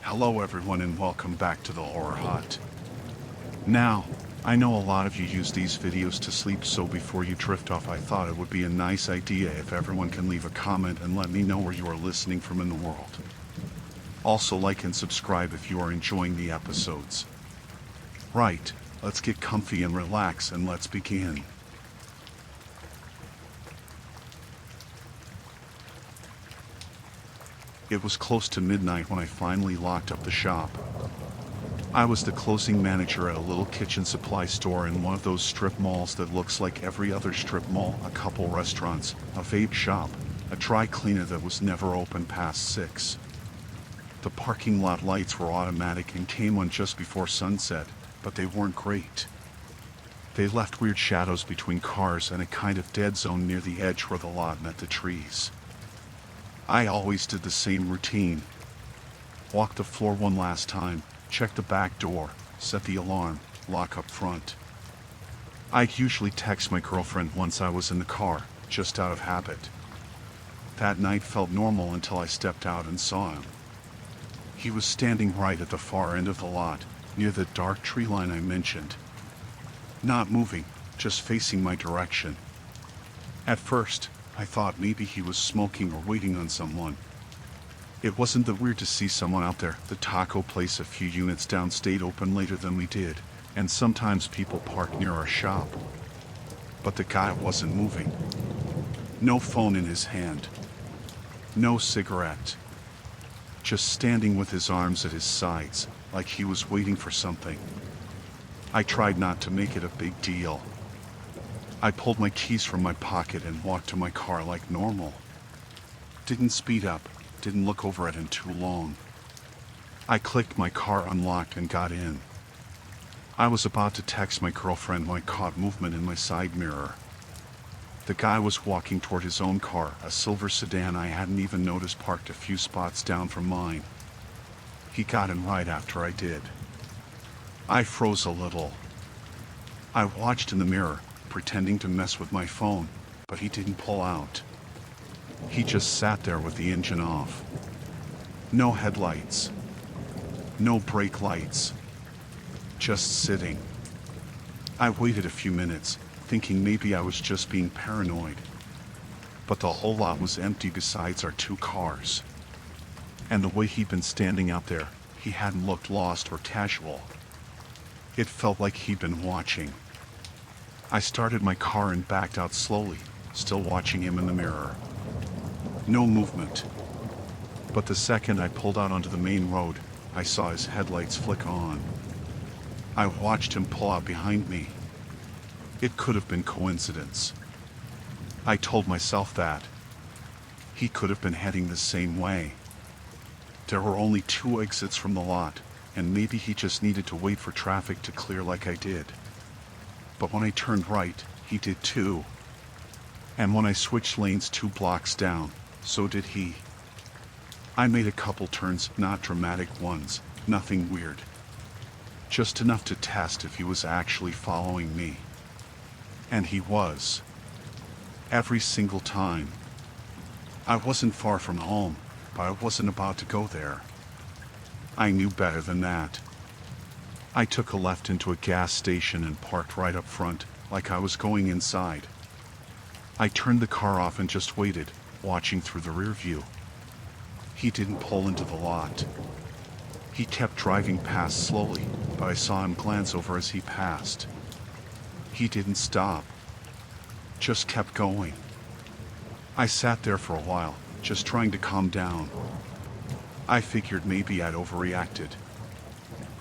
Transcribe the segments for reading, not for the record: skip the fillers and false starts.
Hello everyone and welcome back to the Horror Hut. Now, I know a lot of you use these videos to sleep, so before you drift off I thought it would be a nice idea if everyone can leave a comment and let me know where you are listening from in the world. Also like and subscribe if you are enjoying the episodes. Right, let's get comfy and relax and let's begin. It was close to midnight when I finally locked up the shop. I was the closing manager at a little kitchen supply store in one of those strip malls that looks like every other strip mall, a couple restaurants, a vape shop, a dry cleaner that was never open past 6. The parking lot lights were automatic and came on just before sunset, but they weren't great. They left weird shadows between cars and a kind of dead zone near the edge where the lot met the trees. I always did the same routine. Walk the floor one last time, check the back door, set the alarm, lock up front. I'd usually text my girlfriend once I was in the car, just out of habit. That night felt normal until I stepped out and saw him. He was standing right at the far end of the lot, near the dark tree line I mentioned. Not moving, just facing my direction. At first, I thought maybe he was smoking or waiting on someone. It wasn't that weird to see someone out there. The taco place a few units down stayed open later than we did, and sometimes people parked near our shop. But the guy wasn't moving. No phone in his hand. No cigarette. Just standing with his arms at his sides, like he was waiting for something. I tried not to make it a big deal. I pulled my keys from my pocket and walked to my car like normal. Didn't speed up, didn't look over at him too long. I clicked my car unlocked and got in. I was about to text my girlfriend when I caught movement in my side mirror. The guy was walking toward his own car, a silver sedan I hadn't even noticed parked a few spots down from mine. He got in right after I did. I froze a little. I watched in the mirror, pretending to mess with my phone, but he didn't pull out. He just sat there with the engine off. No headlights. No brake lights. Just sitting. I waited a few minutes, thinking maybe I was just being paranoid. But the whole lot was empty besides our 2 cars. And the way he'd been standing out there, he hadn't looked lost or casual. It felt like he'd been watching. I started my car and backed out slowly, still watching him in the mirror. No movement. But the second I pulled out onto the main road, I saw his headlights flick on. I watched him pull out behind me. It could have been coincidence. I told myself that. He could have been heading the same way. There were only 2 exits from the lot, and maybe he just needed to wait for traffic to clear like I did. But when I turned right, he did too. And when I switched lanes 2 blocks down, so did he. I made a couple turns, not dramatic ones, nothing weird. Just enough to test if he was actually following me. And he was. Every single time. I wasn't far from home, but I wasn't about to go there. I knew better than that. I took a left into a gas station and parked right up front, like I was going inside. I turned the car off and just waited, watching through the rear view. He didn't pull into the lot. He kept driving past slowly, but I saw him glance over as he passed. He didn't stop. Just kept going. I sat there for a while, just trying to calm down. I figured maybe I'd overreacted.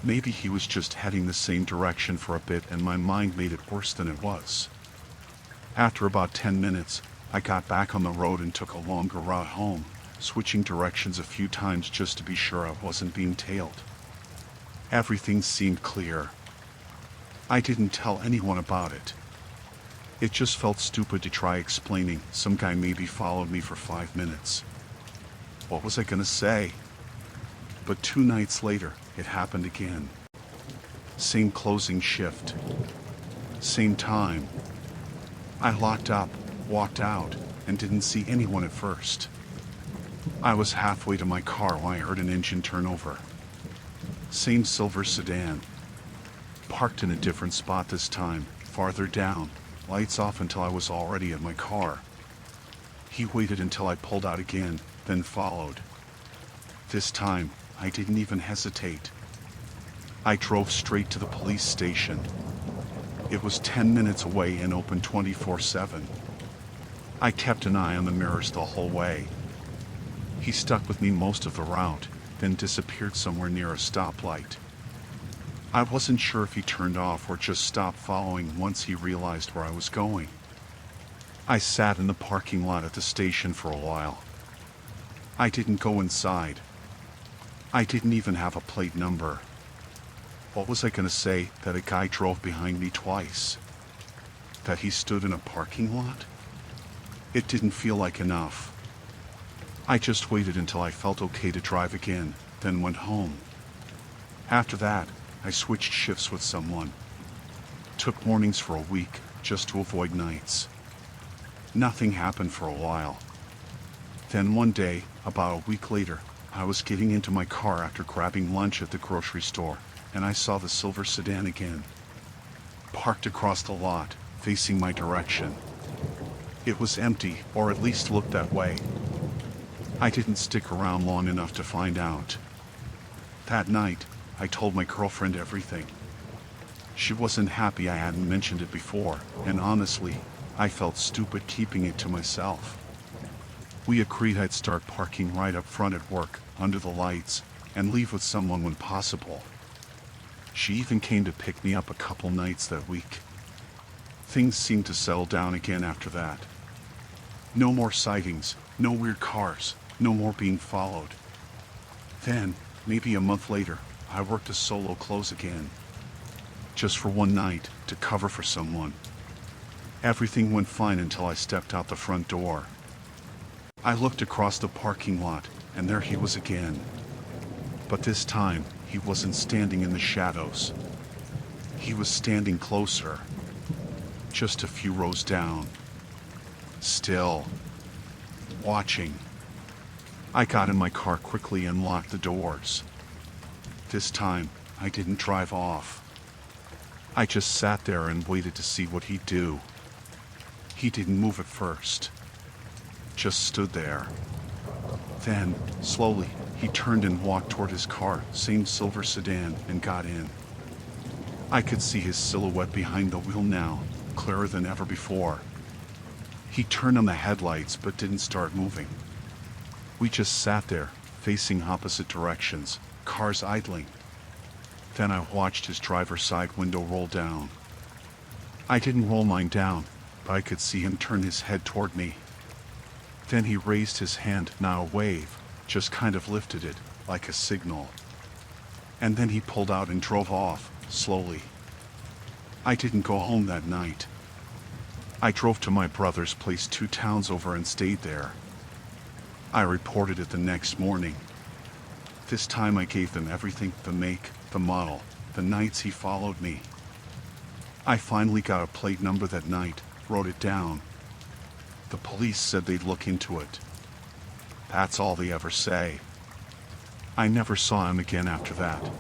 Maybe he was just heading the same direction for a bit and my mind made it worse than it was. After about 10 minutes, I got back on the road and took a longer route home, switching directions a few times just to be sure I wasn't being tailed. Everything seemed clear. I didn't tell anyone about it. It just felt stupid to try explaining. Some guy maybe followed me for 5 minutes. What was I gonna say? But 2 nights later, it happened again. Same closing shift. Same time. I locked up, walked out, and didn't see anyone at first. I was halfway to my car when I heard an engine turn over. Same silver sedan. Parked in a different spot this time, farther down, lights off until I was already at my car. He waited until I pulled out again, then followed. This time, I didn't even hesitate. I drove straight to the police station. It was 10 minutes away and open 24/7. I kept an eye on the mirrors the whole way. He stuck with me most of the route, then disappeared somewhere near a stoplight. I wasn't sure if he turned off or just stopped following once he realized where I was going. I sat in the parking lot at the station for a while. I didn't go inside. I didn't even have a plate number. What was I going to say that a guy drove behind me twice? That he stood in a parking lot? It didn't feel like enough. I just waited until I felt okay to drive again, then went home. After that, I switched shifts with someone. Took mornings for a week, just to avoid nights. Nothing happened for a while. Then one day, about a week later, I was getting into my car after grabbing lunch at the grocery store, and I saw the silver sedan again. Parked across the lot, facing my direction. It was empty, or at least looked that way. I didn't stick around long enough to find out. That night, I told my girlfriend everything. She wasn't happy I hadn't mentioned it before, and honestly, I felt stupid keeping it to myself. We agreed I'd start parking right up front at work, under the lights, and leave with someone when possible. She even came to pick me up a couple nights that week. Things seemed to settle down again after that. No more sightings, no weird cars, no more being followed. Then, maybe a month later, I worked a solo close again. Just for one night, to cover for someone. Everything went fine until I stepped out the front door. I looked across the parking lot, and there he was again. But this time, he wasn't standing in the shadows. He was standing closer. Just a few rows down. Still. Watching. I got in my car quickly and locked the doors. This time, I didn't drive off. I just sat there and waited to see what he'd do. He didn't move at first. Just stood there. Then, slowly, he turned and walked toward his car, same silver sedan, and got in. I could see his silhouette behind the wheel now, clearer than ever before. He turned on the headlights but didn't start moving. We just sat there, facing opposite directions, cars idling. Then I watched his driver's side window roll down. I didn't roll mine down, but I could see him turn his head toward me. Then he raised his hand, not a wave, just kind of lifted it, like a signal. And then he pulled out and drove off, slowly. I didn't go home that night. I drove to my brother's place 2 towns over and stayed there. I reported it the next morning. This time I gave them everything, the make, the model, the nights he followed me. I finally got a plate number that night, wrote it down. The police said they'd look into it. That's all they ever say. I never saw him again after that.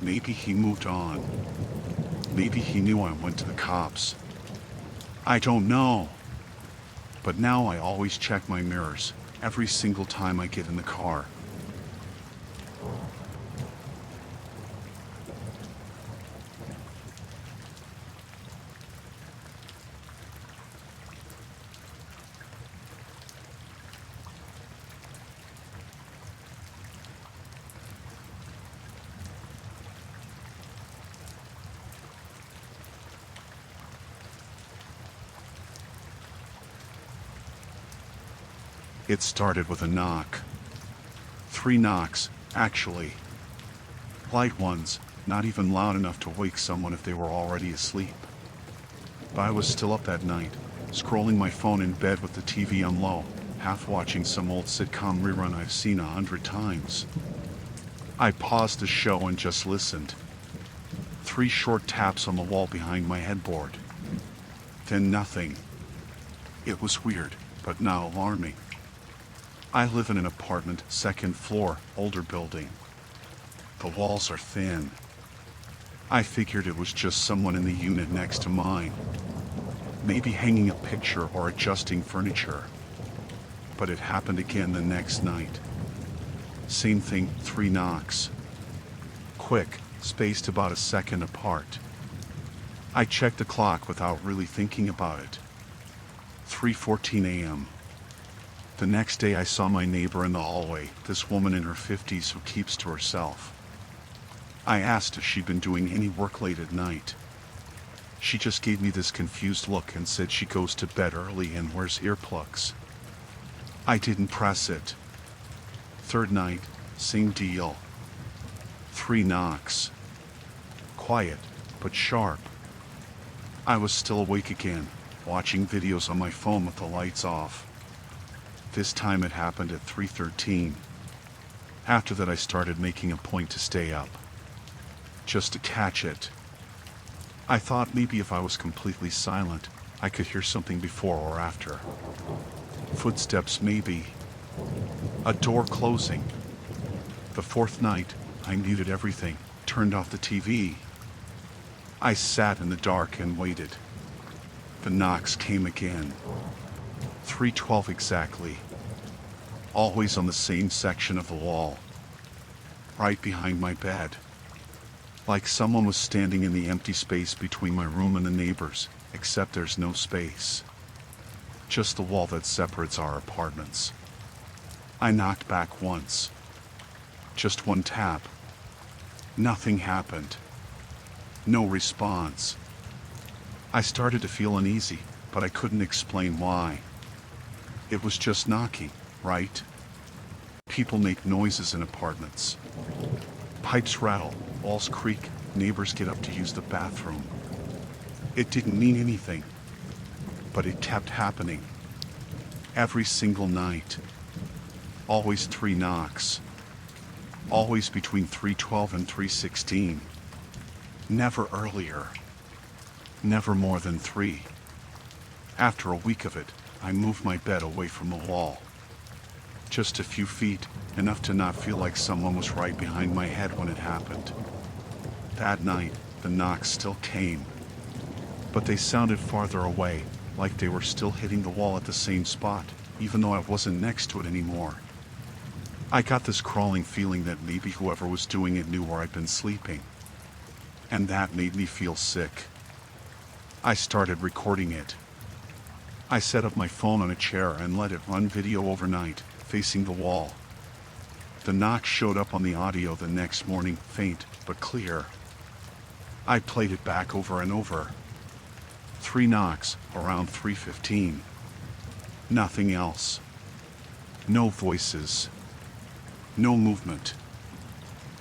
Maybe he moved on. Maybe he knew I went to the cops. I don't know. But now I always check my mirrors, every single time I get in the car. It started with a knock. 3 knocks, actually. Light ones, not even loud enough to wake someone if they were already asleep. But I was still up that night, scrolling my phone in bed with the TV on low, half watching some old sitcom rerun I've seen 100 times. I paused the show and just listened. 3 short taps on the wall behind my headboard. Then nothing. It was weird, but not alarming. I live in an apartment, 2nd floor, older building. The walls are thin. I figured it was just someone in the unit next to mine, maybe hanging a picture or adjusting furniture. But it happened again the next night. Same thing, 3 knocks. Quick, spaced about a second apart. I checked the clock without really thinking about it. 3:14 a.m. The next day I saw my neighbor in the hallway, this woman in her 50s who keeps to herself. I asked if she'd been doing any work late at night. She just gave me this confused look and said she goes to bed early and wears earplugs. I didn't press it. Third night, same deal. 3 knocks. Quiet, but sharp. I was still awake again, watching videos on my phone with the lights off. This time it happened at 3:13. After that I started making a point to stay up, just to catch it. I thought maybe if I was completely silent, I could hear something before or after. Footsteps maybe. A door closing. The 4th night, I muted everything, turned off the TV. I sat in the dark and waited. The knocks came again. 3:12 exactly. Always on the same section of the wall, right behind my bed. Like someone was standing in the empty space between my room and the neighbors, except there's no space. Just the wall that separates our apartments. I knocked back once. Just one tap. Nothing happened. No response. I started to feel uneasy, but I couldn't explain why. It was just knocking, right? People make noises in apartments. Pipes rattle, walls creak, neighbors get up to use the bathroom. It didn't mean anything, but it kept happening. Every single night. Always 3 knocks. Always between 3:12 and 3:16. Never earlier. Never more than 3. After a week of it, I moved my bed away from the wall. Just a few feet, enough to not feel like someone was right behind my head when it happened. That night, the knocks still came, but they sounded farther away, like they were still hitting the wall at the same spot, even though I wasn't next to it anymore. I got this crawling feeling that maybe whoever was doing it knew where I'd been sleeping, and that made me feel sick. I started recording it. I set up my phone on a chair and let it run video overnight, facing the wall. The knock showed up on the audio the next morning, faint but clear. I played it back over and over. 3 knocks around 3:15. Nothing else. No voices. No movement.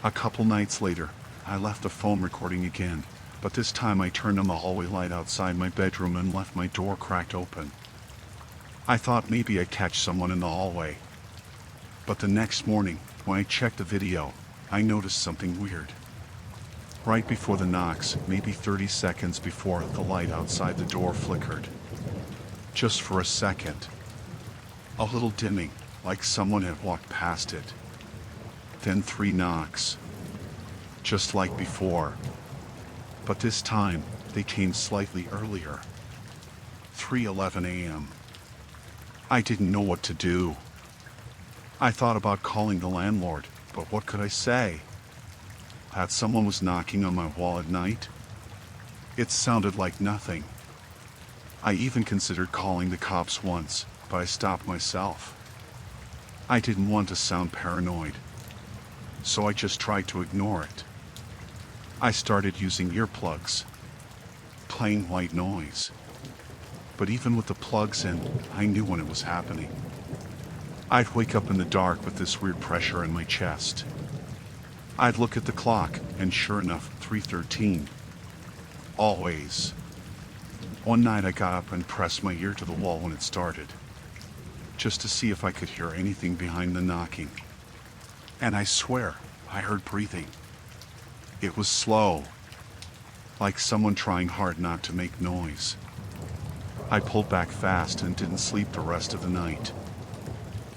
A couple nights later, I left the phone recording again, but this time I turned on the hallway light outside my bedroom and left my door cracked open. I thought maybe I'd catch someone in the hallway. But the next morning, when I checked the video, I noticed something weird. Right before the knocks, maybe 30 seconds before, the light outside the door flickered. Just for a second. A little dimming, like someone had walked past it. Then 3 knocks. Just like before. But this time, they came slightly earlier. 3:11 a.m. I didn't know what to do. I thought about calling the landlord, but what could I say? That someone was knocking on my wall at night? It sounded like nothing. I even considered calling the cops once, but I stopped myself. I didn't want to sound paranoid, so I just tried to ignore it. I started using earplugs. Plain white noise. But even with the plugs in, I knew when it was happening. I'd wake up in the dark with this weird pressure in my chest. I'd look at the clock, and sure enough, 3:13. Always. One night I got up and pressed my ear to the wall when it started, just to see if I could hear anything behind the knocking. And I swear, I heard breathing. It was slow, like someone trying hard not to make noise. I pulled back fast and didn't sleep the rest of the night.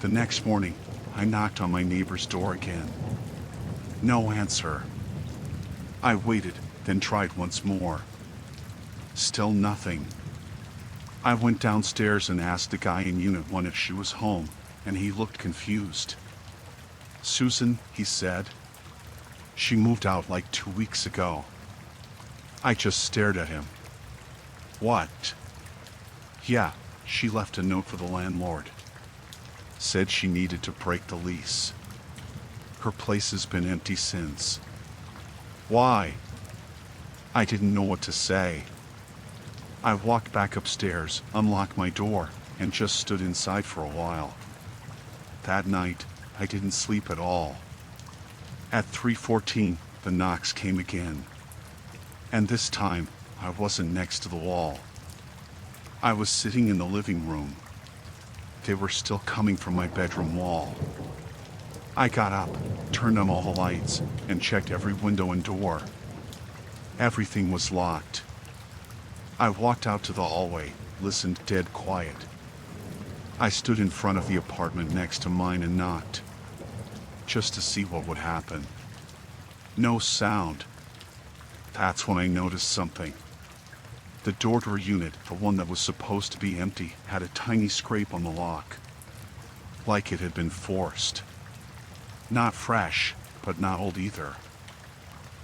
The next morning, I knocked on my neighbor's door again. No answer. I waited, then tried once more. Still nothing. I went downstairs and asked the guy in Unit 1 if she was home, and he looked confused. "Susan," he said. "She moved out like 2 weeks ago." I just stared at him. "What?" "Yeah, she left a note for the landlord. Said she needed to break the lease. Her place has been empty since." "Why?" I didn't know what to say. I walked back upstairs, unlocked my door, and just stood inside for a while. That night, I didn't sleep at all. At 3:14, the knocks came again. And this time, I wasn't next to the wall. I was sitting in the living room. They were still coming from my bedroom wall. I got up, turned on all the lights, and checked every window and door. Everything was locked. I walked out to the hallway, listened dead quiet. I stood in front of the apartment next to mine and knocked, just to see what would happen. No sound. That's when I noticed something. The door to her unit, the one that was supposed to be empty, had a tiny scrape on the lock. Like it had been forced. Not fresh, but not old either.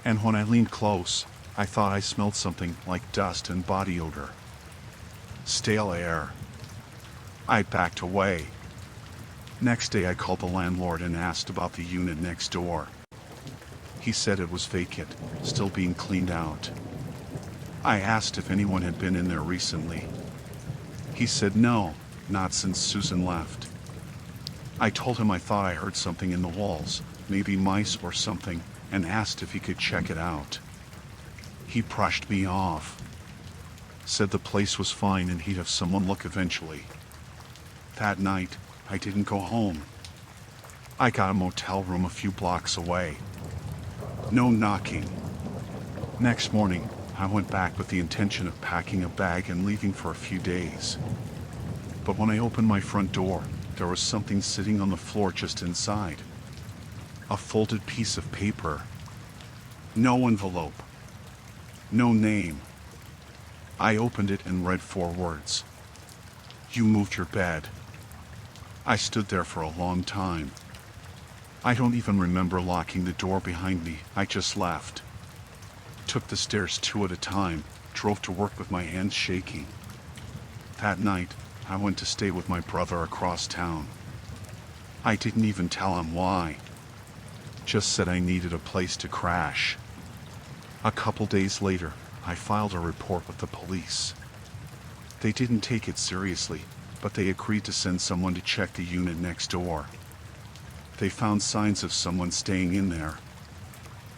And when I leaned close, I thought I smelled something like dust and body odor. Stale air. I backed away. Next day I called the landlord and asked about the unit next door. He said it was vacant, still being cleaned out. I asked if anyone had been in there recently. He said no, not since Susan left. I told him I thought I heard something in the walls, maybe mice or something, and asked if he could check it out. He brushed me off. Said the place was fine and he'd have someone look eventually. That night, I didn't go home. I got a motel room a few blocks away. No knocking. Next morning, I went back with the intention of packing a bag and leaving for a few days. But when I opened my front door, there was something sitting on the floor just inside. A folded piece of paper. No envelope. No name. I opened it and read 4 words. "You moved your bed." I stood there for a long time. I don't even remember locking the door behind me. I just left. Took the stairs 2 at a time, drove to work with my hands shaking. That night, I went to stay with my brother across town. I didn't even tell him why. Just said I needed a place to crash. A couple days later, I filed a report with the police. They didn't take it seriously, but they agreed to send someone to check the unit next door. They found signs of someone staying in there.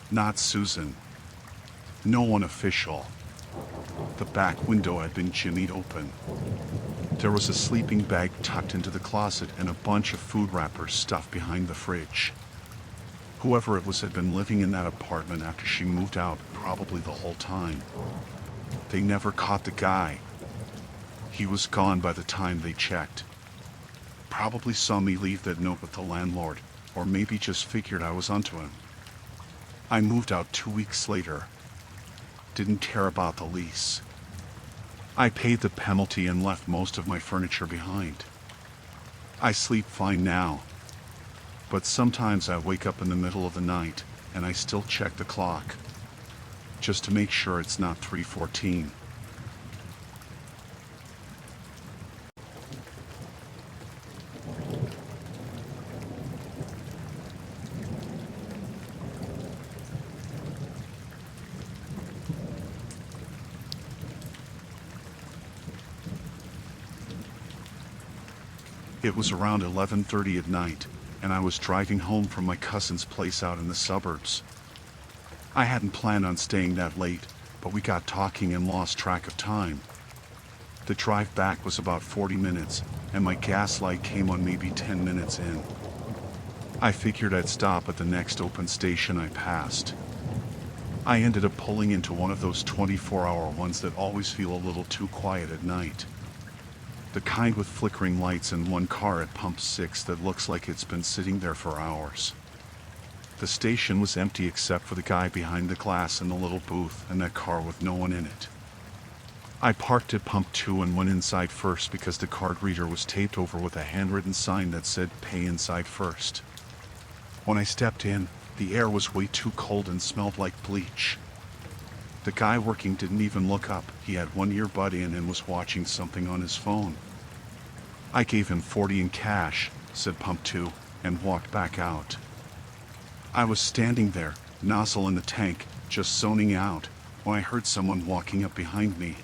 Not Susan. No one official. The back window had been jimmied open. There was a sleeping bag tucked into the closet and a bunch of food wrappers stuffed behind the fridge. Whoever it was had been living in that apartment after she moved out, probably the whole time. They never caught the guy. He was gone by the time they checked. Probably saw me leave that note with the landlord, or maybe just figured I was onto him. I moved out 2 weeks later. Didn't care about the lease. I paid the penalty and left most of my furniture behind. I sleep fine now. But sometimes I wake up in the middle of the night, and I still check the clock. Just to make sure it's not 3:14. It was around 11:30 at night, and I was driving home from my cousin's place out in the suburbs. I hadn't planned on staying that late, but we got talking and lost track of time. The drive back was about 40 minutes, and my gas light came on maybe 10 minutes in. I figured I'd stop at the next open station I passed. I ended up pulling into one of those 24-hour ones that always feel a little too quiet at night. The kind with flickering lights and one car at pump 6 that looks like it's been sitting there for hours. The station was empty except for the guy behind the glass in the little booth and that car with no one in it. I parked at pump 2 and went inside first because the card reader was taped over with a handwritten sign that said pay inside first. When I stepped in, the air was way too cold and smelled like bleach. The guy working didn't even look up. He had one earbud in and was watching something on his phone. I gave him 40 in cash, said pump 2, and walked back out. I was standing there, nozzle in the tank, just zoning out, when I heard someone walking up behind me.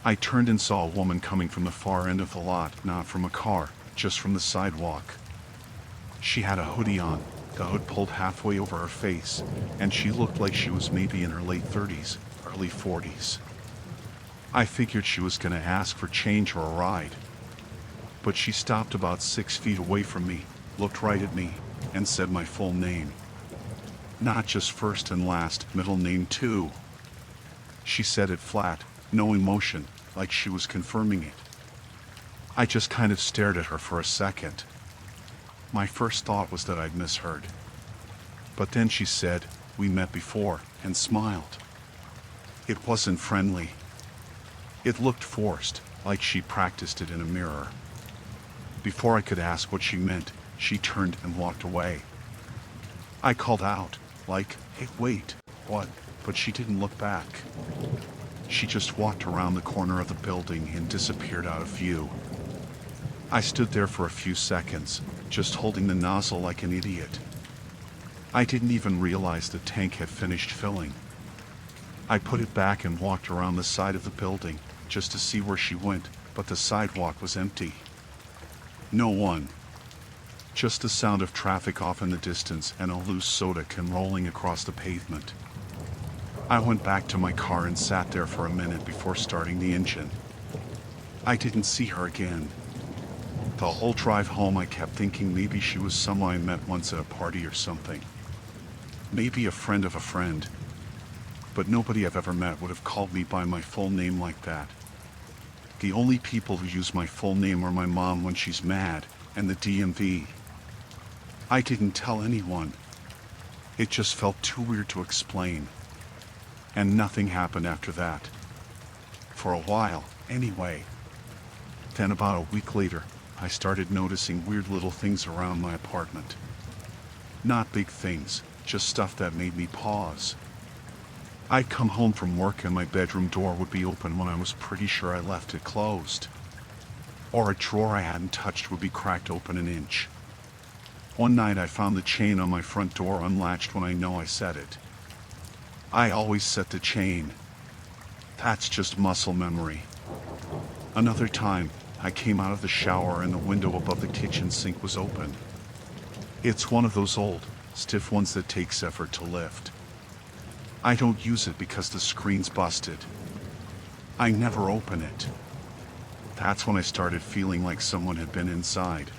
I turned and saw a woman coming from the far end of the lot, not from a car, just from the sidewalk. She had a hoodie on, the hood pulled halfway over her face, and she looked like she was maybe in her late 30s, early 40s. I figured she was going to ask for change or a ride. But she stopped about 6 feet away from me, looked right at me, and said my full name. Not just first and last, middle name too. She said it flat, no emotion, like she was confirming it. I just kind of stared at her for a second. My first thought was that I'd misheard. But then she said, "We met before," and smiled. It wasn't friendly. It looked forced, like she practiced it in a mirror. Before I could ask what she meant, she turned and walked away. I called out, like, "Hey, wait, what?" But she didn't look back. She just walked around the corner of the building and disappeared out of view. I stood there for a few seconds, just holding the nozzle like an idiot. I didn't even realize the tank had finished filling. I put it back and walked around the side of the building, just to see where she went, but the sidewalk was empty. No one. Just the sound of traffic off in the distance and a loose soda can rolling across the pavement. I went back to my car and sat there for a minute before starting the engine. I didn't see her again. The whole drive home I kept thinking maybe she was someone I met once at a party or something. Maybe a friend of a friend. But nobody I've ever met would have called me by my full name like that. The only people who use my full name are my mom when she's mad, and the DMV. I didn't tell anyone. It just felt too weird to explain. And nothing happened after that. For a while, anyway. Then about a week later, I started noticing weird little things around my apartment. Not big things, just stuff that made me pause. I'd come home from work and my bedroom door would be open when I was pretty sure I left it closed. Or a drawer I hadn't touched would be cracked open an inch. One night I found the chain on my front door unlatched when I know I set it. I always set the chain. That's just muscle memory. Another time, I came out of the shower and the window above the kitchen sink was open. It's one of those old, stiff ones that takes effort to lift. I don't use it because the screen's busted. I never open it. That's when I started feeling like someone had been inside.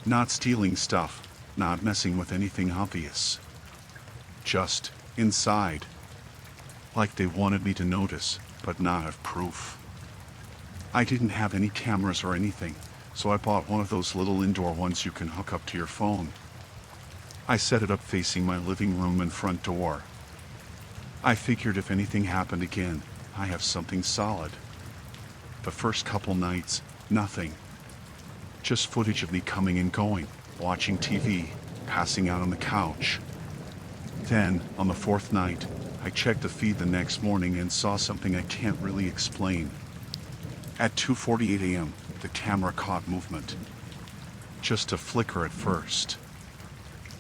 Not stealing stuff, not messing with anything obvious. Just inside. Like they wanted me to notice, but not have proof. I didn't have any cameras or anything, so I bought one of those little indoor ones you can hook up to your phone. I set it up facing my living room and front door. I figured if anything happened again, I have something solid. The first couple nights, nothing. Just footage of me coming and going, watching TV, passing out on the couch. Then, on the fourth night, I checked the feed the next morning and saw something I can't really explain. At 2:48 a.m., the camera caught movement. Just a flicker at first.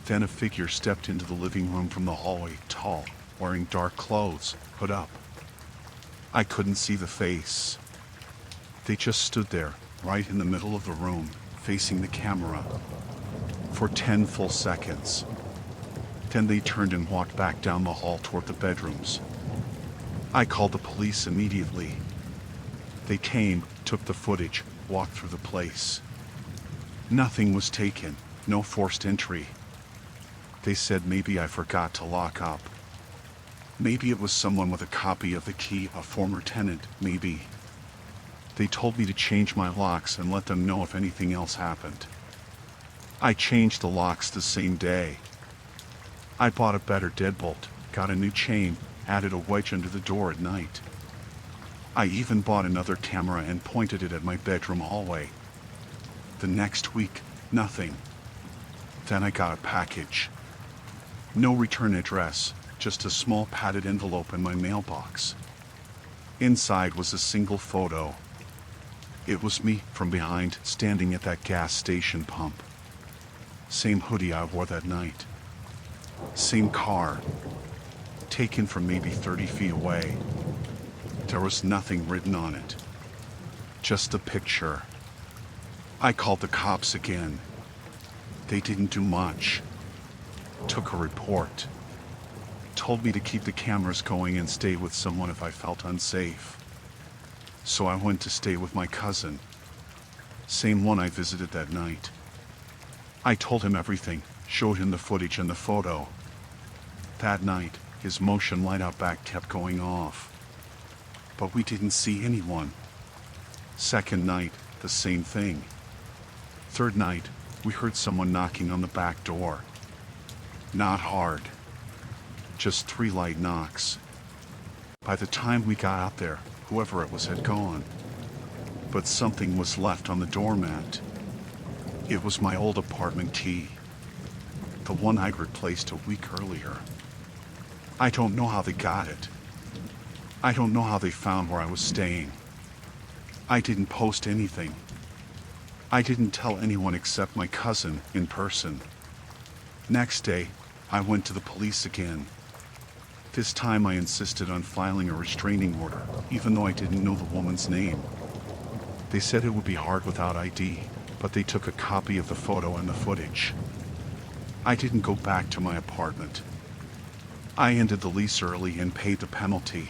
Then a figure stepped into the living room from the hallway, tall, wearing dark clothes, hood up. I couldn't see the face. They just stood there, right in the middle of the room, facing the camera, for 10 full seconds. Then they turned and walked back down the hall toward the bedrooms. I called the police immediately. They came, took the footage, walked through the place. Nothing was taken, no forced entry. They said maybe I forgot to lock up. Maybe it was someone with a copy of the key, a former tenant, maybe. They told me to change my locks and let them know if anything else happened. I changed the locks the same day. I bought a better deadbolt, got a new chain, added a wedge under the door at night. I even bought another camera and pointed it at my bedroom hallway. The next week, nothing. Then I got a package. No return address, just a small padded envelope in my mailbox. Inside was a single photo. It was me from behind, standing at that gas station pump. Same hoodie I wore that night. Same car. Taken from maybe 30 feet away. There was nothing written on it. Just a picture. I called the cops again. They didn't do much. Took a report. Told me to keep the cameras going and stay with someone if I felt unsafe. So I went to stay with my cousin. Same one I visited that night. I told him everything, showed him the footage and the photo. That night, his motion light out back kept going off. But we didn't see anyone. Second night, the same thing. Third night, we heard someone knocking on the back door. Not hard. Just 3 light knocks. By the time we got out there, whoever it was had gone. But something was left on the doormat. It was my old apartment key. The one I'd replaced a week earlier. I don't know how they got it. I don't know how they found where I was staying. I didn't post anything. I didn't tell anyone except my cousin in person. Next day, I went to the police again. This time I insisted on filing a restraining order, even though I didn't know the woman's name. They said it would be hard without ID, but they took a copy of the photo and the footage. I didn't go back to my apartment. I ended the lease early and paid the penalty.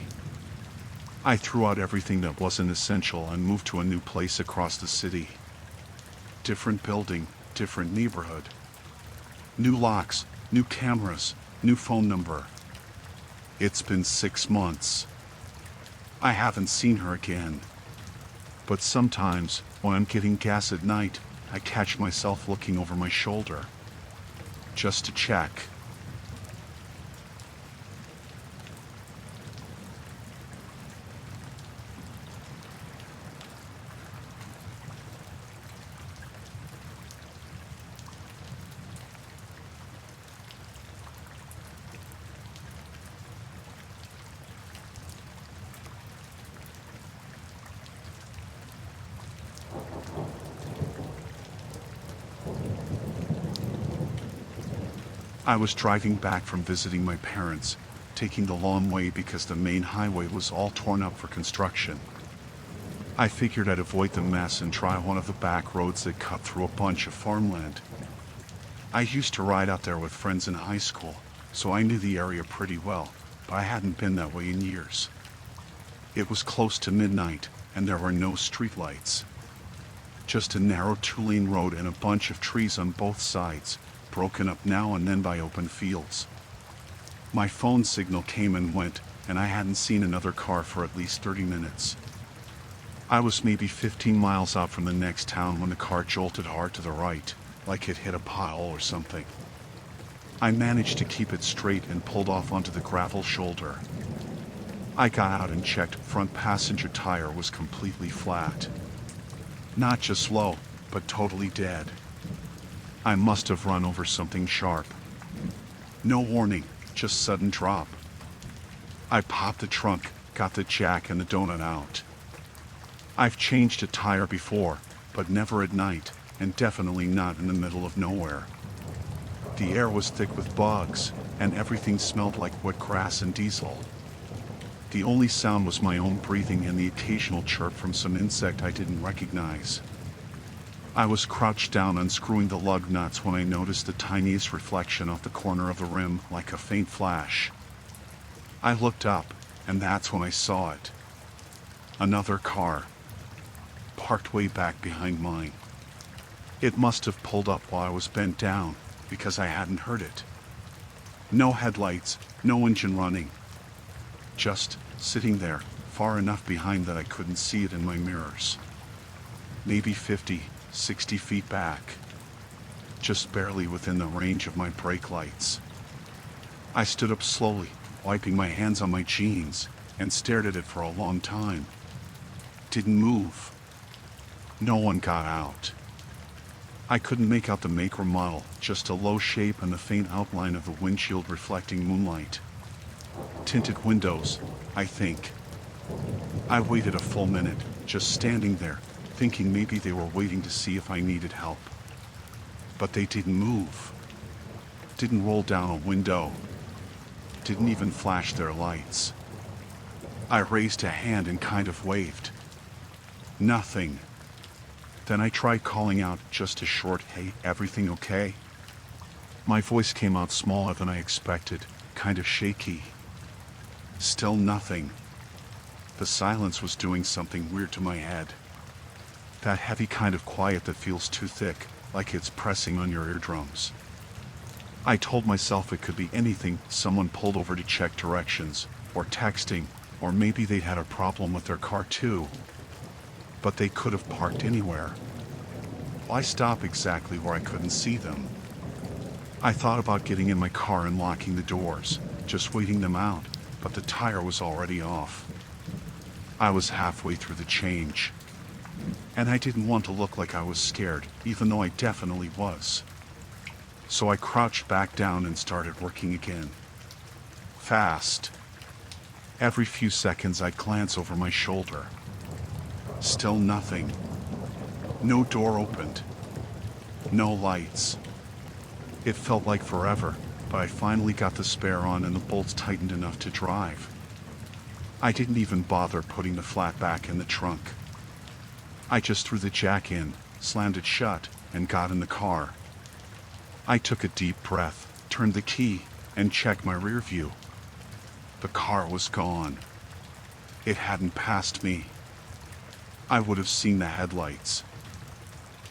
I threw out everything that wasn't essential and moved to a new place across the city. Different building, different neighborhood. New locks, new cameras, new phone number. It's been 6 months. I haven't seen her again. But sometimes, when I'm getting gas at night, I catch myself looking over my shoulder. Just to check. I was driving back from visiting my parents, taking the long way because the main highway was all torn up for construction. I figured I'd avoid the mess and try one of the back roads that cut through a bunch of farmland. I used to ride out there with friends in high school, so I knew the area pretty well, but I hadn't been that way in years. It was close to midnight, and there were no streetlights. Just a narrow 2-lane road and a bunch of trees on both sides, broken up now and then by open fields. My phone signal came and went, and I hadn't seen another car for at least 30 minutes. I was maybe 15 miles out from the next town when the car jolted hard to the right, like it hit a pile or something. I managed to keep it straight and pulled off onto the gravel shoulder. I got out and checked. Front passenger tire was completely flat. Not just low, but totally dead. I must have run over something sharp. No warning, just sudden drop. I popped the trunk, got the jack and the donut out. I've changed a tire before, but never at night, and definitely not in the middle of nowhere. The air was thick with bugs, and everything smelled like wet grass and diesel. The only sound was my own breathing and the occasional chirp from some insect I didn't recognize. I was crouched down unscrewing the lug nuts when I noticed the tiniest reflection off the corner of the rim, like a faint flash. I looked up, and that's when I saw it. Another car, parked way back behind mine. It must have pulled up while I was bent down, because I hadn't heard it. No headlights, no engine running. Just sitting there, far enough behind that I couldn't see it in my mirrors. Maybe 50, 60 feet back. Just barely within the range of my brake lights. I stood up slowly, wiping my hands on my jeans, and stared at it for a long time. Didn't move. No one got out. I couldn't make out the make or model, just a low shape and the faint outline of the windshield reflecting moonlight. Tinted windows, I think. I waited a full minute, just standing there, thinking maybe they were waiting to see if I needed help. But they didn't move. Didn't roll down a window. Didn't even flash their lights. I raised a hand and kind of waved. Nothing. Then I tried calling out just a short, "Hey, everything okay?" My voice came out smaller than I expected, kind of shaky. Still nothing. The silence was doing something weird to my head. That heavy kind of quiet that feels too thick, like it's pressing on your eardrums. I told myself it could be anything, someone pulled over to check directions, or texting, or maybe they'd had a problem with their car too. But they could have parked anywhere. Why stop exactly where I couldn't see them? I thought about getting in my car and locking the doors, just waiting them out, but the tire was already off. I was halfway through the change. And I didn't want to look like I was scared, even though I definitely was. So I crouched back down and started working again. Fast. Every few seconds I'd glance over my shoulder. Still nothing. No door opened. No lights. It felt like forever, but I finally got the spare on and the bolts tightened enough to drive. I didn't even bother putting the flat back in the trunk. I just threw the jack in, slammed it shut, and got in the car. I took a deep breath, turned the key, and checked my rear view. The car was gone. It hadn't passed me. I would have seen the headlights.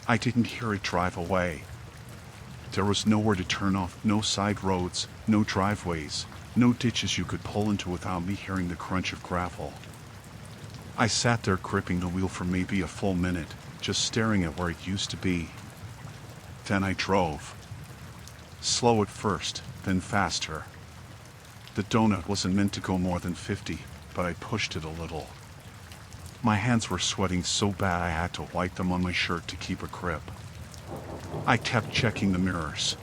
I didn't hear it drive away. There was nowhere to turn off, no side roads, no driveways, no ditches you could pull into without me hearing the crunch of gravel. I sat there gripping the wheel for maybe a full minute, just staring at where it used to be. Then I drove. Slow at first, then faster. The donut wasn't meant to go more than 50, but I pushed it a little. My hands were sweating so bad I had to wipe them on my shirt to keep a grip. I kept checking the mirrors.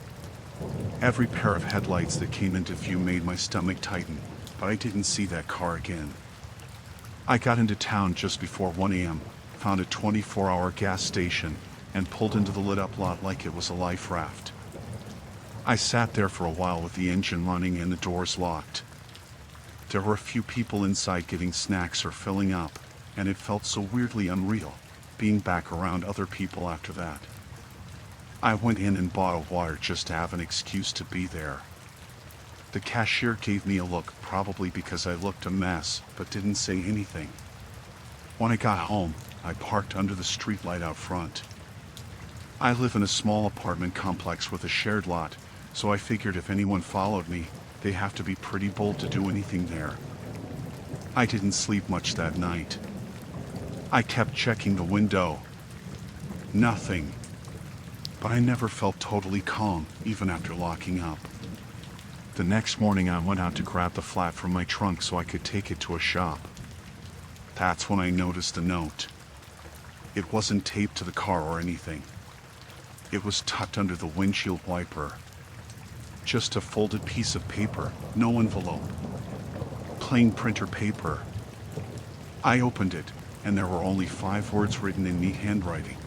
Every pair of headlights that came into view made my stomach tighten, but I didn't see that car again. I got into town just before 1 a.m., found a 24-hour gas station, and pulled into the lit-up lot like it was a life raft. I sat there for a while with the engine running and the doors locked. There were a few people inside getting snacks or filling up, and it felt so weirdly unreal, being back around other people after that. I went in and bought a water just to have an excuse to be there. The cashier gave me a look, probably because I looked a mess, but didn't say anything. When I got home, I parked under the streetlight out front. I live in a small apartment complex with a shared lot, so I figured if anyone followed me, they'd have to be pretty bold to do anything there. I didn't sleep much that night. I kept checking the window. Nothing. But I never felt totally calm, even after locking up. The next morning I went out to grab the flat from my trunk so I could take it to a shop. That's when I noticed the note. It wasn't taped to the car or anything. It was tucked under the windshield wiper. Just a folded piece of paper, no envelope. Plain printer paper. I opened it, and there were only 5 words written in neat handwriting.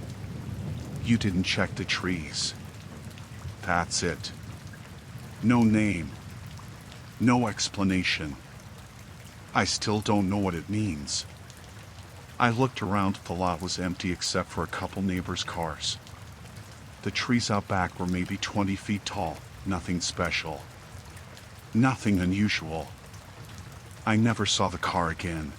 You didn't check the trees. That's it. No name. No explanation. I still don't know what it means. I looked around, the lot was empty except for a couple neighbors' cars. The trees out back were maybe 20 feet tall, nothing special. Nothing unusual. I never saw the car again.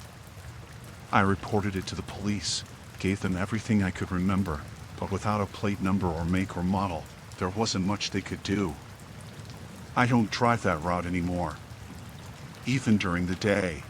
I reported it to the police, gave them everything I could remember, but without a plate number or make or model, there wasn't much they could do. I don't drive that route anymore, even during the day.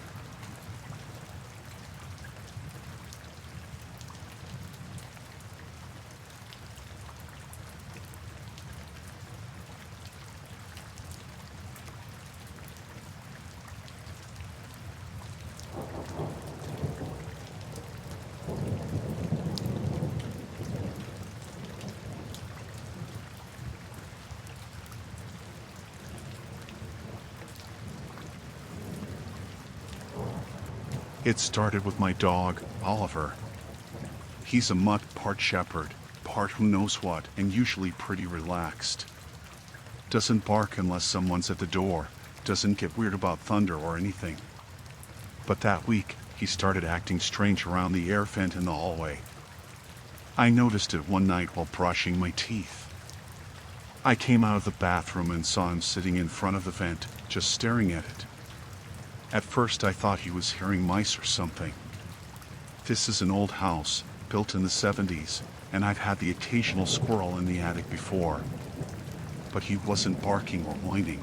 It started with my dog, Oliver. He's a mutt, part shepherd, part who knows what, and usually pretty relaxed. Doesn't bark unless someone's at the door, doesn't get weird about thunder or anything. But that week, he started acting strange around the air vent in the hallway. I noticed it one night while brushing my teeth. I came out of the bathroom and saw him sitting in front of the vent, just staring at it. At first I thought he was hearing mice or something. This is an old house, built in the 70s, and I've had the occasional squirrel in the attic before. But he wasn't barking or whining.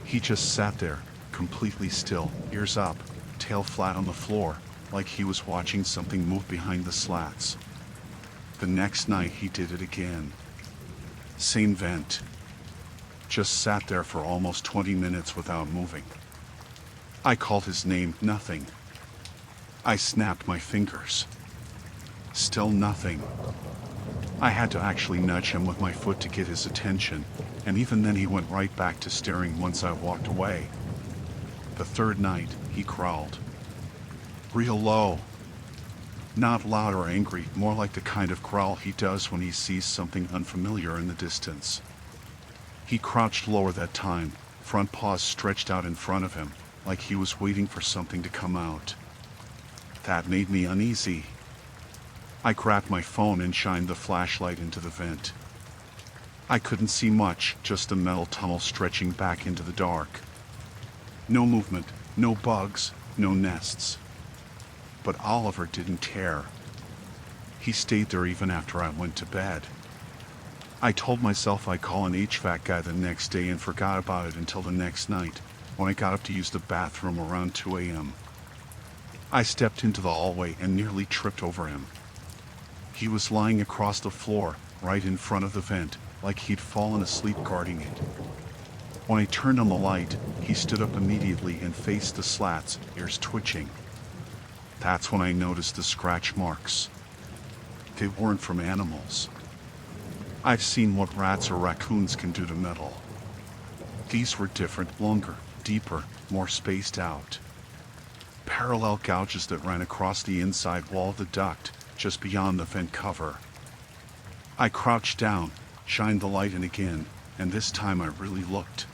He just sat there, completely still, ears up, tail flat on the floor, like he was watching something move behind the slats. The next night he did it again. Same vent. Just sat there for almost 20 minutes without moving. I called his name, nothing. I snapped my fingers. Still nothing. I had to actually nudge him with my foot to get his attention, and even then he went right back to staring once I walked away. The third night, he growled. Real low. Not loud or angry, more like the kind of growl he does when he sees something unfamiliar in the distance. He crouched lower that time, front paws stretched out in front of him, like he was waiting for something to come out. That made me uneasy. I grabbed my phone and shined the flashlight into the vent. I couldn't see much, just a metal tunnel stretching back into the dark. No movement, no bugs, no nests. But Oliver didn't care. He stayed there even after I went to bed. I told myself I'd call an HVAC guy the next day and forgot about it until the next night, when I got up to use the bathroom around 2 a.m. I stepped into the hallway and nearly tripped over him. He was lying across the floor, right in front of the vent, like he'd fallen asleep guarding it. When I turned on the light, he stood up immediately and faced the slats, ears twitching. That's when I noticed the scratch marks. They weren't from animals. I've seen what rats or raccoons can do to metal. These were different, longer, deeper, more spaced out. Parallel gouges that ran across the inside wall of the duct, just beyond the vent cover. I crouched down, shined the light in again, and this time I really looked.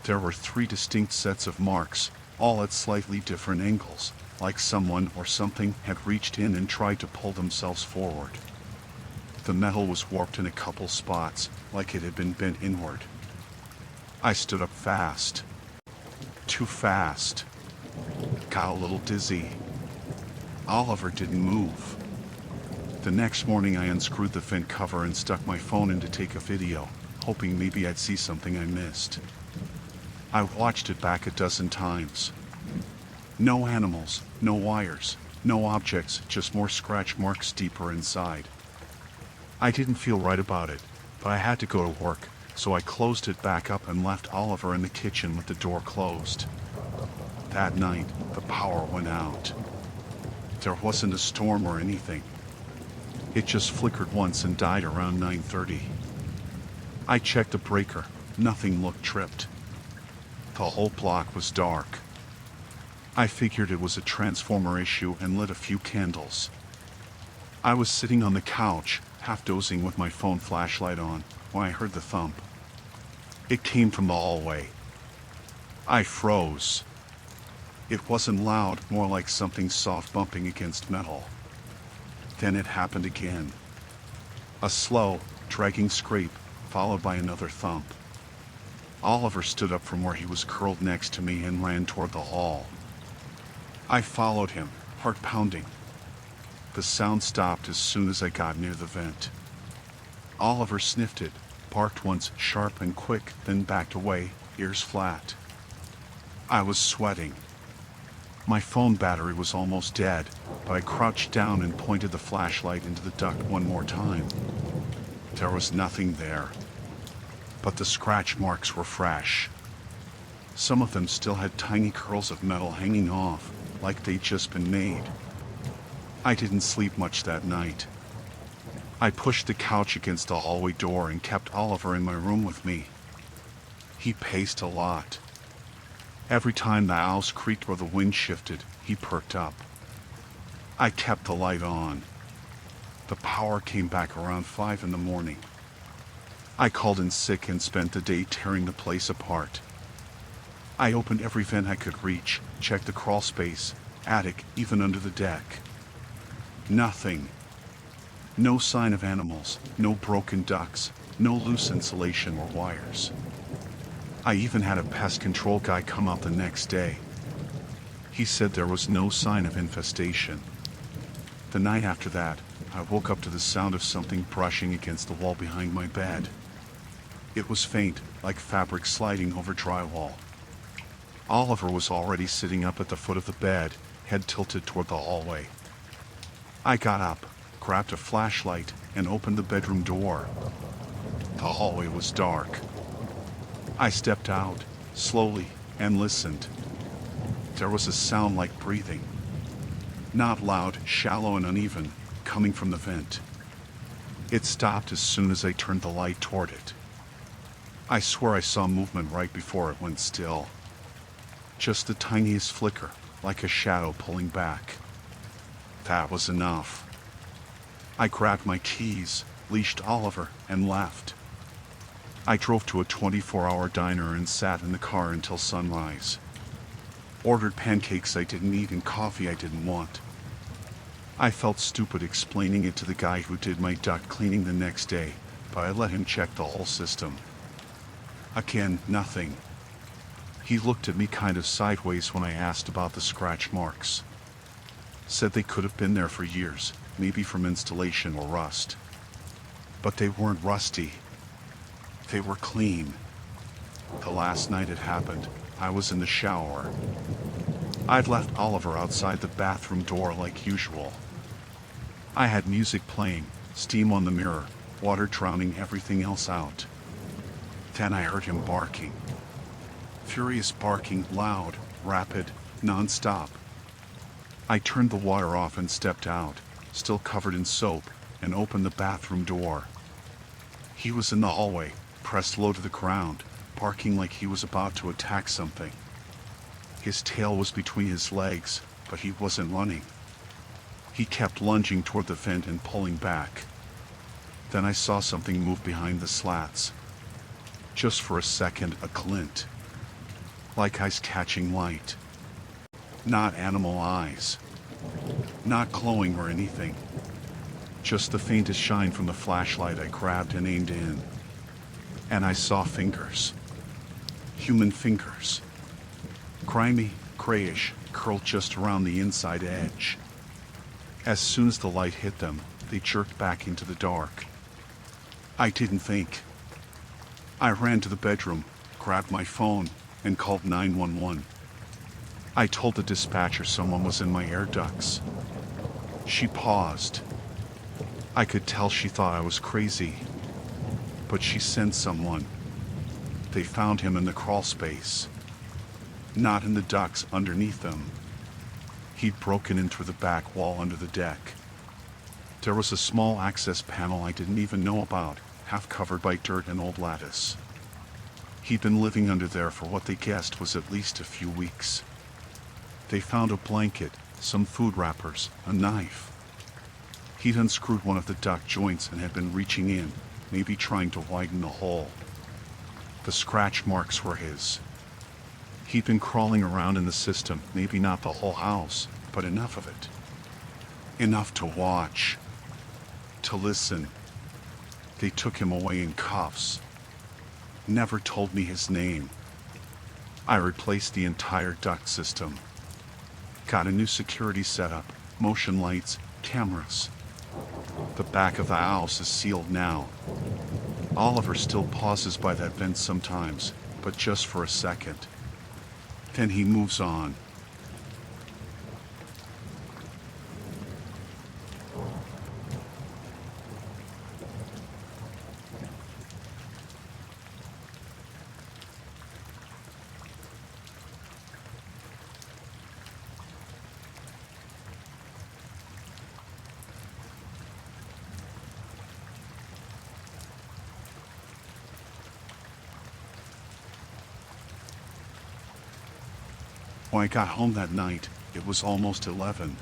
There were 3 distinct sets of marks, all at slightly different angles, like someone or something had reached in and tried to pull themselves forward. The metal was warped in a couple spots, like it had been bent inward. I stood up fast. Too fast. Got a little dizzy. Oliver didn't move. The next morning I unscrewed the vent cover and stuck my phone in to take a video, hoping maybe I'd see something I missed. I watched it back a dozen times. No animals, no wires, no objects, just more scratch marks deeper inside. I didn't feel right about it, but I had to go to work, so I closed it back up and left Oliver in the kitchen with the door closed. That night, the power went out. There wasn't a storm or anything. It just flickered once and died around 9:30. I checked the breaker. Nothing looked tripped. The whole block was dark. I figured it was a transformer issue and lit a few candles. I was sitting on the couch, half dozing with my phone flashlight on, when I heard the thump. It came from the hallway. I froze. It wasn't loud, more like something soft bumping against metal. Then it happened again. A slow, dragging scrape, followed by another thump. Oliver stood up from where he was curled next to me and ran toward the hall. I followed him, heart pounding. The sound stopped as soon as I got near the vent. Oliver sniffed it, barked once sharp and quick, then backed away, ears flat. I was sweating. My phone battery was almost dead, but I crouched down and pointed the flashlight into the duct one more time. There was nothing there. But the scratch marks were fresh. Some of them still had tiny curls of metal hanging off, like they'd just been made. I didn't sleep much that night. I pushed the couch against the hallway door and kept Oliver in my room with me. He paced a lot. Every time the house creaked or the wind shifted, he perked up. I kept the light on. The power came back around 5 in the morning. I called in sick and spent the day tearing the place apart. I opened every vent I could reach, checked the crawl space, attic, even under the deck. Nothing. No sign of animals, no broken ducts, no loose insulation or wires. I even had a pest control guy come out the next day. He said there was no sign of infestation. The night after that, I woke up to the sound of something brushing against the wall behind my bed. It was faint, like fabric sliding over drywall. Oliver was already sitting up at the foot of the bed, head tilted toward the hallway. I got up, grabbed a flashlight, and opened the bedroom door. The hallway was dark. I stepped out, slowly, and listened. There was a sound like breathing. Not loud, shallow and uneven, coming from the vent. It stopped as soon as I turned the light toward it. I swear I saw movement right before it went still. Just the tiniest flicker, like a shadow pulling back. That was enough. I grabbed my keys, leashed Oliver, and left. I drove to a 24-hour diner and sat in the car until sunrise. Ordered pancakes I didn't eat and coffee I didn't want. I felt stupid explaining it to the guy who did my duct cleaning the next day, but I let him check the whole system. Again, nothing. He looked at me kind of sideways when I asked about the scratch marks. Said they could have been there for years, maybe from installation or rust. But they weren't rusty. They were clean. The last night it happened, I was in the shower. I'd left Oliver outside the bathroom door like usual. I had music playing, steam on the mirror, water drowning everything else out. Then I heard him barking. Furious barking, loud, rapid, non-stop. I turned the water off and stepped out, still covered in soap, and opened the bathroom door. He was in the hallway, pressed low to the ground, barking like he was about to attack something. His tail was between his legs, but he wasn't running. He kept lunging toward the vent and pulling back. Then I saw something move behind the slats. Just for a second, a glint. Like eyes catching light. Not animal eyes. Not glowing or anything. Just the faintest shine from the flashlight I grabbed and aimed in. And I saw fingers. Human fingers. Grimy, grayish, curled just around the inside edge. As soon as the light hit them, they jerked back into the dark. I didn't think. I ran to the bedroom, grabbed my phone, and called 911. I told the dispatcher someone was in my air ducts. She paused. I could tell she thought I was crazy. But she sent someone. They found him in the crawl space. Not in the ducts underneath them. He'd broken in through the back wall under the deck. There was a small access panel I didn't even know about, half covered by dirt and old lattice. He'd been living under there for what they guessed was at least a few weeks. They found a blanket, some food wrappers, a knife. He'd unscrewed one of the duct joints and had been reaching in, maybe trying to widen the hole. The scratch marks were his. He'd been crawling around in the system, maybe not the whole house, but enough of it. Enough to watch. To listen. They took him away in cuffs. Never told me his name. I replaced the entire duct system. Got a new security setup, motion lights, cameras. The back of the house is sealed now. Oliver still pauses by that vent sometimes, but just for a second. Then he moves on. When I got home that night, it was almost 11.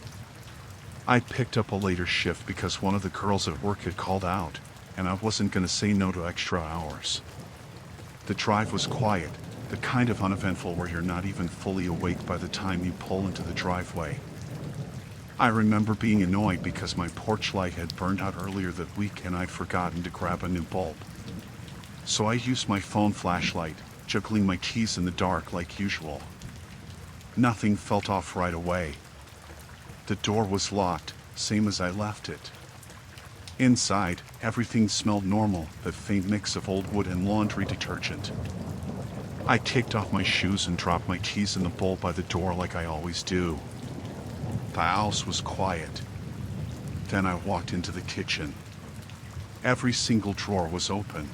I'd picked up a later shift because one of the girls at work had called out, and I wasn't going to say no to extra hours. The drive was quiet, the kind of uneventful where you're not even fully awake by the time you pull into the driveway. I remember being annoyed because my porch light had burned out earlier that week and I'd forgotten to grab a new bulb. So I used my phone flashlight, juggling my keys in the dark like usual. Nothing felt off right away. The door was locked, same as I left it. Inside, everything smelled normal, that faint mix of old wood and laundry detergent. I kicked off my shoes and dropped my keys in the bowl by the door like I always do. The house was quiet. Then I walked into the kitchen. Every single drawer was open.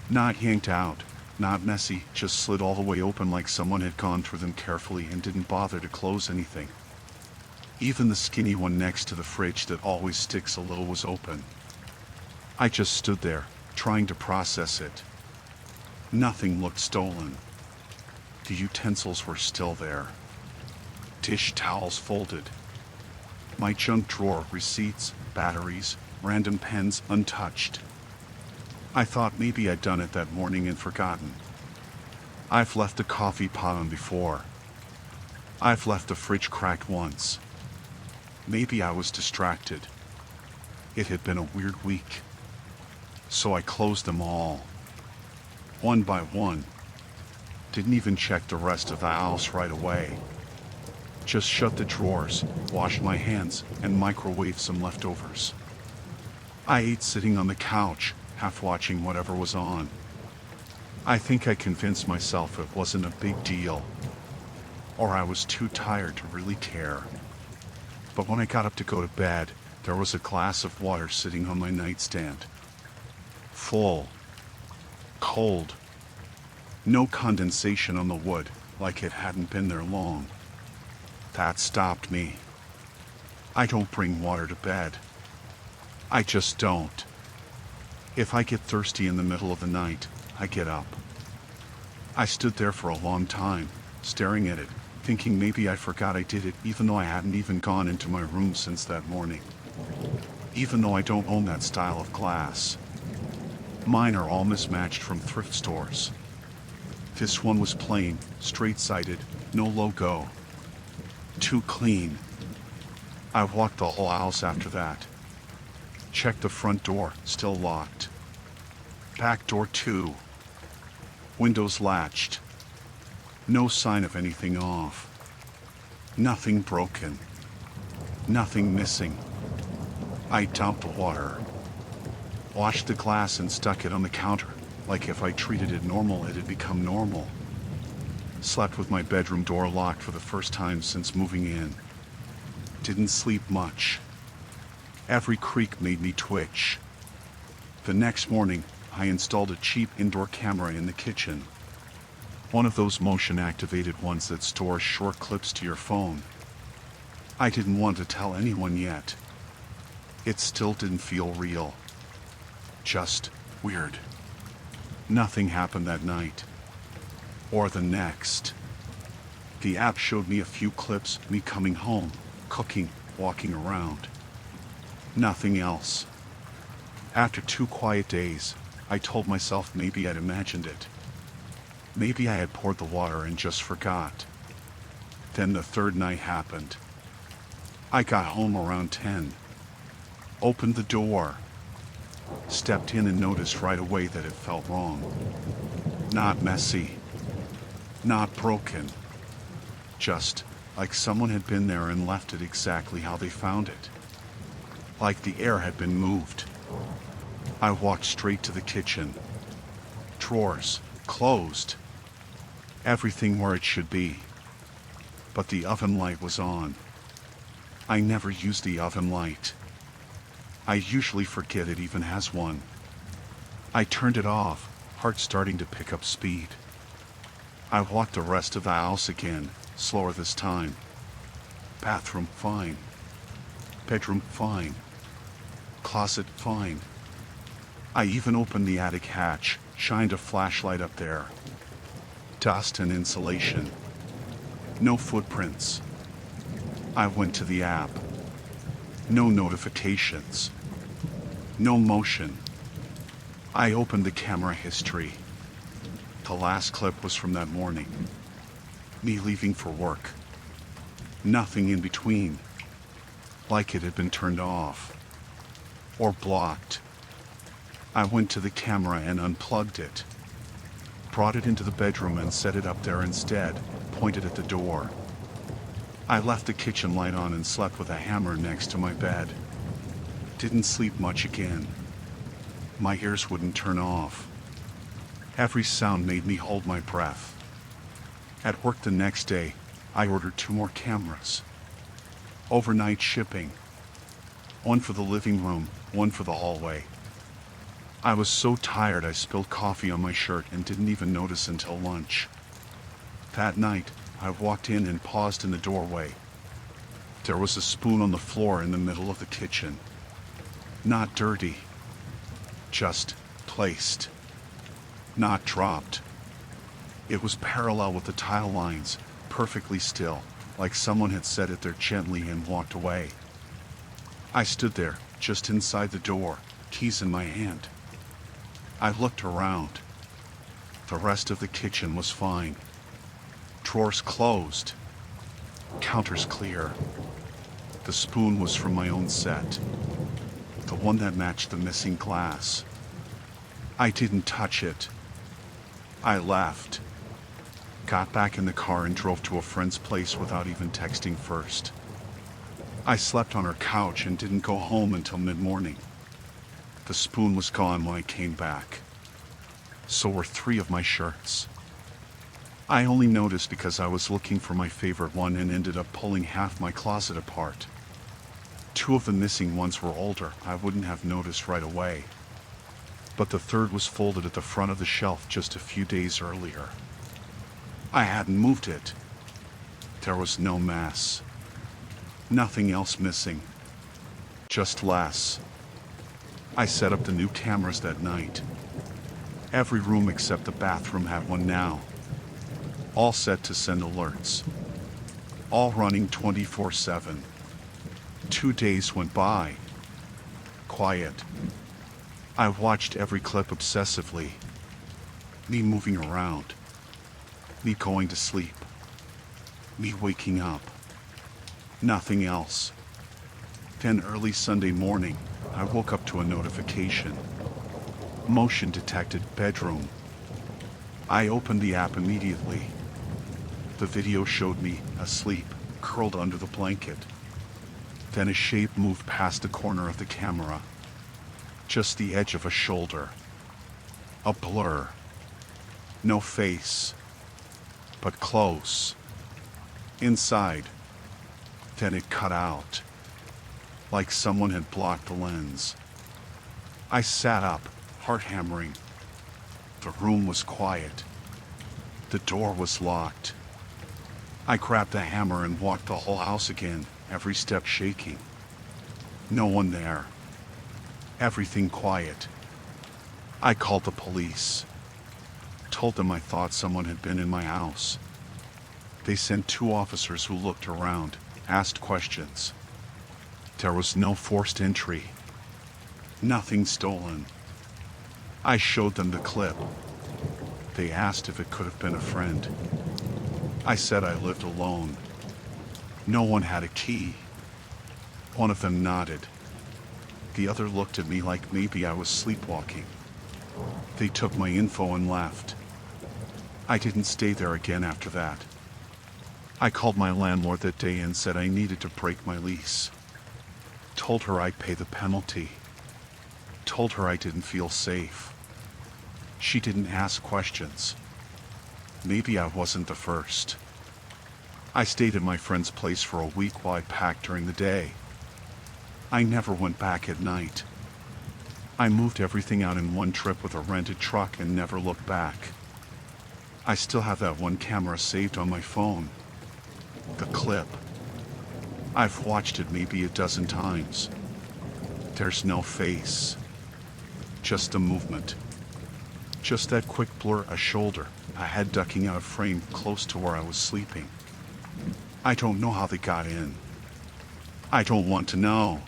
Not yanked out, not messy, just slid all the way open like someone had gone through them carefully and didn't bother to close anything. Even the skinny one next to the fridge that always sticks a little was open. I just stood there, trying to process it. Nothing looked stolen. The utensils were still there. Dish towels folded. My junk drawer, receipts, batteries, random pens untouched. I thought maybe I'd done it that morning and forgotten. I've left the coffee pot on before. I've left the fridge cracked once. Maybe I was distracted. It had been a weird week. So I closed them all. One by one. Didn't even check the rest of the house right away. Just shut the drawers, washed my hands, and microwaved some leftovers. I ate sitting on the couch, half watching whatever was on. I think I convinced myself it wasn't a big deal. Or I was too tired to really care. But when I got up to go to bed, there was a glass of water sitting on my nightstand. Full. Cold. No condensation on the wood, like it hadn't been there long. That stopped me. I don't bring water to bed. I just don't. If I get thirsty in the middle of the night, I get up. I stood there for a long time, staring at it, thinking maybe I forgot I did it even though I hadn't even gone into my room since that morning. Even though I don't own that style of glass. Mine are all mismatched from thrift stores. This one was plain, straight-sided, no logo. Too clean. I walked the whole house after that. Checked the front door, still locked. Back door too. Windows latched. No sign of anything off. Nothing broken. Nothing missing. I dumped the water. Washed the glass and stuck it on the counter, like if I treated it normal it'd become normal. Slept with my bedroom door locked for the first time since moving in. Didn't sleep much. Every creak made me twitch. The next morning, I installed a cheap indoor camera in the kitchen. One of those motion-activated ones that stores short clips to your phone. I didn't want to tell anyone yet. It still didn't feel real. Just weird. Nothing happened that night. Or the next. The app showed me a few clips, me coming home, cooking, walking around. Nothing else. After 2 quiet days, I told myself maybe I'd imagined it. Maybe I had poured the water and just forgot. Then the third night happened. I got home around 10. Opened the door. Stepped in and noticed right away that it felt wrong. Not messy. Not broken. Just like someone had been there and left it exactly how they found it. Like the air had been moved. I walked straight to the kitchen. Drawers closed. Everything where it should be. But the oven light was on. I never use the oven light. I usually forget it even has one. I turned it off, heart starting to pick up speed. I walked the rest of the house again, slower this time. Bathroom, fine. Bedroom, fine. Closet, fine. I even opened the attic hatch, shined a flashlight up there. Dust and insulation. No footprints. I went to the app. No notifications. No motion. I opened the camera history. The last clip was from that morning. Me leaving for work. Nothing in between. Like it had been turned off. Or blocked. I went to the camera and unplugged it. Brought it into the bedroom and set it up there instead, pointed at the door. I left the kitchen light on and slept with a hammer next to my bed. Didn't sleep much again. My ears wouldn't turn off. Every sound made me hold my breath. At work the next day, I ordered 2 more cameras. Overnight shipping. One for the living room, one for the hallway. I was so tired I spilled coffee on my shirt and didn't even notice until lunch. That night, I walked in and paused in the doorway. There was a spoon on the floor in the middle of the kitchen. Not dirty. Just placed. Not dropped. It was parallel with the tile lines, perfectly still, like someone had set it there gently and walked away. I stood there, just inside the door, keys in my hand. I looked around. The rest of the kitchen was fine. Drawers closed. Counters clear. The spoon was from my own set. The one that matched the missing glass. I didn't touch it. I left. Got back in the car and drove to a friend's place without even texting first. I slept on her couch and didn't go home until mid-morning. The spoon was gone when I came back. So were 3 of my shirts. I only noticed because I was looking for my favorite one and ended up pulling half my closet apart. 2 of the missing ones were older, I wouldn't have noticed right away. But the 3rd was folded at the front of the shelf just a few days earlier. I hadn't moved it. There was no mess. Nothing else missing. Just less. I set up the new cameras that night. Every room except the bathroom had one now. All set to send alerts. All running 24/7. 2 days went by. Quiet. I watched every clip obsessively. Me moving around. Me going to sleep. Me waking up. Nothing else. Then early Sunday morning, I woke up to a notification. Motion detected, bedroom. I opened the app immediately. The video showed me asleep, curled under the blanket. Then a shape moved past the corner of the camera. Just the edge of a shoulder. A blur. No face. But close. Inside. Then it cut out. Like someone had blocked the lens. I sat up, heart hammering. The room was quiet. The door was locked. I grabbed the hammer and walked the whole house again, every step shaking. No one there. Everything quiet. I called the police. Told them I thought someone had been in my house. They sent 2 officers who looked around, asked questions. There was no forced entry. Nothing stolen. I showed them the clip. They asked if it could have been a friend. I said I lived alone. No one had a key. One of them nodded. The other looked at me like maybe I was sleepwalking. They took my info and left. I didn't stay there again after that. I called my landlord that day and said I needed to break my lease. Told her I'd pay the penalty. Told her I didn't feel safe. She didn't ask questions. Maybe I wasn't the first. I stayed at my friend's place for a week while I packed during the day. I never went back at night. I moved everything out in one trip with a rented truck and never looked back. I still have that one camera saved on my phone. The clip. I've watched it maybe a dozen times. There's no face. Just a movement. Just that quick blur, a shoulder, a head ducking out of frame close to where I was sleeping. I don't know how they got in. I don't want to know.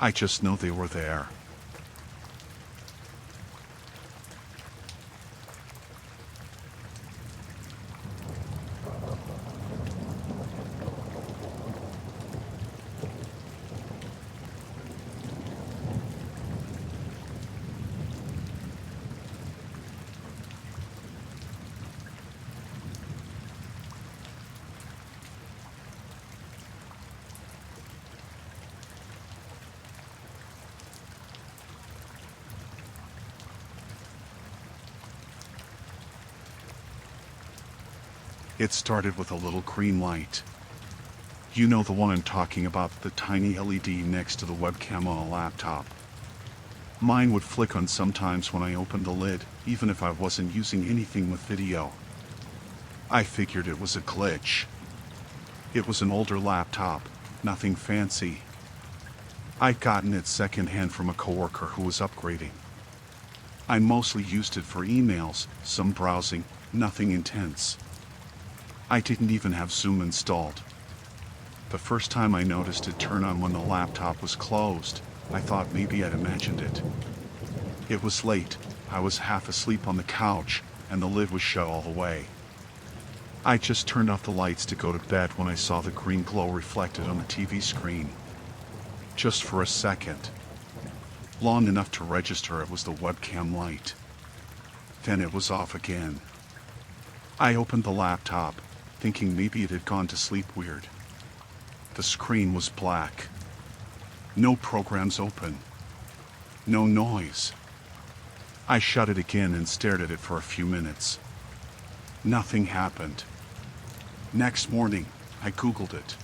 I just know they were there. It started with a little green light. You know the one I'm talking about, the tiny LED next to the webcam on a laptop. Mine would flick on sometimes when I opened the lid, even if I wasn't using anything with video. I figured it was a glitch. It was an older laptop, nothing fancy. I'd gotten it secondhand from a coworker who was upgrading. I mostly used it for emails, some browsing, nothing intense. I didn't even have Zoom installed. The first time I noticed it turn on when the laptop was closed, I thought maybe I'd imagined it. It was late, I was half asleep on the couch, and the lid was shut all the way. I just turned off the lights to go to bed when I saw the green glow reflected on the TV screen. Just for a second. Long enough to register it was the webcam light. Then it was off again. I opened the laptop, thinking maybe it had gone to sleep weird. The screen was black. No programs open. No noise. I shut it again and stared at it for a few minutes. Nothing happened. Next morning, I Googled it.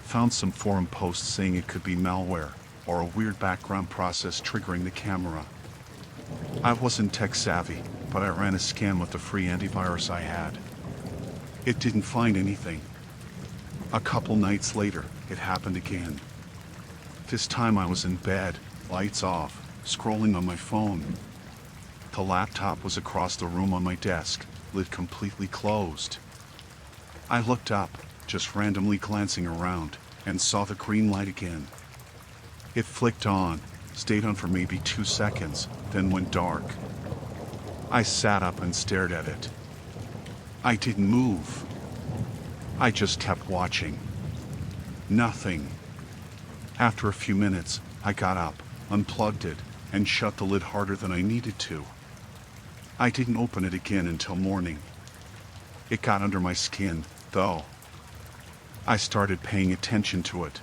Found some forum posts saying it could be malware or a weird background process triggering the camera. I wasn't tech savvy, but I ran a scan with the free antivirus I had. It didn't find anything. A couple nights later, it happened again. This time I was in bed, lights off, scrolling on my phone. The laptop was across the room on my desk, lid completely closed. I looked up, just randomly glancing around, and saw the green light again. It flicked on, stayed on for maybe 2 seconds, then went dark. I sat up and stared at it. I didn't move. I just kept watching. Nothing. After a few minutes, I got up, unplugged it, and shut the lid harder than I needed to. I didn't open it again until morning. It got under my skin, though. I started paying attention to it.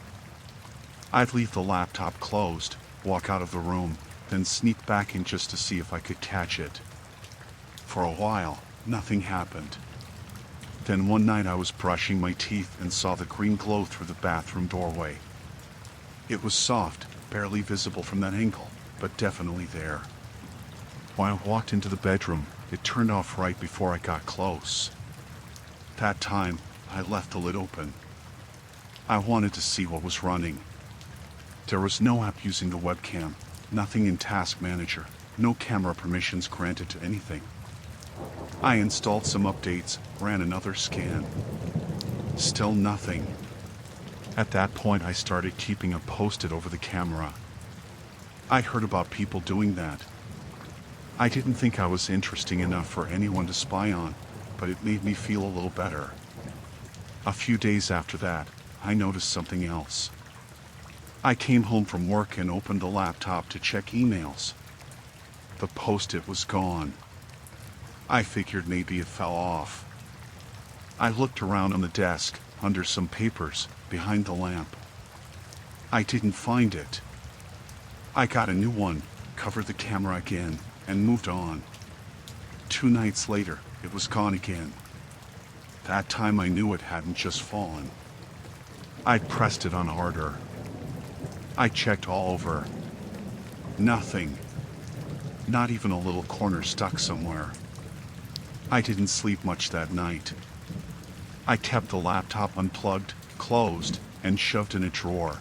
I'd leave the laptop closed, walk out of the room, then sneak back in just to see if I could catch it. For a while, nothing happened. Then one night I was brushing my teeth and saw the green glow through the bathroom doorway. It was soft, barely visible from that angle, but definitely there. When I walked into the bedroom, it turned off right before I got close. That time, I left the lid open. I wanted to see what was running. There was no app using the webcam, nothing in Task Manager, no camera permissions granted to anything. I installed some updates, ran another scan. Still nothing. At that point, I started keeping a post-it over the camera. I'd heard about people doing that. I didn't think I was interesting enough for anyone to spy on, but it made me feel a little better. A few days after that, I noticed something else. I came home from work and opened the laptop to check emails. The post-it was gone. I figured maybe it fell off. I looked around on the desk, under some papers, behind the lamp. I didn't find it. I got a new one, covered the camera again, and moved on. 2 nights later, it was gone again. That time I knew it hadn't just fallen. I'd pressed it on harder. I checked all over. Nothing. Not even a little corner stuck somewhere. I didn't sleep much that night. I kept the laptop unplugged, closed, and shoved in a drawer.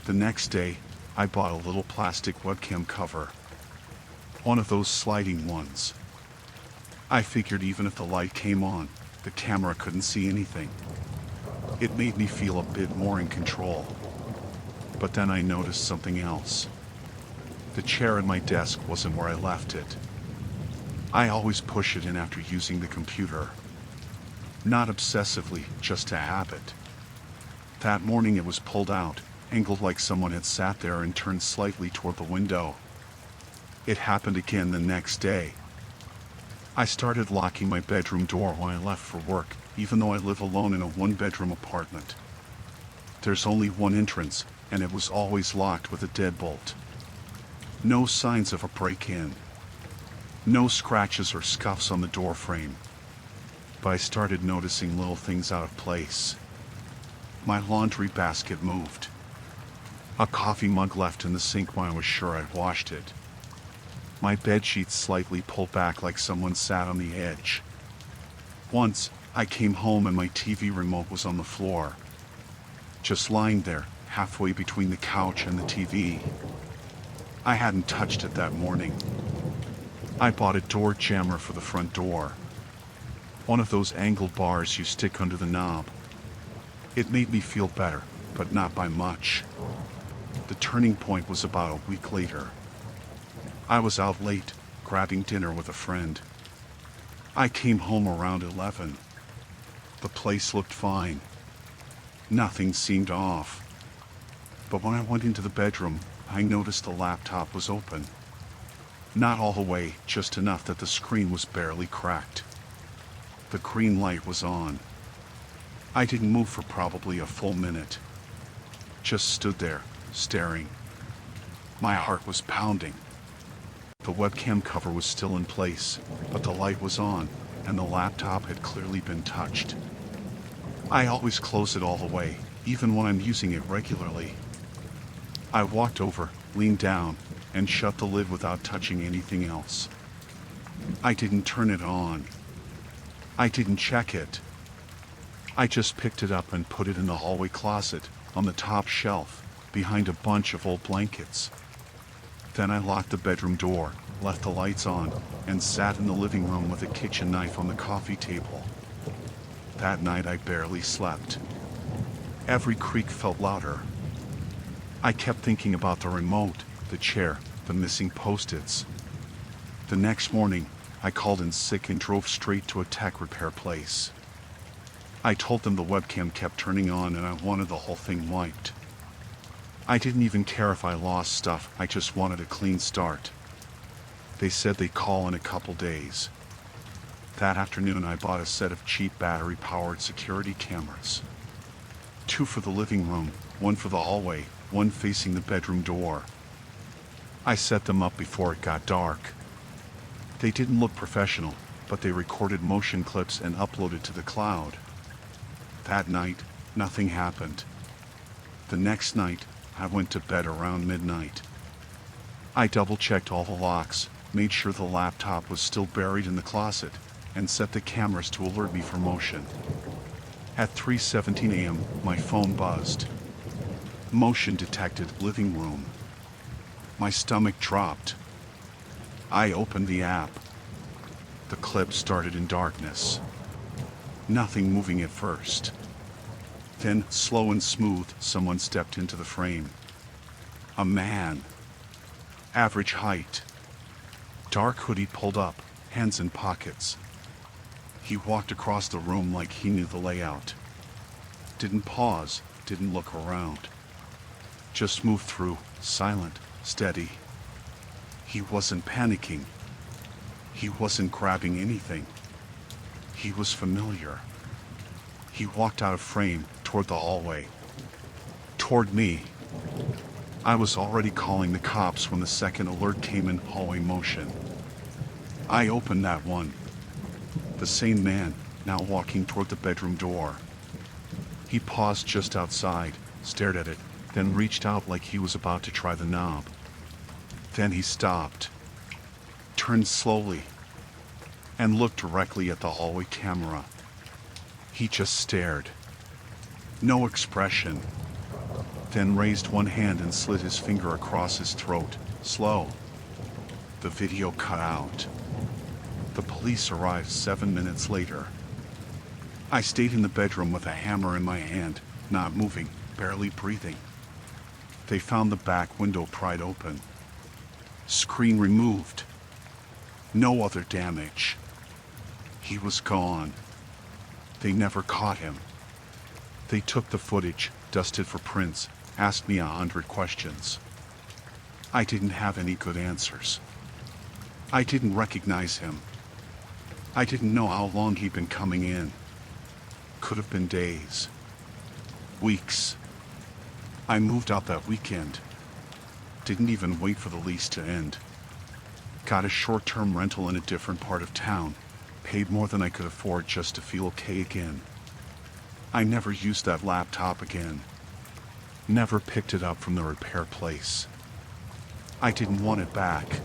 The next day, I bought a little plastic webcam cover. One of those sliding ones. I figured even if the light came on, The camera couldn't see anything. It made me feel a bit more in control. But then I noticed something else. The chair at my desk wasn't where I left it. I always push it in after using the computer. Not obsessively, just a habit. That morning it was pulled out, angled like someone had sat there and turned slightly toward the window. It happened again the next day. I started locking my bedroom door when I left for work, even though I live alone in a one-bedroom apartment. There's only one entrance, and it was always locked with a deadbolt. No signs of a break-in. No scratches or scuffs on the door frame. But I started noticing little things out of place. My laundry basket moved. A coffee mug left in the sink when I was sure I'd washed it. My bedsheets slightly pulled back like someone sat on the edge. Once, I came home and my TV remote was on the floor. Just lying there, halfway between the couch and the TV. I hadn't touched it that morning. I bought a door jammer for the front door. One of those angled bars you stick under the knob. It made me feel better, but not by much. The turning point was about a week later. I was out late, grabbing dinner with a friend. I came home around 11. The place looked fine. Nothing seemed off. But when I went into the bedroom, I noticed the laptop was open. Not all the way, just enough that the screen was barely cracked. The green light was on. I didn't move for probably a full minute. Just stood there, staring. My heart was pounding. The webcam cover was still in place, but the light was on, and the laptop had clearly been touched. I always close it all the way, even when I'm using it regularly. I walked over, leaned down, and shut the lid without touching anything else. I didn't turn it on. I didn't check it. I just picked it up and put it in the hallway closet, on the top shelf, behind a bunch of old blankets. Then I locked the bedroom door, left the lights on, and sat in the living room with a kitchen knife on the coffee table. That night I barely slept. Every creak felt louder. I kept thinking about the remote, the chair, the missing post-its. The next morning, I called in sick and drove straight to a tech repair place. I told them the webcam kept turning on and I wanted the whole thing wiped. I didn't even care if I lost stuff, I just wanted a clean start. They said they'd call in a couple days. That afternoon I bought a set of cheap battery-powered security cameras. 2 for the living room, 1 for the hallway, 1 facing the bedroom door. I set them up before it got dark. They didn't look professional, but they recorded motion clips and uploaded to the cloud. That night, nothing happened. The next night, I went to bed around midnight. I double-checked all the locks, made sure the laptop was still buried in the closet, and set the cameras to alert me for motion. At 3:17 a.m., my phone buzzed. Motion detected, living room. My stomach dropped. I opened the app. The clip started in darkness. Nothing moving at first. Then, slow and smooth, someone stepped into the frame. A man. Average height. Dark hoodie pulled up, hands in pockets. He walked across the room like he knew the layout. Didn't pause, didn't look around. Just moved through, silent, steady. He wasn't panicking. He wasn't grabbing anything. He was familiar. He walked out of frame, toward the hallway. Toward me. I was already calling the cops when the second alert came in, hallway motion. I opened that one. The same man, now walking toward the bedroom door. He paused just outside, stared at it, then reached out like he was about to try the knob. Then he stopped, turned slowly, and looked directly at the hallway camera. He just stared. No expression. Then raised one hand and slid his finger across his throat, slow. The video cut out. The police arrived 7 minutes later. I stayed in the bedroom with a hammer in my hand, not moving, barely breathing. They found the back window pried open. Screen removed. No other damage. He was gone. They never caught him. They took the footage, dusted for prints, asked me 100 questions. I didn't have any good answers. I didn't recognize him. I didn't know how long he'd been coming in. Could have been days. Weeks. I moved out that weekend. Didn't even wait for the lease to end. Got a short-term rental in a different part of town. Paid more than I could afford just to feel okay again. I never used that laptop again. Never picked it up from the repair place. I didn't want it back.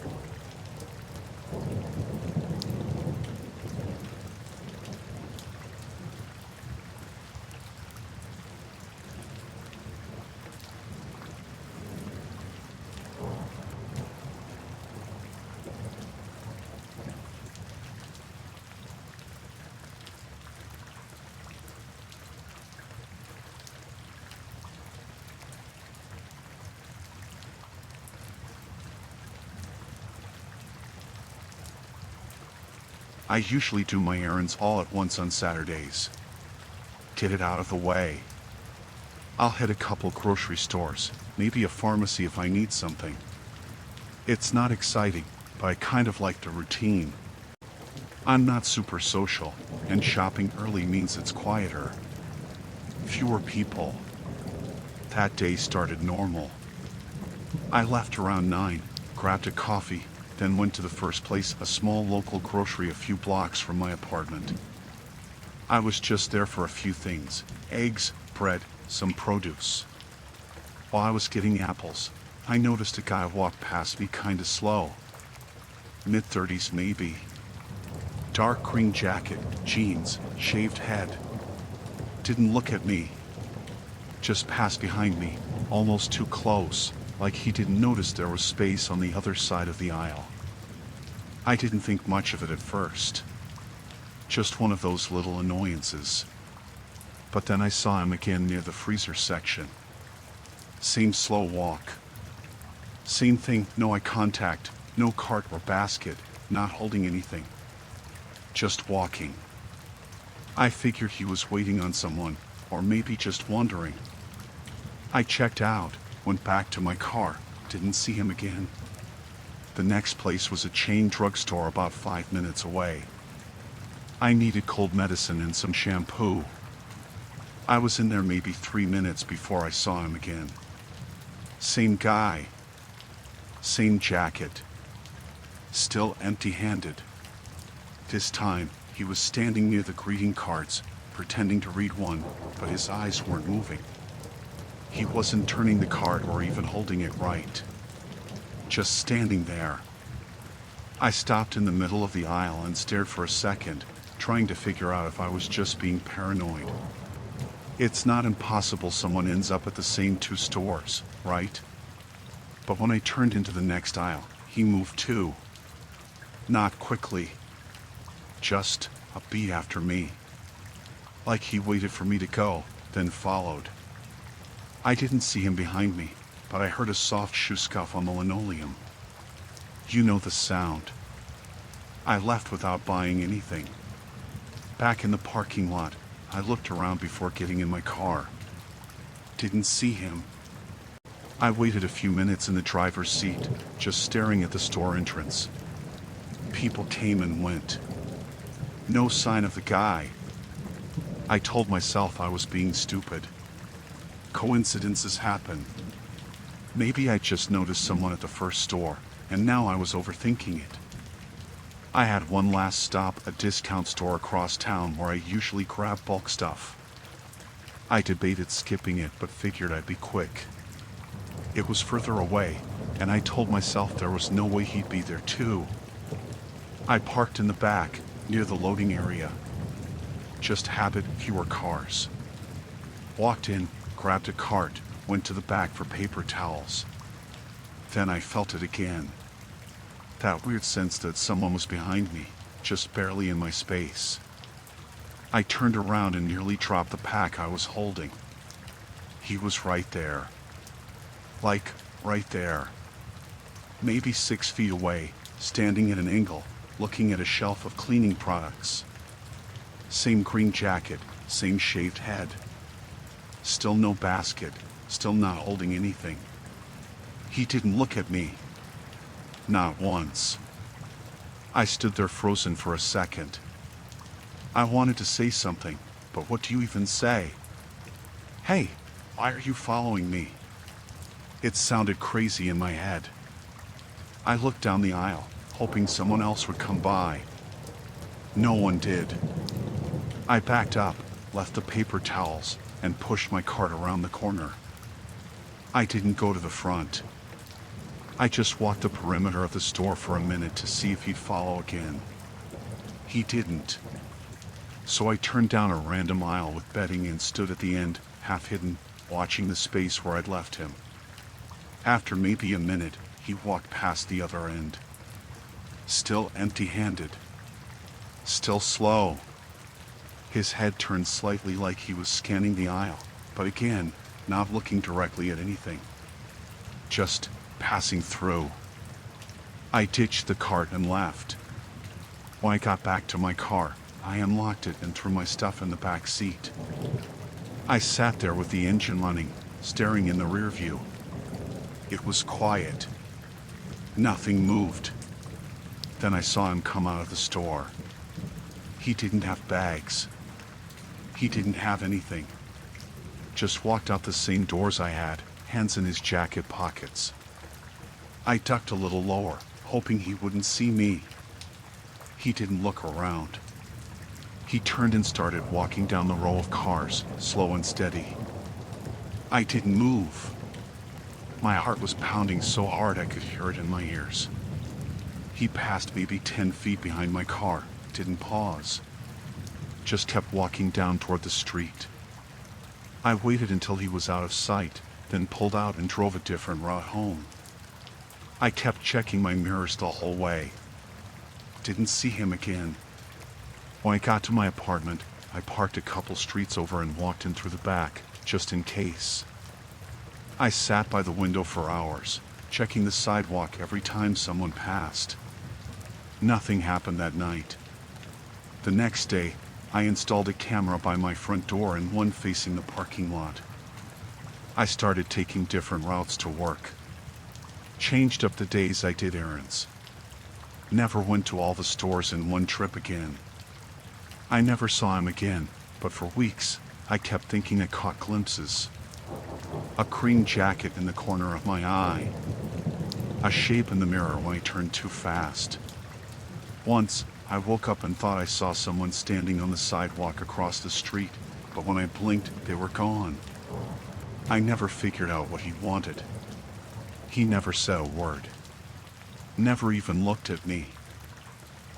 I usually do my errands all at once on Saturdays. Get it out of the way. I'll hit a couple grocery stores, maybe a pharmacy if I need something. It's not exciting, but I kind of like the routine. I'm not super social, and shopping early means it's quieter. Fewer people. That day started normal. I left around 9, grabbed a coffee, then went to the first place, a small local grocery a few blocks from my apartment. I was just there for a few things: eggs, bread, some produce. While I was getting apples, I noticed a guy walk past me kinda slow. Mid-30s maybe. Dark green jacket, jeans, shaved head. Didn't look at me. Just passed behind me, almost too close, like he didn't notice there was space on the other side of the aisle. I didn't think much of it at first. Just one of those little annoyances. But then I saw him again near the freezer section. Same slow walk. Same thing, no eye contact, no cart or basket, not holding anything. Just walking. I figured he was waiting on someone, or maybe just wandering. I checked out, went back to my car, didn't see him again. The next place was a chain drugstore about 5 minutes away. I needed cold medicine and some shampoo. I was in there maybe 3 minutes before I saw him again. Same guy. Same jacket. Still empty-handed. This time, he was standing near the greeting cards, pretending to read one, but his eyes weren't moving. He wasn't turning the card or even holding it right. Just standing there. I stopped in the middle of the aisle and stared for a second, trying to figure out if I was just being paranoid. It's not impossible someone ends up at the same 2 stores, right? But when I turned into the next aisle, he moved too. Not quickly. Just a beat after me. Like he waited for me to go, then followed. I didn't see him behind me, but I heard a soft shoe scuff on the linoleum. You know the sound. I left without buying anything. Back in the parking lot, I looked around before getting in my car. Didn't see him. I waited a few minutes in the driver's seat, just staring at the store entrance. People came and went. No sign of the guy. I told myself I was being stupid. Coincidences happen. Maybe I just noticed someone at the first store, and now I was overthinking it. I had one last stop, a discount store across town where I usually grab bulk stuff. I debated skipping it, but figured I'd be quick. It was further away, and I told myself there was no way he'd be there too. I parked in the back, near the loading area. Just habit, fewer cars. Walked in, grabbed a cart, went to the back for paper towels. Then I felt it again. That weird sense that someone was behind me, just barely in my space. I turned around and nearly dropped the pack I was holding. He was right there. Like, right there. Maybe 6 feet away, standing at an angle, looking at a shelf of cleaning products. Same green jacket, same shaved head. Still no basket, still not holding anything. He didn't look at me. Not once. I stood there frozen for a second. I wanted to say something, but what do you even say? Hey, why are you following me? It sounded crazy in my head. I looked down the aisle, hoping someone else would come by. No one did. I backed up, left the paper towels, and pushed my cart around the corner. I didn't go to the front. I just walked the perimeter of the store for a minute to see if he'd follow again. He didn't. So I turned down a random aisle with bedding and stood at the end, half hidden, watching the space where I'd left him. After maybe a minute, he walked past the other end. Still empty-handed. Still slow. His head turned slightly like he was scanning the aisle, but again, not looking directly at anything. Just passing through. I ditched the cart and left. When I got back to my car, I unlocked it and threw my stuff in the back seat. I sat there with the engine running, staring in the rear view. It was quiet. Nothing moved. Then I saw him come out of the store. He didn't have bags. He didn't have anything. Just walked out the same doors I had, hands in his jacket pockets. I ducked a little lower, hoping he wouldn't see me. He didn't look around. He turned and started walking down the row of cars, slow and steady. I didn't move. My heart was pounding so hard I could hear it in my ears. He passed maybe 10 feet behind my car, didn't pause. Just kept walking down toward the street. I waited until he was out of sight, then pulled out and drove a different route home. I kept checking my mirrors the whole way. Didn't see him again. When I got to my apartment, I parked a couple streets over and walked in through the back, just in case. I sat by the window for hours, checking the sidewalk every time someone passed. Nothing happened that night. The next day, I installed a camera by my front door and one facing the parking lot. I started taking different routes to work. Changed up the days I did errands. Never went to all the stores in one trip again. I never saw him again, but for weeks, I kept thinking I caught glimpses. A green jacket in the corner of my eye. A shape in the mirror when I turned too fast. Once, I woke up and thought I saw someone standing on the sidewalk across the street, but when I blinked, they were gone. I never figured out what he wanted. He never said a word. Never even looked at me.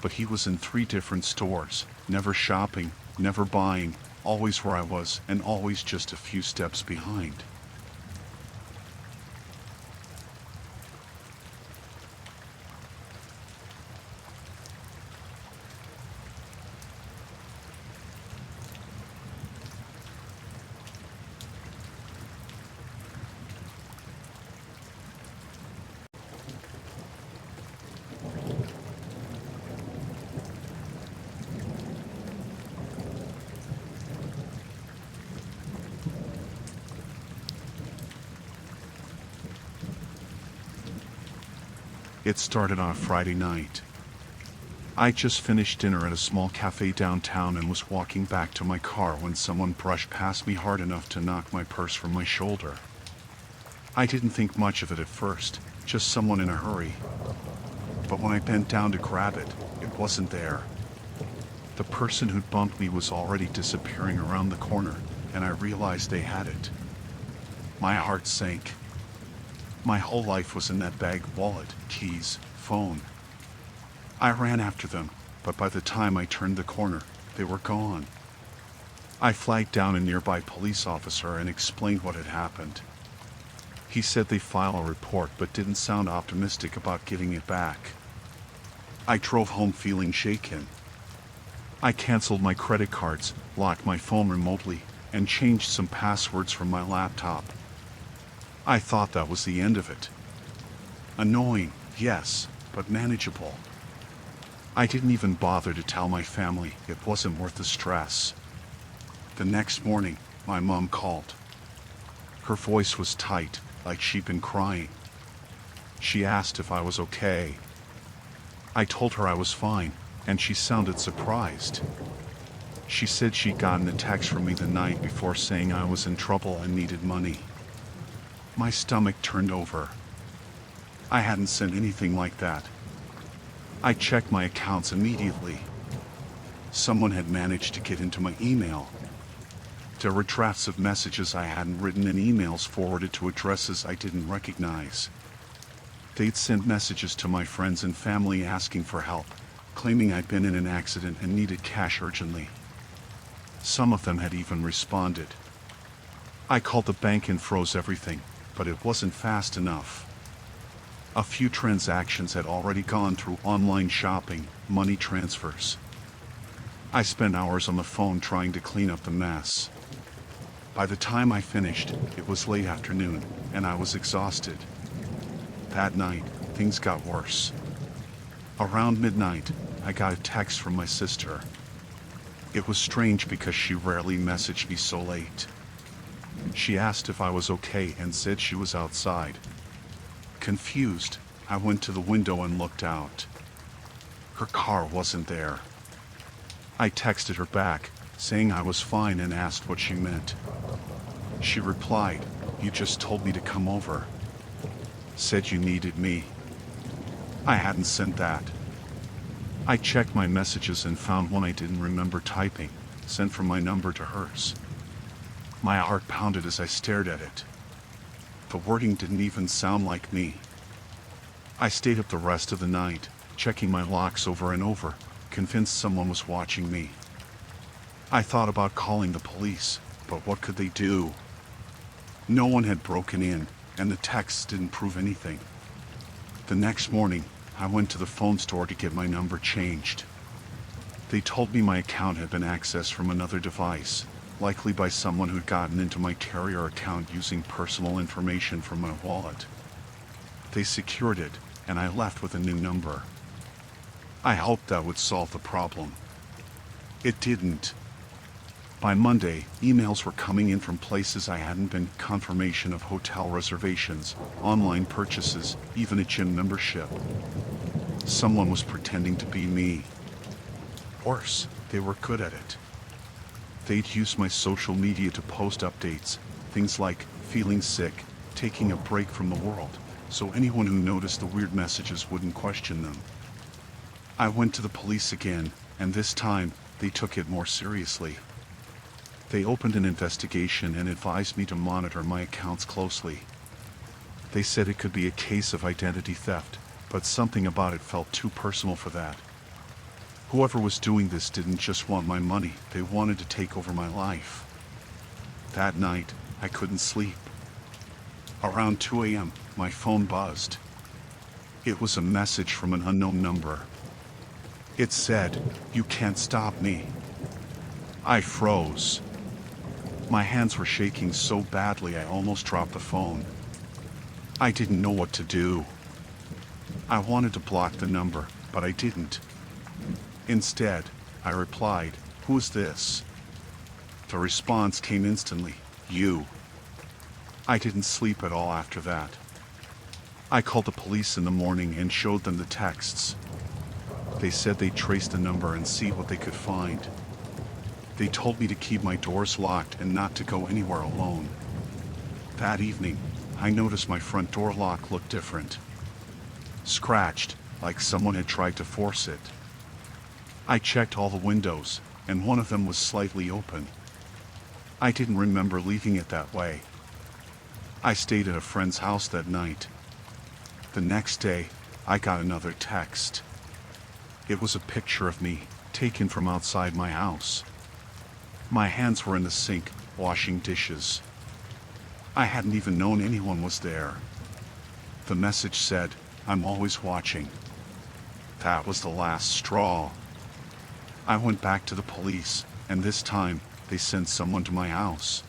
But he was in 3 different stores, never shopping, never buying, always where I was, and always just a few steps behind. It started on a Friday night. I just finished dinner at a small cafe downtown and was walking back to my car when someone brushed past me hard enough to knock my purse from my shoulder. I didn't think much of it at first, just someone in a hurry. But when I bent down to grab it, it wasn't there. The person who'd bumped me was already disappearing around the corner, and I realized they had it. My heart sank. My whole life was in that bag: wallet, keys, phone. I ran after them, but by the time I turned the corner, they were gone. I flagged down a nearby police officer and explained what had happened. He said they'd file a report but didn't sound optimistic about getting it back. I drove home feeling shaken. I canceled my credit cards, locked my phone remotely, and changed some passwords from my laptop. I thought that was the end of it. Annoying, yes, but manageable. I didn't even bother to tell my family. It wasn't worth the stress. The next morning, my mom called. Her voice was tight, like she'd been crying. She asked if I was okay. I told her I was fine, and she sounded surprised. She said she'd gotten a text from me the night before saying I was in trouble and needed money. My stomach turned over. I hadn't sent anything like that. I checked my accounts immediately. Someone had managed to get into my email. There were drafts of messages I hadn't written and emails forwarded to addresses I didn't recognize. They'd sent messages to my friends and family asking for help, claiming I'd been in an accident and needed cash urgently. Some of them had even responded. I called the bank and froze everything, but it wasn't fast enough. A few transactions had already gone through online shopping, money transfers. I spent hours on the phone trying to clean up the mess. By the time I finished, it was late afternoon, and I was exhausted. That night, things got worse. Around midnight, I got a text from my sister. It was strange because she rarely messaged me so late. She asked if I was okay and said she was outside. Confused, I went to the window and looked out. Her car wasn't there. I texted her back, saying I was fine, and asked what she meant. She replied, "You just told me to come over. Said you needed me." I hadn't sent that. I checked my messages and found one I didn't remember typing, sent from my number to hers. My heart pounded as I stared at it. The wording didn't even sound like me. I stayed up the rest of the night, checking my locks over and over, convinced someone was watching me. I thought about calling the police, but what could they do? No one had broken in, and the texts didn't prove anything. The next morning, I went to the phone store to get my number changed. They told me my account had been accessed from another device, likely by someone who'd gotten into my carrier account using personal information from my wallet. They secured it, and I left with a new number. I hoped that would solve the problem. It didn't. By Monday, emails were coming in from places I hadn't been, confirmation of hotel reservations, online purchases, even a gym membership. Someone was pretending to be me. Worse, they were good at it. They'd use my social media to post updates, things like feeling sick, taking a break from the world, so anyone who noticed the weird messages wouldn't question them. I went to the police again, and this time, they took it more seriously. They opened an investigation and advised me to monitor my accounts closely. They said it could be a case of identity theft, but something about it felt too personal for that. Whoever was doing this didn't just want my money, they wanted to take over my life. That night, I couldn't sleep. Around 2 a.m., my phone buzzed. It was a message from an unknown number. It said, "You can't stop me." I froze. My hands were shaking so badly I almost dropped the phone. I didn't know what to do. I wanted to block the number, but I didn't. Instead, I replied, "Who is this?" The response came instantly, "You." I didn't sleep at all after that. I called the police in the morning and showed them the texts. They said they'd trace the number and see what they could find. They told me to keep my doors locked and not to go anywhere alone. That evening, I noticed my front door lock looked different. Scratched, like someone had tried to force it. I checked all the windows, and one of them was slightly open. I didn't remember leaving it that way. I stayed at a friend's house that night. The next day, I got another text. It was a picture of me, taken from outside my house. My hands were in the sink, washing dishes. I hadn't even known anyone was there. The message said, "I'm always watching." That was the last straw. I went back to the police, and this time, they sent someone to my house.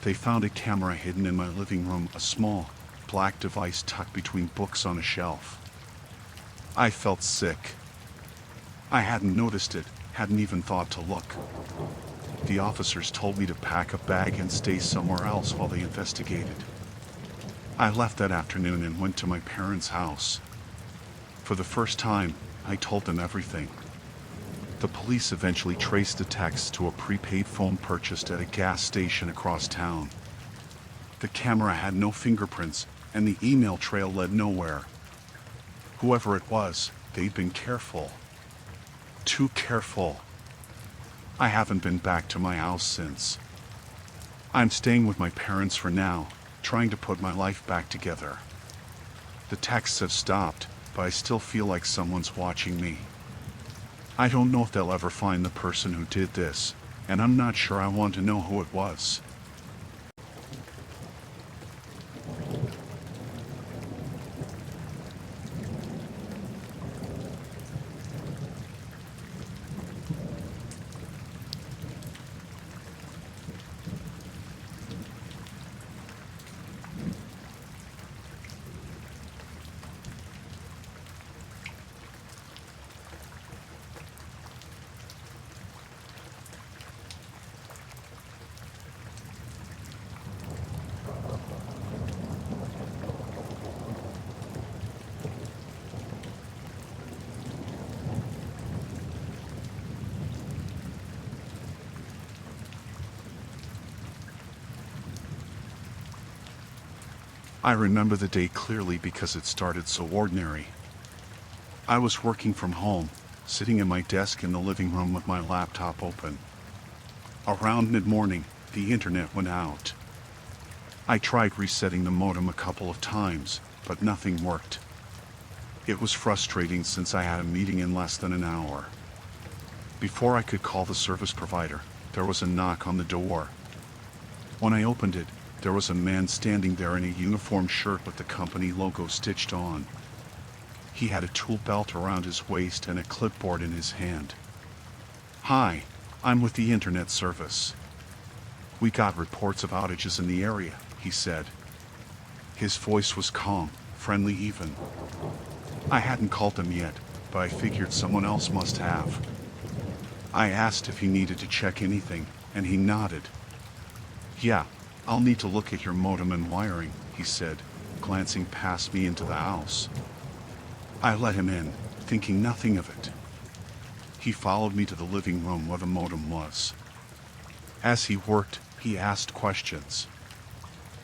They found a camera hidden in my living room, a small, black device tucked between books on a shelf. I felt sick. I hadn't noticed it, hadn't even thought to look. The officers told me to pack a bag and stay somewhere else while they investigated. I left that afternoon and went to my parents' house. For the first time, I told them everything. The police eventually traced the text to a prepaid phone purchased at a gas station across town. The camera had no fingerprints, and the email trail led nowhere. Whoever it was, they'd been careful. Too careful. I haven't been back to my house since. I'm staying with my parents for now, trying to put my life back together. The texts have stopped, but I still feel like someone's watching me. I don't know if they'll ever find the person who did this, and I'm not sure I want to know who it was. I remember the day clearly because it started so ordinary. I was working from home, sitting at my desk in the living room with my laptop open. Around mid-morning, the internet went out. I tried resetting the modem a couple of times, but nothing worked. It was frustrating since I had a meeting in less than an hour. Before I could call the service provider, there was a knock on the door. When I opened it, there was a man standing there in a uniform shirt with the company logo stitched on. He had a tool belt around his waist and a clipboard in his hand. "Hi, I'm with the internet service. We got reports of outages in the area," he said. His voice was calm, friendly even. I hadn't called him yet, but I figured someone else must have. I asked if he needed to check anything, and he nodded. "Yeah, I'll need to look at your modem and wiring," he said, glancing past me into the house. I let him in, thinking nothing of it. He followed me to the living room where the modem was. As he worked, he asked questions.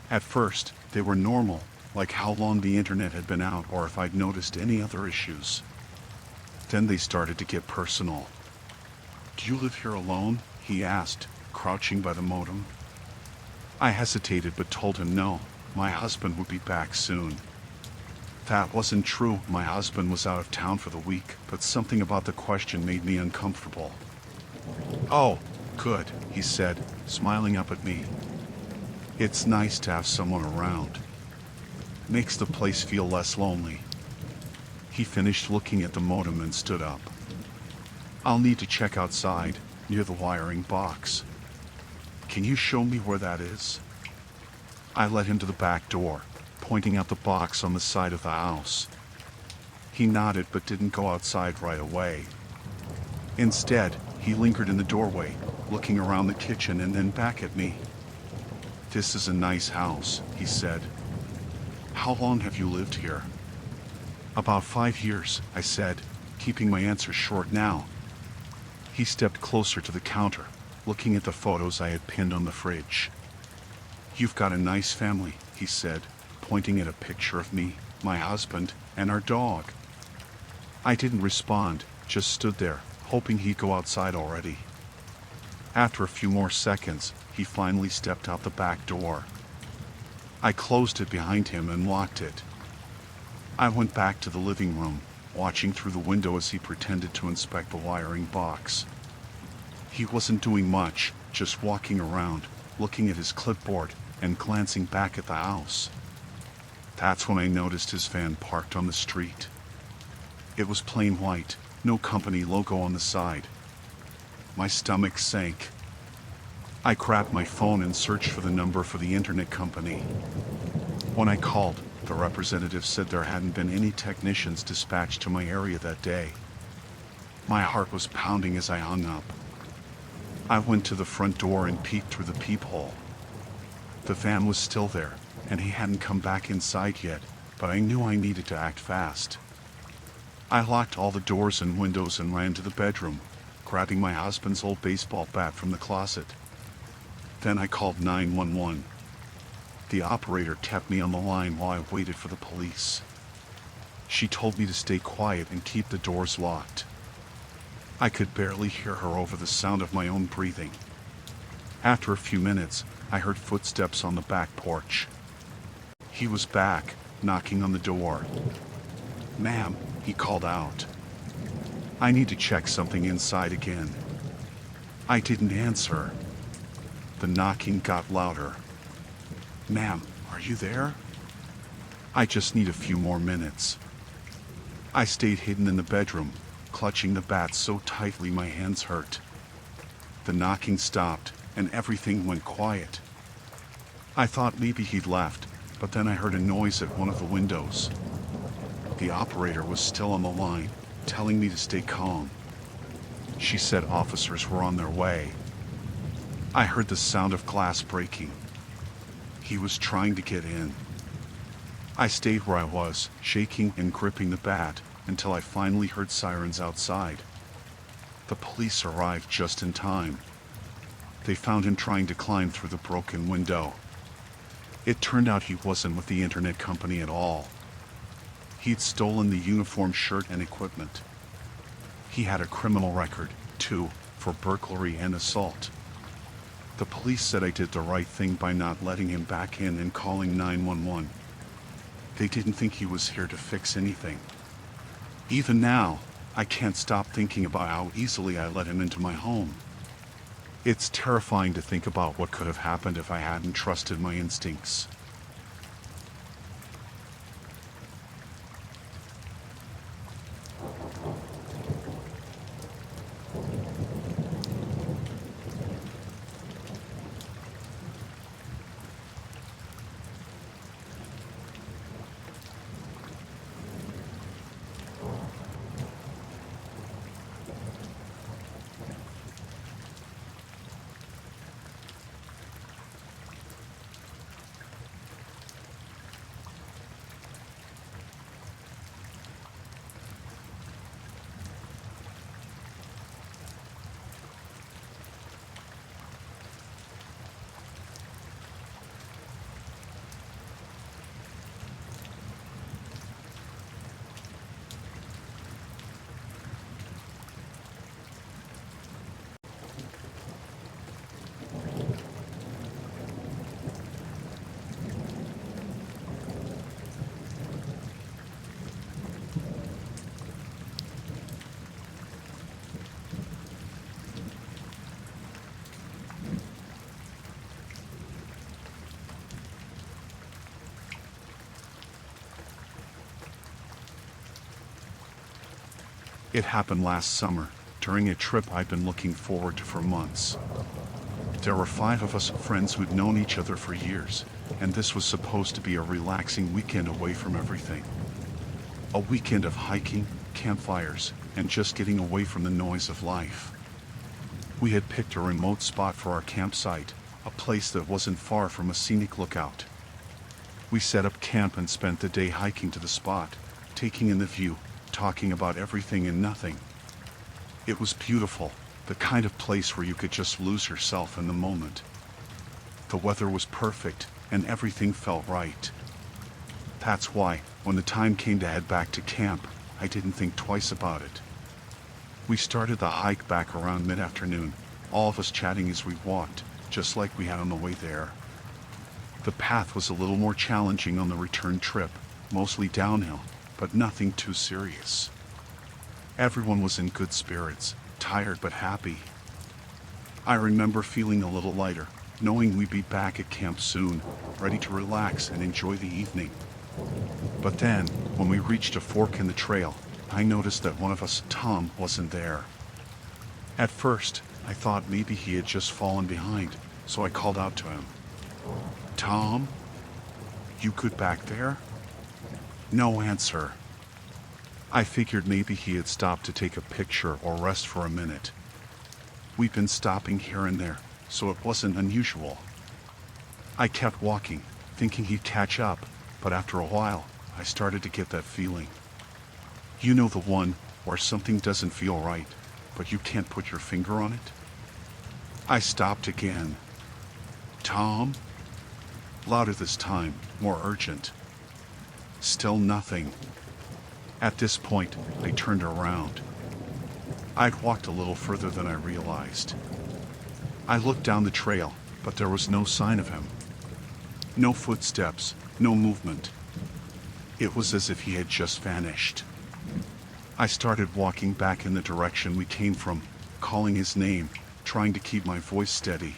At first, they were normal, like how long the internet had been out or if I'd noticed any other issues. Then they started to get personal. "Do you live here alone?" he asked, crouching by the modem. I hesitated but told him no, my husband would be back soon. That wasn't true, my husband was out of town for the week, but something about the question made me uncomfortable. "Oh, good," he said, smiling up at me. "It's nice to have someone around. Makes the place feel less lonely." He finished looking at the modem and stood up. "I'll need to check outside, near the wiring box. Can you show me where that is?" I led him to the back door, pointing out the box on the side of the house. He nodded but didn't go outside right away. Instead, he lingered in the doorway, looking around the kitchen and then back at me. "This is a nice house," he said. "How long have you lived here?" "About 5 years," I said, keeping my answer short now. He stepped closer to the counter, looking at the photos I had pinned on the fridge. "You've got a nice family," he said, pointing at a picture of me, my husband, and our dog. I didn't respond, just stood there, hoping he'd go outside already. After a few more seconds, he finally stepped out the back door. I closed it behind him and locked it. I went back to the living room, watching through the window as he pretended to inspect the wiring box. He wasn't doing much, just walking around, looking at his clipboard, and glancing back at the house. That's when I noticed his van parked on the street. It was plain white, no company logo on the side, My stomach sank. I grabbed my phone and searched for the number for the internet company. When I called, the representative said there hadn't been any technicians dispatched to my area that day. My heart was pounding as I hung up. I went to the front door and peeked through the peephole. The van was still there, and he hadn't come back inside yet, but I knew I needed to act fast. I locked all the doors and windows and ran to the bedroom, grabbing my husband's old baseball bat from the closet. Then I called 911. The operator kept me on the line while I waited for the police. She told me to stay quiet and keep the doors locked. I could barely hear her over the sound of my own breathing. After a few minutes, I heard footsteps on the back porch. He was back, knocking on the door. "Ma'am," he called out. "I need to check something inside again." I didn't answer. The knocking got louder. "Ma'am, are you there?" "I just need a few more minutes." I stayed hidden in the bedroom, clutching the bat so tightly my hands hurt. The knocking stopped, and everything went quiet. I thought maybe he'd left, but then I heard a noise at one of the windows. The operator was still on the line, telling me to stay calm. She said officers were on their way. I heard the sound of glass breaking. He was trying to get in. I stayed where I was, shaking and gripping the bat, until I finally heard sirens outside. The police arrived just in time. They found him trying to climb through the broken window. It turned out he wasn't with the internet company at all. He'd stolen the uniform, shirt, and equipment. He had a criminal record, too, for burglary and assault. The police said I did the right thing by not letting him back in and calling 911. They didn't think he was here to fix anything. Even now, I can't stop thinking about how easily I let him into my home. It's terrifying to think about what could have happened if I hadn't trusted my instincts. It happened last summer, during a trip I'd been looking forward to for months. There were 5 of us friends who'd known each other for years, and this was supposed to be a relaxing weekend away from everything. A weekend of hiking, campfires, and just getting away from the noise of life. We had picked a remote spot for our campsite, a place that wasn't far from a scenic lookout. We set up camp and spent the day hiking to the spot, taking in the view, talking about everything and nothing. It was beautiful, the kind of place where you could just lose yourself in the moment. The weather was perfect, and everything felt right. That's why, when the time came to head back to camp, I didn't think twice about it. We started the hike back around mid-afternoon, all of us chatting as we walked, just like we had on the way there. The path was a little more challenging on the return trip, mostly downhill, but nothing too serious. Everyone was in good spirits, tired but happy. I remember feeling a little lighter, knowing we'd be back at camp soon, ready to relax and enjoy the evening. But then, when we reached a fork in the trail, I noticed that one of us, Tom, wasn't there. At first, I thought maybe he had just fallen behind, so I called out to him. "Tom? You good back there?" No answer. I figured maybe he had stopped to take a picture or rest for a minute. We'd been stopping here and there, so it wasn't unusual. I kept walking, thinking he'd catch up, but after a while, I started to get that feeling. You know, the one where something doesn't feel right, but you can't put your finger on it? I stopped again. "Tom?" Louder this time, more urgent. Still nothing. At this point, I turned around. I'd walked a little further than I realized. I looked down the trail, but there was no sign of him. No footsteps, no movement. It was as if he had just vanished. I started walking back in the direction we came from, calling his name, trying to keep my voice steady.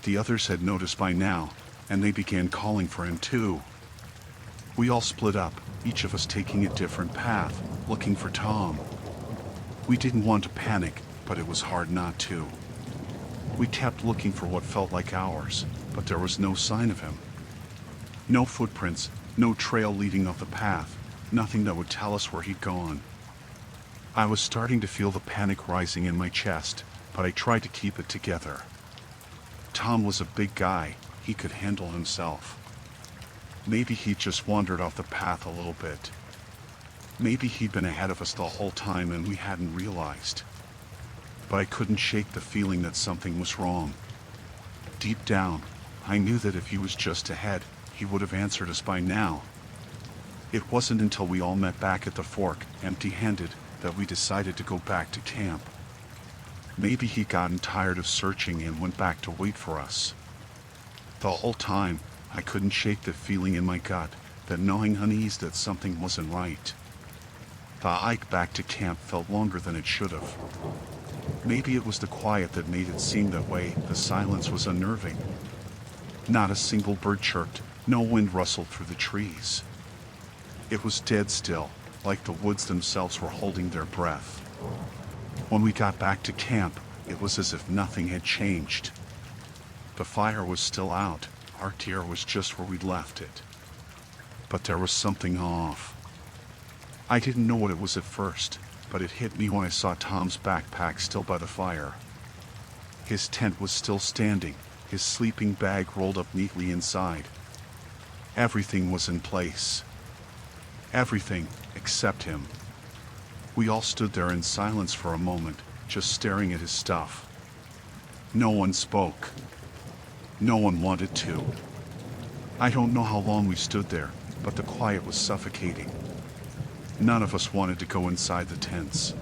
The others had noticed by now, and they began calling for him too. We all split up, each of us taking a different path, looking for Tom. We didn't want to panic, but it was hard not to. We kept looking for what felt like hours, but there was no sign of him. No footprints, no trail leading off the path, nothing that would tell us where he'd gone. I was starting to feel the panic rising in my chest, but I tried to keep it together. Tom was a big guy, he could handle himself. Maybe he'd just wandered off the path a little bit. Maybe he'd been ahead of us the whole time and we hadn't realized. But I couldn't shake the feeling that something was wrong. Deep down, I knew that if he was just ahead, he would have answered us by now. It wasn't until we all met back at the fork, empty-handed, that we decided to go back to camp. Maybe he'd gotten tired of searching and went back to wait for us. The whole time, I couldn't shake the feeling in my gut, that gnawing unease that something wasn't right. The hike back to camp felt longer than it should have. Maybe it was the quiet that made it seem that way. The silence was unnerving. Not a single bird chirped, no wind rustled through the trees. It was dead still, like the woods themselves were holding their breath. When we got back to camp, it was as if nothing had changed. The fire was still out, our deer was just where we'd left it. But there was something off. I didn't know what it was at first, but it hit me when I saw Tom's backpack still by the fire. His tent was still standing, his sleeping bag rolled up neatly inside. Everything was in place. Everything except him. We all stood there in silence for a moment, just staring at his stuff. No one spoke. No one wanted to. I don't know how long we stood there, but the quiet was suffocating. None of us wanted to go inside the tents.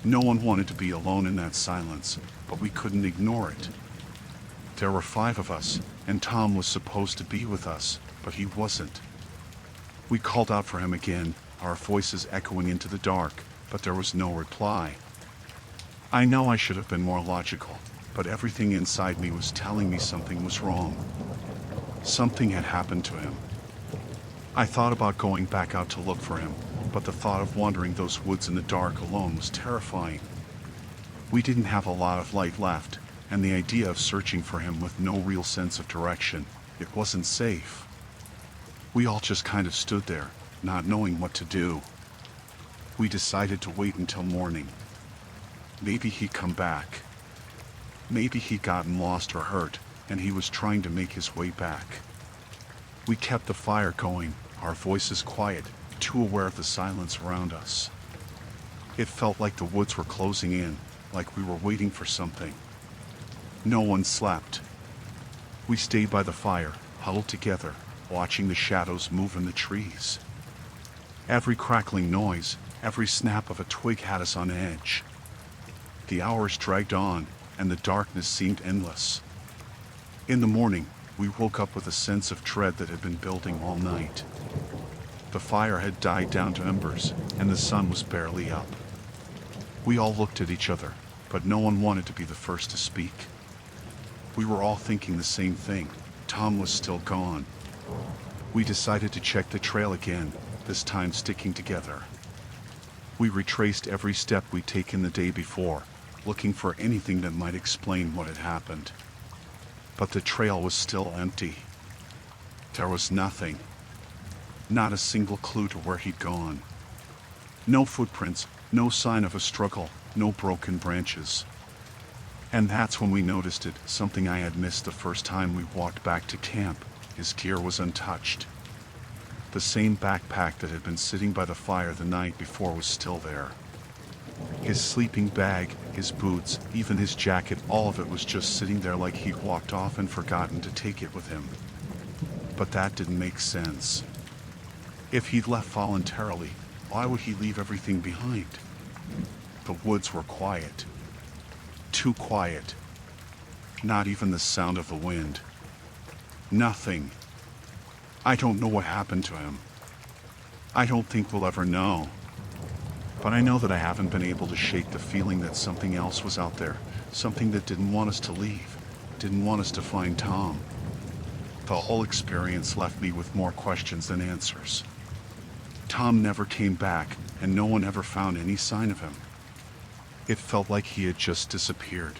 No one wanted to be alone in that silence, but we couldn't ignore it. There were 5 of us, and Tom was supposed to be with us, but he wasn't. We called out for him again, our voices echoing into the dark, but there was no reply. I know I should have been more logical, but everything inside me was telling me something was wrong. Something had happened to him. I thought about going back out to look for him, but the thought of wandering those woods in the dark alone was terrifying. We didn't have a lot of light left, and the idea of searching for him with no real sense of direction, it wasn't safe. We all just kind of stood there, not knowing what to do. We decided to wait until morning. Maybe he'd come back. Maybe he'd gotten lost or hurt, and he was trying to make his way back. We kept the fire going, our voices quiet, too aware of the silence around us. It felt like the woods were closing in, like we were waiting for something. No one slept. We stayed by the fire, huddled together, watching the shadows move in the trees. Every crackling noise, every snap of a twig had us on edge. The hours dragged on, and the darkness seemed endless. In the morning, we woke up with a sense of dread that had been building all night. The fire had died down to embers, and the sun was barely up. We all looked at each other, but no one wanted to be the first to speak. We were all thinking the same thing. Tom was still gone. We decided to check the trail again, this time sticking together. We retraced every step we'd taken the day before, looking for anything that might explain what had happened. But the trail was still empty. There was nothing. Not a single clue to where he'd gone. No footprints, no sign of a struggle, no broken branches. And that's when we noticed it, something I had missed the first time we walked back to camp. His gear was untouched. The same backpack that had been sitting by the fire the night before was still there. His sleeping bag, his boots, even his jacket, all of it was just sitting there like he'd walked off and forgotten to take it with him. But that didn't make sense. If he'd left voluntarily, why would he leave everything behind? The woods were quiet. Too quiet. Not even the sound of the wind. Nothing. I don't know what happened to him. I don't think we'll ever know. But I know that I haven't been able to shake the feeling that something else was out there, something that didn't want us to leave, didn't want us to find Tom. The whole experience left me with more questions than answers. Tom never came back, and no one ever found any sign of him. It felt like he had just disappeared.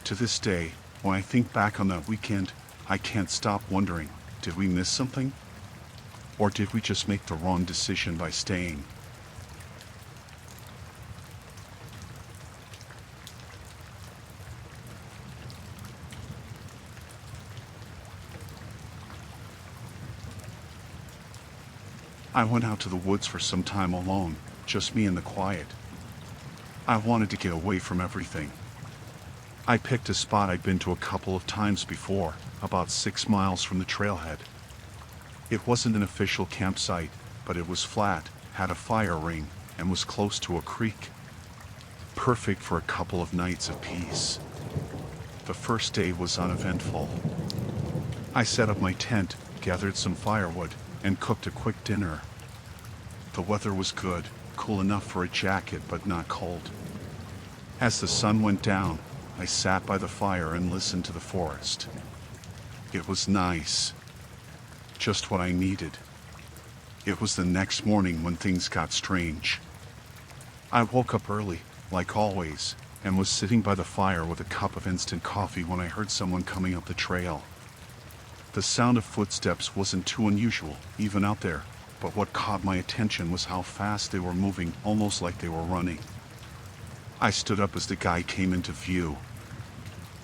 To this day, when I think back on that weekend, I can't stop wondering, did we miss something? Or did we just make the wrong decision by staying? I went out to the woods for some time alone, just me and the quiet. I wanted to get away from everything. I picked a spot I'd been to a couple of times before, about 6 miles from the trailhead. It wasn't an official campsite, but it was flat, had a fire ring, and was close to a creek. Perfect for a couple of nights of peace. The first day was uneventful. I set up my tent, gathered some firewood, and cooked a quick dinner. The weather was good, cool enough for a jacket but not cold. As the sun went down, I sat by the fire and listened to the forest. It was nice. Just what I needed. It was the next morning when things got strange. I woke up early, like always, and was sitting by the fire with a cup of instant coffee when I heard someone coming up the trail. The sound of footsteps wasn't too unusual, even out there, but what caught my attention was how fast they were moving, almost like they were running. I stood up as the guy came into view.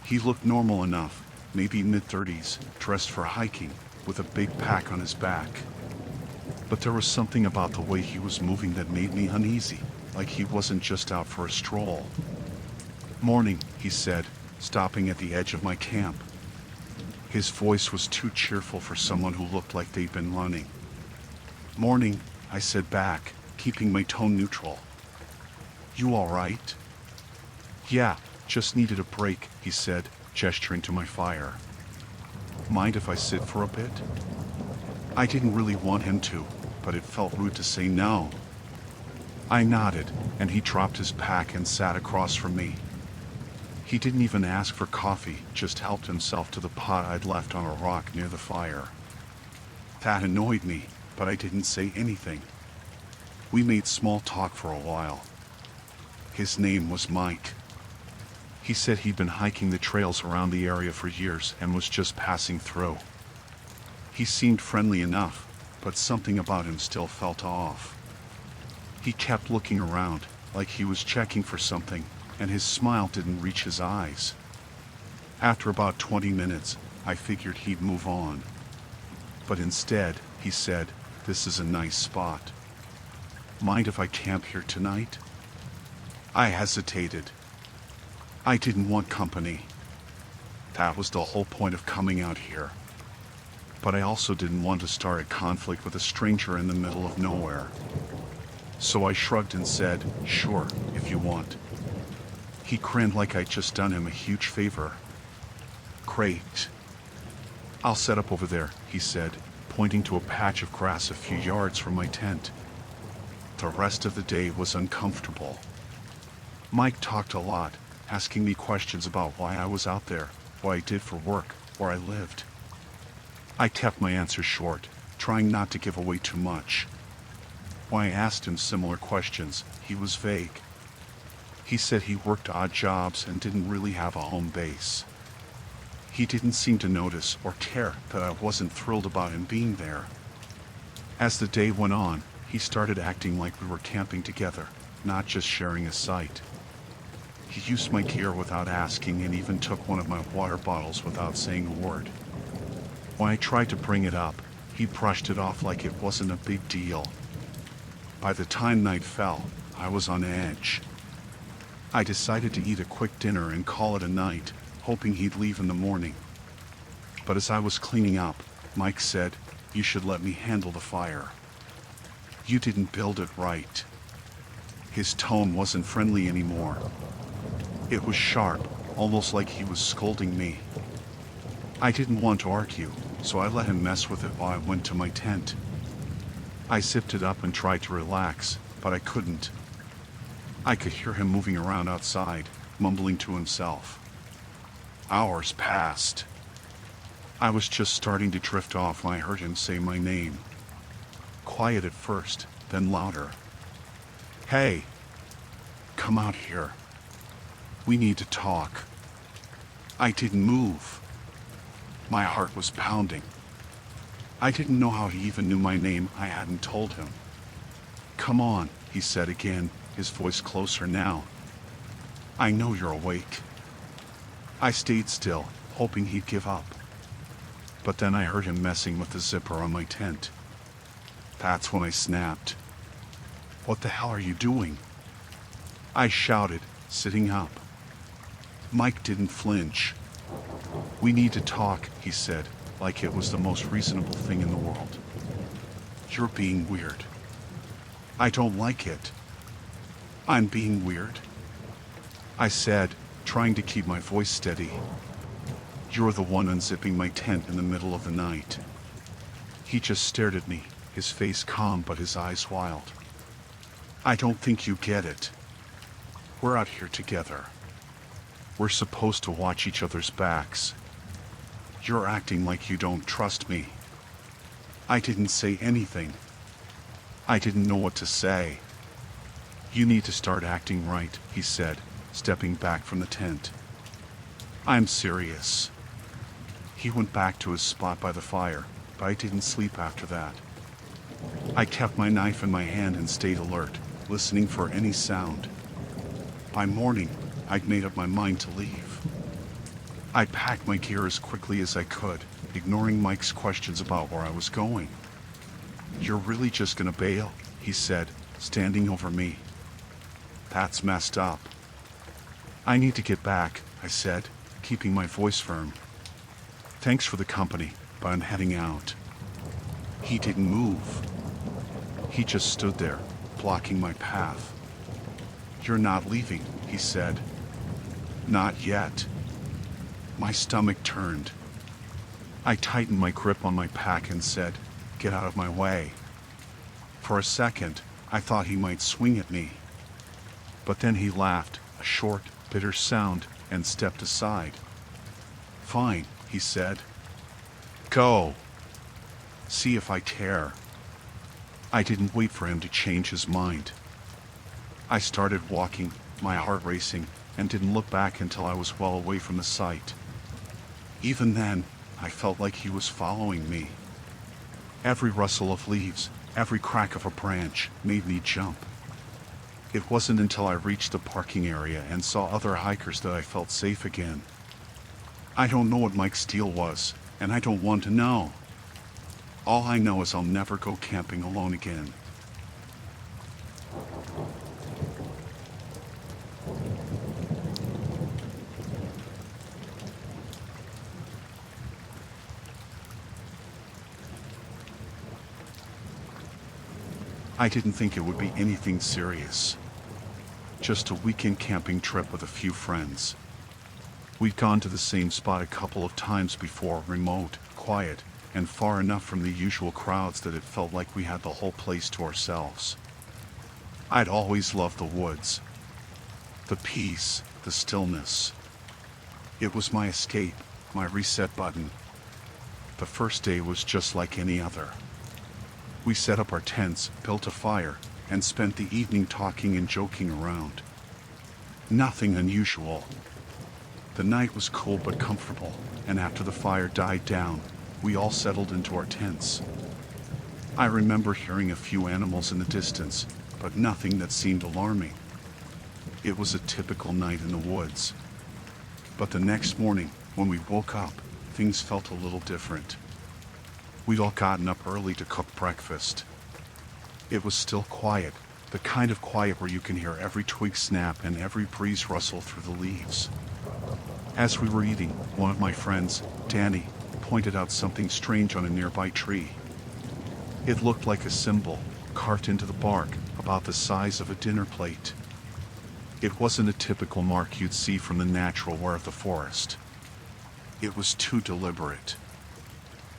He looked normal enough, maybe mid-30s, dressed for hiking, with a big pack on his back. But there was something about the way he was moving that made me uneasy, like he wasn't just out for a stroll. "Morning," he said, stopping at the edge of my camp. His voice was too cheerful for someone who looked like they'd been running. "Morning," I said back, keeping my tone neutral. "You all right?" "Yeah, just needed a break," he said, gesturing to my fire. "Mind if I sit for a bit?" I didn't really want him to, but it felt rude to say no. I nodded, and he dropped his pack and sat across from me. He didn't even ask for coffee, just helped himself to the pot I'd left on a rock near the fire. That annoyed me, but I didn't say anything. We made small talk for a while. His name was Mike. He said he'd been hiking the trails around the area for years and was just passing through. He seemed friendly enough, but something about him still felt off. He kept looking around, like he was checking for something, and his smile didn't reach his eyes. After about 20 minutes, I figured he'd move on. But instead, he said, "This is a nice spot. Mind if I camp here tonight?" I hesitated. I didn't want company. That was the whole point of coming out here. But I also didn't want to start a conflict with a stranger in the middle of nowhere. So I shrugged and said, "Sure, if you want." He grinned like I'd just done him a huge favor. "Great. I'll set up over there," he said, pointing to a patch of grass a few yards from my tent. The rest of the day was uncomfortable. Mike talked a lot, asking me questions about why I was out there, what I did for work, where I lived. I kept my answers short, trying not to give away too much. When I asked him similar questions, he was vague. He said he worked odd jobs and didn't really have a home base. He didn't seem to notice or care that I wasn't thrilled about him being there. As the day went on, he started acting like we were camping together, not just sharing a site. He used my gear without asking and even took one of my water bottles without saying a word. When I tried to bring it up, he brushed it off like it wasn't a big deal. By the time night fell, I was on edge. I decided to eat a quick dinner and call it a night, hoping he'd leave in the morning. But as I was cleaning up, Mike said, "You should let me handle the fire. You didn't build it right." His tone wasn't friendly anymore. It was sharp, almost like he was scolding me. I didn't want to argue, so I let him mess with it while I went to my tent. I zipped it up and tried to relax, but I couldn't. I could hear him moving around outside, mumbling to himself. Hours passed. I was just starting to drift off when I heard him say my name. Quiet at first, then louder. "Hey, come out here. We need to talk." I didn't move. My heart was pounding. I didn't know how he even knew my name. I hadn't told him. "Come on," he said again, his voice closer now. "I know you're awake." I stayed still, hoping he'd give up. But then I heard him messing with the zipper on my tent. That's when I snapped. "What the hell are you doing?" I shouted, sitting up. Mike didn't flinch. "We need to talk," he said, like it was the most reasonable thing in the world. "You're being weird." "I don't like it." "I'm being weird," I said, trying to keep my voice steady. "You're the one unzipping my tent in the middle of the night." He just stared at me, his face calm but his eyes wild. "I don't think you get it. We're out here together. We're supposed to watch each other's backs. You're acting like you don't trust me." I didn't say anything. I didn't know what to say. "You need to start acting right," he said, stepping back from the tent. "I'm serious." He went back to his spot by the fire, but I didn't sleep after that. I kept my knife in my hand and stayed alert, listening for any sound. By morning, I'd made up my mind to leave. I packed my gear as quickly as I could, ignoring Mike's questions about where I was going. "You're really just gonna bail?" he said, standing over me. "That's messed up." "I need to get back," I said, keeping my voice firm. "Thanks for the company, but I'm heading out." He didn't move. He just stood there, blocking my path. "You're not leaving," he said. "Not yet." My stomach turned. I tightened my grip on my pack and said, "Get out of my way." For a second, I thought he might swing at me. But then he laughed, a short, bitter sound, and stepped aside. "Fine," he said. "Go. See if I care." I didn't wait for him to change his mind. I started walking, my heart racing, and didn't look back until I was well away from the site. Even then, I felt like he was following me. Every rustle of leaves, every crack of a branch, made me jump. It wasn't until I reached the parking area and saw other hikers that I felt safe again. I don't know what Mike's deal was, and I don't want to know. All I know is I'll never go camping alone again. I didn't think it would be anything serious. Just a weekend camping trip with a few friends. We'd gone to the same spot a couple of times before, remote, quiet, and far enough from the usual crowds that it felt like we had the whole place to ourselves. I'd always loved the woods. The peace, the stillness. It was my escape, my reset button. The first day was just like any other. We set up our tents, built a fire, and spent the evening talking and joking around. Nothing unusual. The night was cool but comfortable, and after the fire died down, we all settled into our tents. I remember hearing a few animals in the distance, but nothing that seemed alarming. It was a typical night in the woods. But the next morning, when we woke up, things felt a little different. We'd all gotten up early to cook breakfast. It was still quiet, the kind of quiet where you can hear every twig snap and every breeze rustle through the leaves. As we were eating, one of my friends, Danny, pointed out something strange on a nearby tree. It looked like a symbol, carved into the bark, about the size of a dinner plate. It wasn't a typical mark you'd see from the natural wear of the forest. It was too deliberate.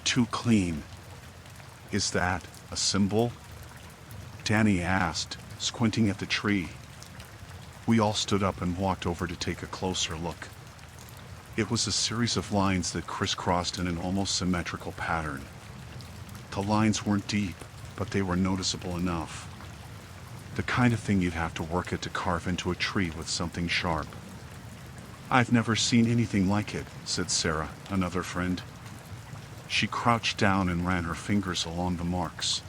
Too clean. "Is that a symbol?" Danny asked, squinting at the tree. We all stood up and walked over to take a closer look. It was a series of lines that crisscrossed in an almost symmetrical pattern. The lines weren't deep, but they were noticeable enough. The kind of thing you'd have to work at to carve into a tree with something sharp. "I've never seen anything like it," said Sarah, another friend. She crouched down and ran her fingers along the marks.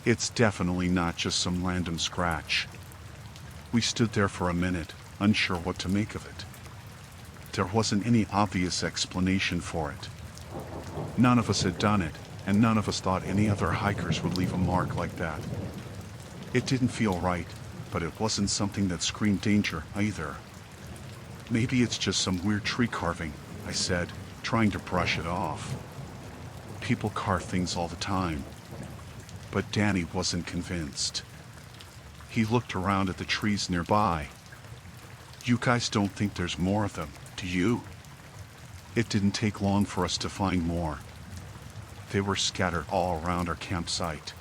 "It's definitely not just some random scratch." We stood there for a minute, unsure what to make of it. There wasn't any obvious explanation for it. None of us had done it, and none of us thought any other hikers would leave a mark like that. It didn't feel right, but it wasn't something that screamed danger either. "Maybe it's just some weird tree carving," I said, trying to brush it off. People carve things all the time. But Danny wasn't convinced. He looked around at the trees nearby. "You guys don't think there's more of them, do you?" It didn't take long for us to find more. They were scattered all around our campsite.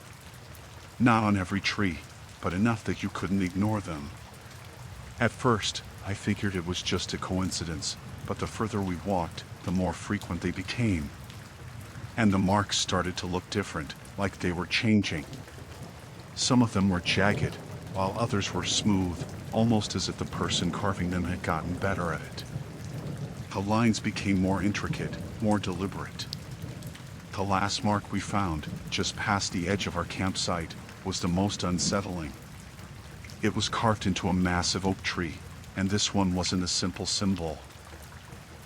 Not on every tree, but enough that you couldn't ignore them. At first, I figured it was just a coincidence, but the further we walked, the more frequent they became. And the marks started to look different, like they were changing. Some of them were jagged, while others were smooth, almost as if the person carving them had gotten better at it. The lines became more intricate, more deliberate. The last mark we found, just past the edge of our campsite, was the most unsettling. It was carved into a massive oak tree, and this one wasn't a simple symbol.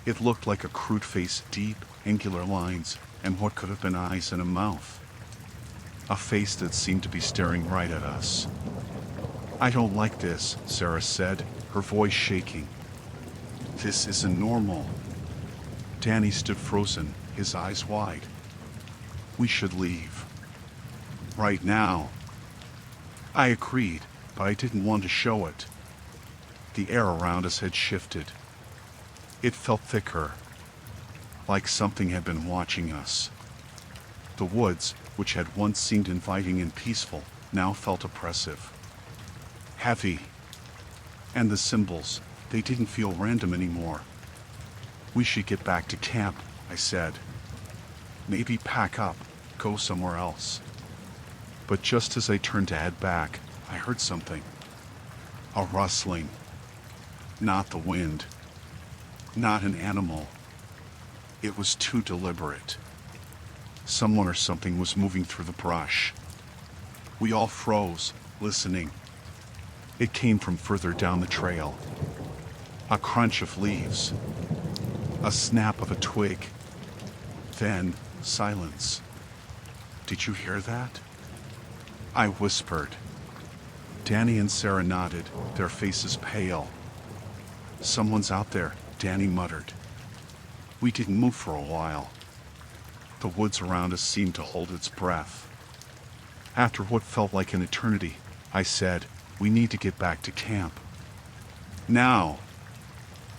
It looked like a crude face, deep, angular lines, and what could have been eyes and a mouth. A face that seemed to be staring right at us. "I don't like this," Sarah said, her voice shaking. "This isn't normal." Danny stood frozen, his eyes wide. "We should leave. Right now." I agreed, but I didn't want to show it. The air around us had shifted. It felt thicker, like something had been watching us. The woods, which had once seemed inviting and peaceful, now felt oppressive. Heavy. And the symbols, they didn't feel random anymore. "We should get back to camp," I said. "Maybe pack up, go somewhere else." But just as I turned to head back, I heard something. A rustling. Not the wind. Not an animal. It was too deliberate. Someone or something was moving through the brush. We all froze, listening. It came from further down the trail. A crunch of leaves. A snap of a twig. Then, silence. "Did you hear that?" I whispered. Danny and Sarah nodded, their faces pale. "Someone's out there," Danny muttered. We didn't move for a while. The woods around us seemed to hold its breath. After what felt like an eternity, I said, "We need to get back to camp. Now."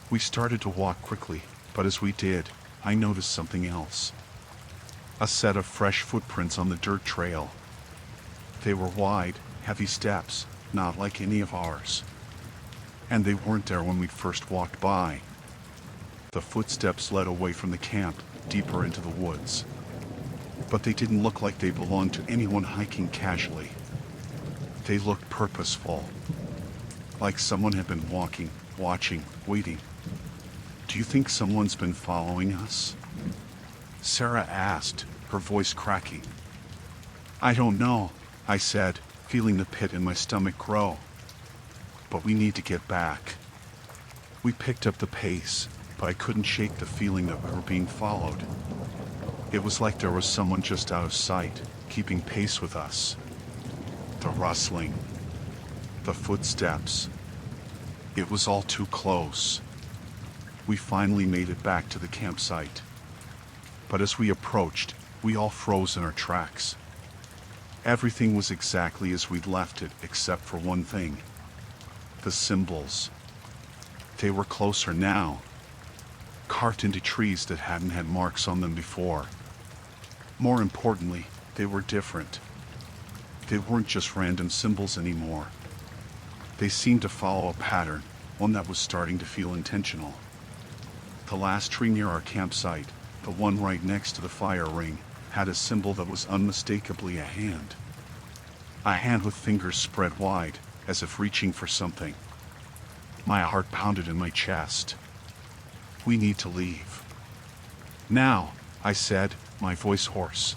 We started to walk quickly, but as we did, I noticed something else. A set of fresh footprints on the dirt trail. They were wide, heavy steps, not like any of ours. And they weren't there when we first walked by. The footsteps led away from the camp, deeper into the woods. But they didn't look like they belonged to anyone hiking casually. They looked purposeful. like someone had been walking, watching, waiting. Do you think someone's been following us? Sarah asked, her voice cracking. I don't know, I said, feeling the pit in my stomach grow. But we need to get back. We picked up the pace, but I couldn't shake the feeling that we were being followed. It was like there was someone just out of sight, keeping pace with us. The rustling, the footsteps. It was all too close. We finally made it back to the campsite. But as we approached, we all froze in our tracks. Everything was exactly as we'd left it, except for one thing. The symbols. They were closer now, carved into trees that hadn't had marks on them before. More importantly, they were different. They weren't just random symbols anymore. They seemed to follow a pattern, one that was starting to feel intentional. The last tree near our campsite, the one right next to the fire ring, had a symbol that was unmistakably a hand. A hand with fingers spread wide, as if reaching for something. My heart pounded in my chest. We need to leave. Now, I said, my voice hoarse.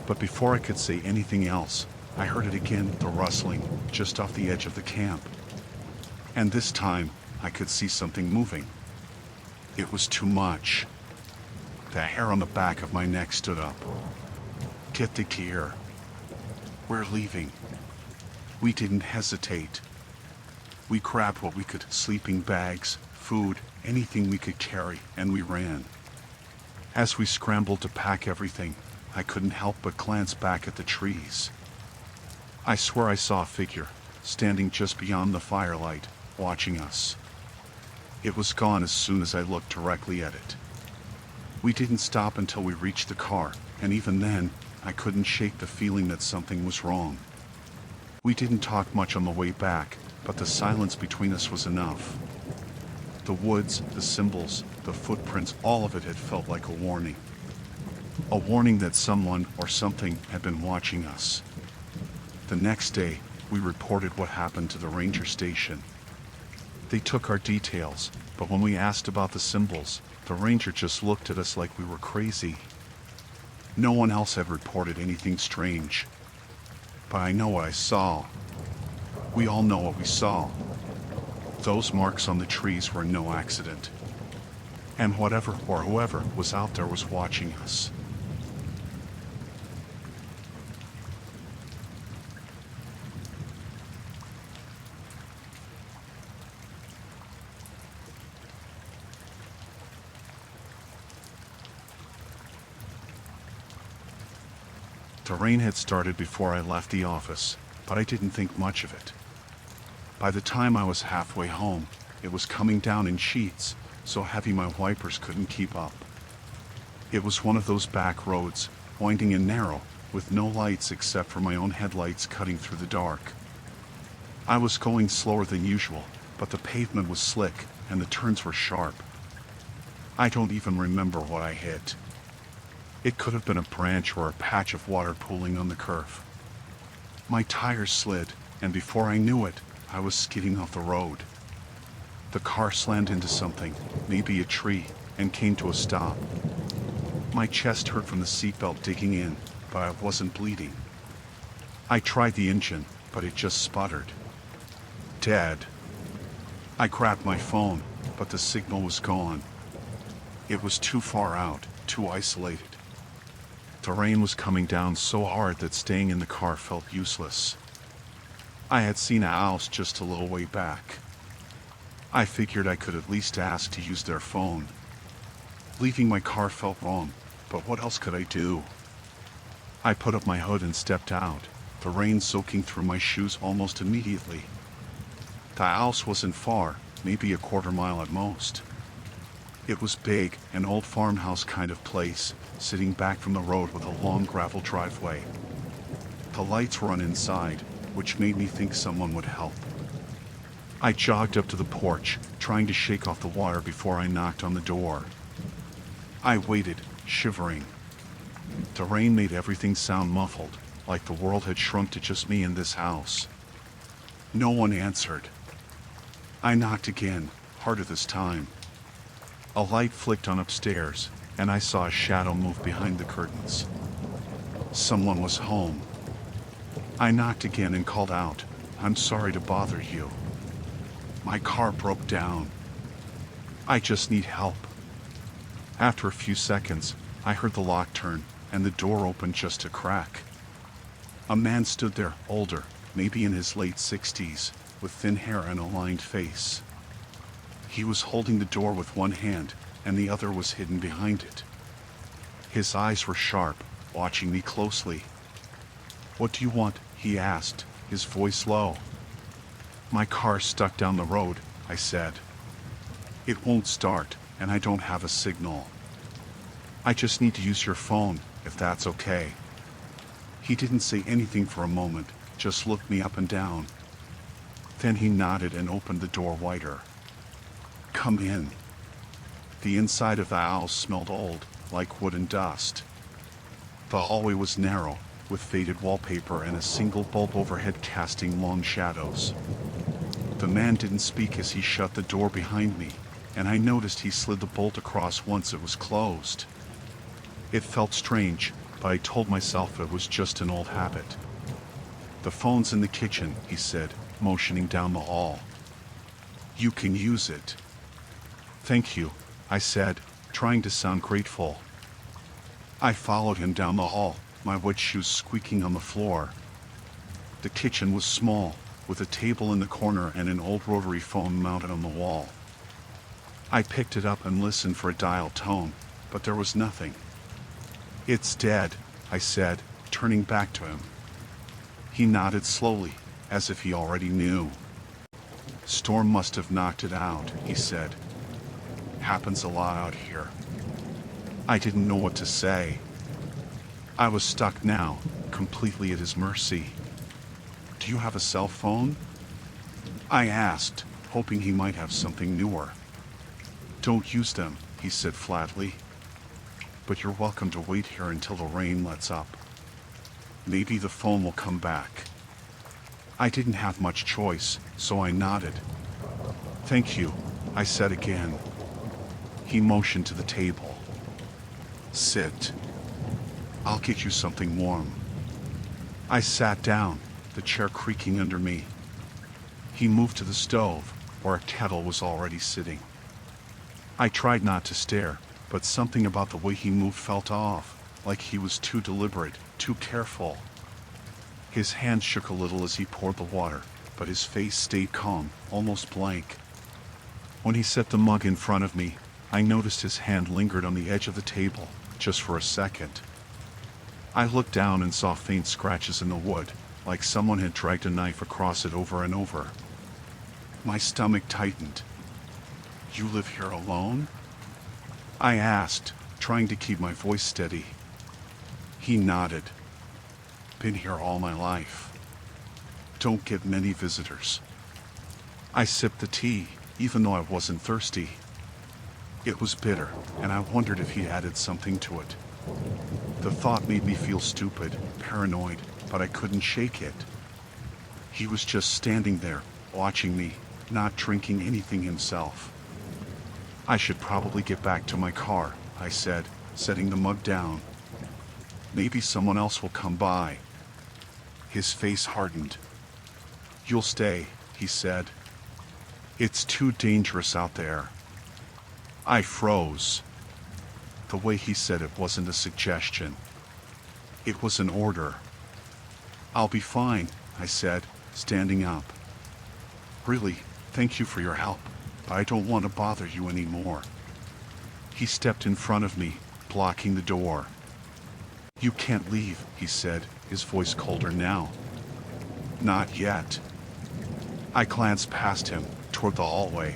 But before I could say anything else, I heard it again, the rustling, just off the edge of the camp. And this time, I could see something moving. It was too much. The hair on the back of my neck stood up. Get the gear. We're leaving. We didn't hesitate. We grabbed what we could, sleeping bags, food, anything we could carry, and we ran. As we scrambled to pack everything, I couldn't help but glance back at the trees. I swear I saw a figure, standing just beyond the firelight, watching us. It was gone as soon as I looked directly at it. We didn't stop until we reached the car, and even then, I couldn't shake the feeling that something was wrong. We didn't talk much on the way back, but the silence between us was enough. The woods, the symbols, the footprints, all of it had felt like a warning. A warning that someone or something had been watching us. The next day, we reported what happened to the ranger station. They took our details, but when we asked about the symbols, the ranger just looked at us like we were crazy. No one else had reported anything strange. But I know what I saw. We all know what we saw. Those marks on the trees were no accident. And whatever or whoever was out there was watching us. The rain had started before I left the office, but I didn't think much of it. By the time I was halfway home, it was coming down in sheets, so heavy my wipers couldn't keep up. It was one of those back roads, winding and narrow, with no lights except for my own headlights cutting through the dark. I was going slower than usual, but the pavement was slick and the turns were sharp. I don't even remember what I hit. It could have been a branch or a patch of water pooling on the curve. My tires slid, and before I knew it, I was skidding off the road. The car slammed into something, maybe a tree, and came to a stop. My chest hurt from the seatbelt digging in, but I wasn't bleeding. I tried the engine, but it just sputtered. Dead. I grabbed my phone, but the signal was gone. It was too far out, too isolated. The rain was coming down so hard that staying in the car felt useless. I had seen a house just a little way back. I figured I could at least ask to use their phone. Leaving my car felt wrong, but what else could I do? I put up my hood and stepped out, the rain soaking through my shoes almost immediately. The house wasn't far, maybe a quarter mile at most. It was big, an old farmhouse kind of place, sitting back from the road with a long gravel driveway. The lights were on inside, which made me think someone would help. I jogged up to the porch, trying to shake off the water before I knocked on the door. I waited, shivering. The rain made everything sound muffled, like the world had shrunk to just me in this house. No one answered. I knocked again, harder this time. A light flicked on upstairs, and I saw a shadow move behind the curtains. Someone was home. I knocked again and called out, "I'm sorry to bother you. My car broke down. I just need help." After a few seconds, I heard the lock turn, and the door opened just a crack. A man stood there, older, maybe in his late 60s, with thin hair and a lined face. He was holding the door with one hand, and the other was hidden behind it. His eyes were sharp, watching me closely. "What do you want?" he asked, his voice low. "My car's stuck down the road," I said. "It won't start, and I don't have a signal. I just need to use your phone, if that's okay." He didn't say anything for a moment, just looked me up and down. Then he nodded and opened the door wider. "Come in." The inside of the house smelled old, like wood and dust. The hallway was narrow, with faded wallpaper and a single bulb overhead casting long shadows. The man didn't speak as he shut the door behind me, and I noticed he slid the bolt across once it was closed. It felt strange, but I told myself it was just an old habit. "The phone's in the kitchen," he said, motioning down the hall. "You can use it." "Thank you," I said, trying to sound grateful. I followed him down the hall, my wet shoes squeaking on the floor. The kitchen was small, with a table in the corner and an old rotary phone mounted on the wall. I picked it up and listened for a dial tone, but there was nothing. "It's dead," I said, turning back to him. He nodded slowly, as if he already knew. "Storm must have knocked it out," he said. "Happens a lot out here." I didn't know what to say. I was stuck now, completely at his mercy. "Do you have a cell phone?" I asked, hoping he might have something newer. "Don't use them," he said flatly. "But you're welcome to wait here until the rain lets up. Maybe the phone will come back." I didn't have much choice, so I nodded. "Thank you," I said again. He motioned to the table. "Sit. I'll get you something warm." I sat down, the chair creaking under me. He moved to the stove, where a kettle was already sitting. I tried not to stare, but something about the way he moved felt off, like he was too deliberate, too careful. His hand shook a little as he poured the water, but his face stayed calm, almost blank. When he set the mug in front of me, I noticed his hand lingered on the edge of the table, just for a second. I looked down and saw faint scratches in the wood, like someone had dragged a knife across it over and over. My stomach tightened. "You live here alone?" I asked, trying to keep my voice steady. He nodded. "Been here all my life. Don't get many visitors." I sipped the tea, even though I wasn't thirsty. It was bitter, and I wondered if he added something to it. The thought made me feel stupid, paranoid, but I couldn't shake it. He was just standing there, watching me, not drinking anything himself. "I should probably get back to my car," I said, setting the mug down. "Maybe someone else will come by." His face hardened. "You'll stay," he said. "It's too dangerous out there." I froze. The way he said it wasn't a suggestion. It was an order. "I'll be fine," I said, standing up. "Really, thank you for your help, but I don't want to bother you anymore." He stepped in front of me, blocking the door. "You can't leave," he said, his voice colder now. "Not yet." I glanced past him, toward the hallway.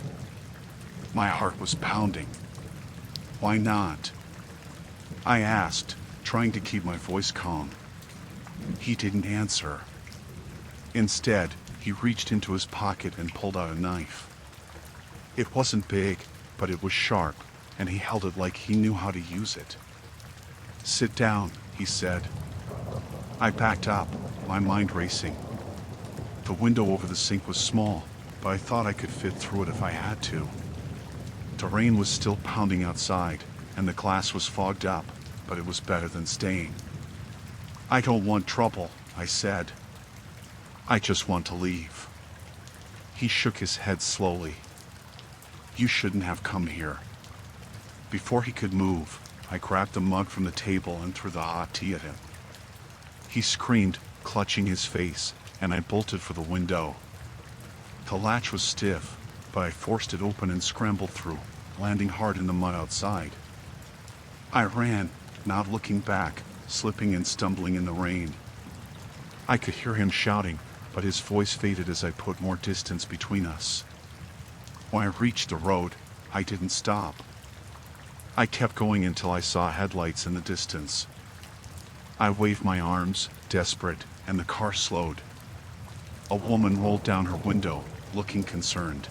My heart was pounding. "Why not?" I asked, trying to keep my voice calm. He didn't answer. Instead, he reached into his pocket and pulled out a knife. It wasn't big, but it was sharp, and he held it like he knew how to use it. "Sit down," he said. I backed up, my mind racing. The window over the sink was small, but I thought I could fit through it if I had to. The rain was still pounding outside, and the glass was fogged up, but it was better than staying. "I don't want trouble," I said. "I just want to leave." He shook his head slowly. "You shouldn't have come here." Before he could move, I grabbed the mug from the table and threw the hot tea at him. He screamed, clutching his face, and I bolted for the window. The latch was stiff, but I forced it open and scrambled through, landing hard in the mud outside. I ran, not looking back, slipping and stumbling in the rain. I could hear him shouting, but his voice faded as I put more distance between us. When I reached the road, I didn't stop. I kept going until I saw headlights in the distance. I waved my arms, desperate, and the car slowed. A woman rolled down her window, looking concerned.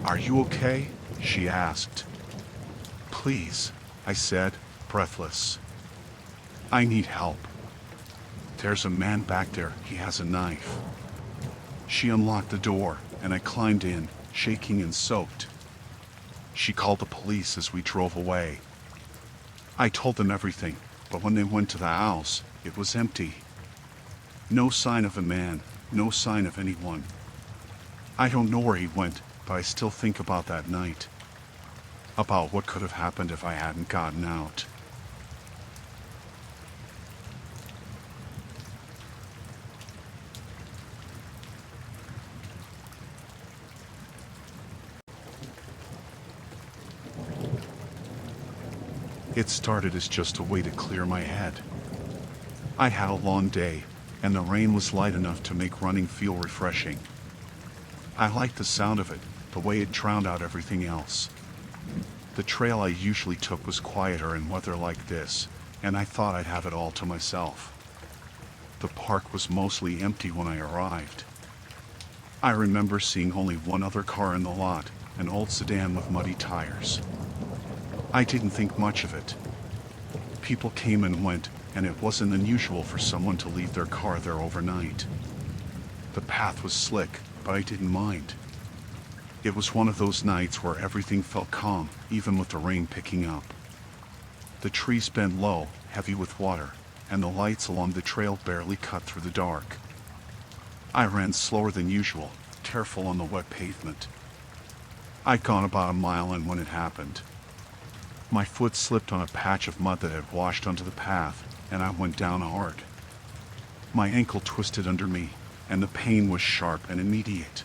"Are you okay?" she asked. "Please," I said, breathless. "I need help. There's a man back there, he has a knife." She unlocked the door, and I climbed in, shaking and soaked. She called the police as we drove away. I told them everything, but when they went to the house, it was empty. No sign of a man, no sign of anyone. I don't know where he went, but I still think about that night. About what could have happened if I hadn't gotten out. It started as just a way to clear my head. I had a long day, and the rain was light enough to make running feel refreshing. I liked the sound of it, the way it drowned out everything else. The trail I usually took was quieter in weather like this, and I thought I'd have it all to myself. The park was mostly empty when I arrived. I remember seeing only one other car in the lot, an old sedan with muddy tires. I didn't think much of it. People came and went, and it wasn't unusual for someone to leave their car there overnight. The path was slick, but I didn't mind. It was one of those nights where everything felt calm, even with the rain picking up. The trees bent low, heavy with water, and the lights along the trail barely cut through the dark. I ran slower than usual, careful on the wet pavement. I'd gone about a mile in when it happened. My foot slipped on a patch of mud that had washed onto the path, and I went down hard. My ankle twisted under me, and the pain was sharp and immediate.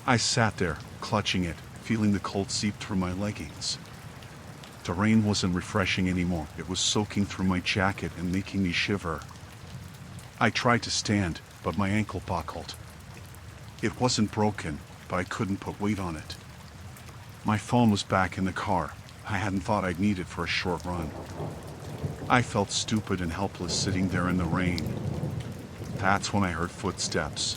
I sat there, clutching it, feeling the cold seep through my leggings. The rain wasn't refreshing anymore. It was soaking through my jacket and making me shiver. I tried to stand, but my ankle buckled. It wasn't broken, but I couldn't put weight on it. My phone was back in the car. I hadn't thought I'd need it for a short run. I felt stupid and helpless sitting there in the rain. That's when I heard footsteps.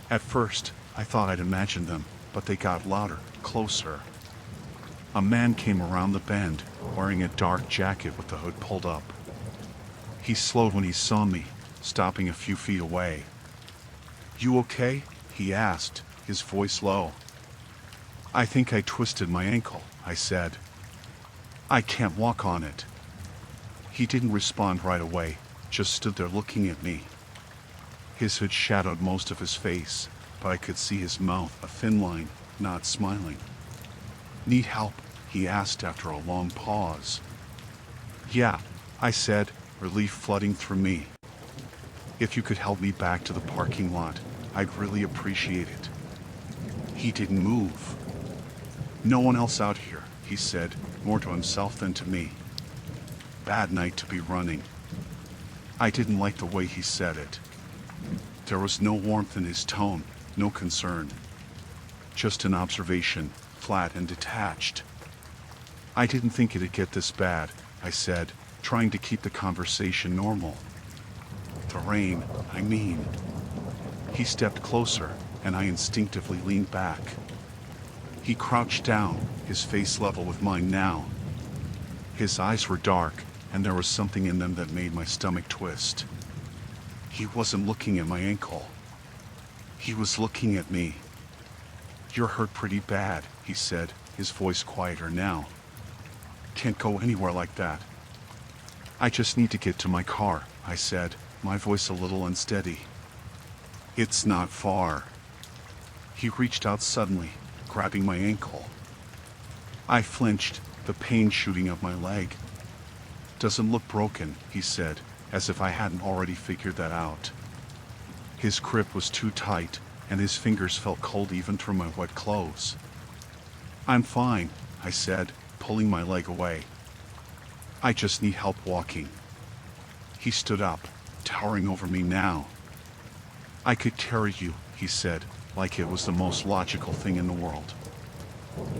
At first, I thought I'd imagined them, but they got louder, closer. A man came around the bend, wearing a dark jacket with the hood pulled up. He slowed when he saw me, stopping a few feet away. "You okay?" he asked, his voice low. "I think I twisted my ankle," I said. "I can't walk on it." He didn't respond right away, just stood there looking at me. His hood shadowed most of his face, but I could see his mouth, a thin line, not smiling. "Need help?" he asked after a long pause. "Yeah," I said, relief flooding through me. "If you could help me back to the parking lot, I'd really appreciate it." He didn't move. "No one else out here," he said, more to himself than to me. Bad night to be running. I didn't like the way he said it. There was no warmth in his tone, no concern. Just an observation, flat and detached. "I didn't think it'd get this bad," I said, trying to keep the conversation normal. "The rain, I mean." He stepped closer, and I instinctively leaned back. He crouched down, his face level with mine now. His eyes were dark, and there was something in them that made my stomach twist. He wasn't looking at my ankle. He was looking at me. "You're hurt pretty bad," he said, his voice quieter now. "Can't go anywhere like that." "I just need to get to my car," I said, my voice a little unsteady. "It's not far." He reached out suddenly, grabbing my ankle. I flinched, the pain shooting up my leg. "Doesn't look broken," he said, as if I hadn't already figured that out. His grip was too tight, and his fingers felt cold even through my wet clothes. "I'm fine," I said, pulling my leg away. "I just need help walking." He stood up, towering over me now. "I could carry you," he said, like it was the most logical thing in the world.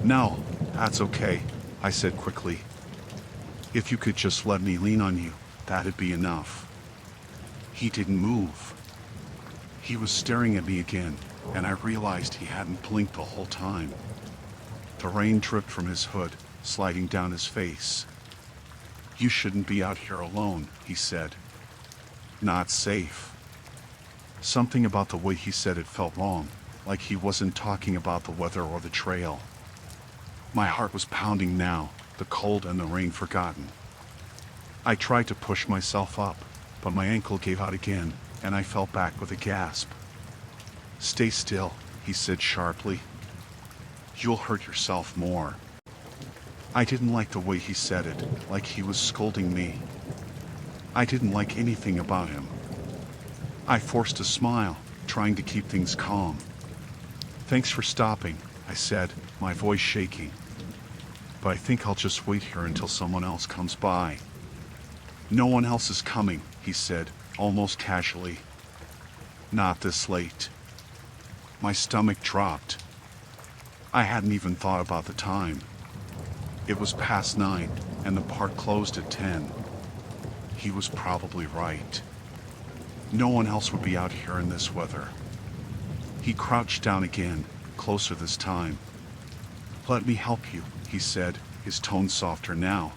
"No, that's okay," I said quickly. "If you could just let me lean on you, that'd be enough." He didn't move. He was staring at me again, and I realized he hadn't blinked the whole time. The rain dripped from his hood, sliding down his face. "You shouldn't be out here alone," he said. "Not safe." Something about the way he said it felt wrong, like he wasn't talking about the weather or the trail. My heart was pounding now, the cold and the rain forgotten. I tried to push myself up, but my ankle gave out again, and I fell back with a gasp. "Stay still," he said sharply. "You'll hurt yourself more." I didn't like the way he said it, like he was scolding me. I didn't like anything about him. I forced a smile, trying to keep things calm. "Thanks for stopping," I said, my voice shaking. "But I think I'll just wait here until someone else comes by." "No one else is coming," he said, almost casually. "Not this late." My stomach dropped. I hadn't even thought about the time. It was past 9, and the park closed at 10. He was probably right. No one else would be out here in this weather. He crouched down again, closer this time. "Let me help you," he said, his tone softer now.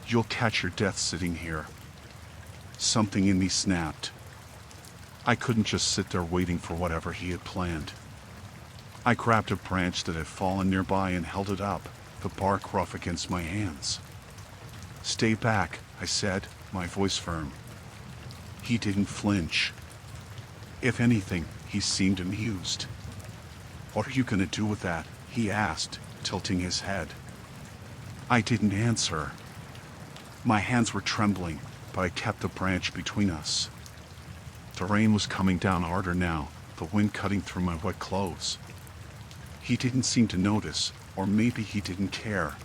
"You'll catch your death sitting here." Something in me snapped. I couldn't just sit there waiting for whatever he had planned. I grabbed a branch that had fallen nearby and held it up, the bark rough against my hands. "Stay back," I said, my voice firm. He didn't flinch. If anything, he seemed amused. "What are you going to do with that?" he asked, tilting his head. I didn't answer. My hands were trembling, but I kept the branch between us. The rain was coming down harder now, the wind cutting through my wet clothes. He didn't seem to notice, or maybe he didn't care.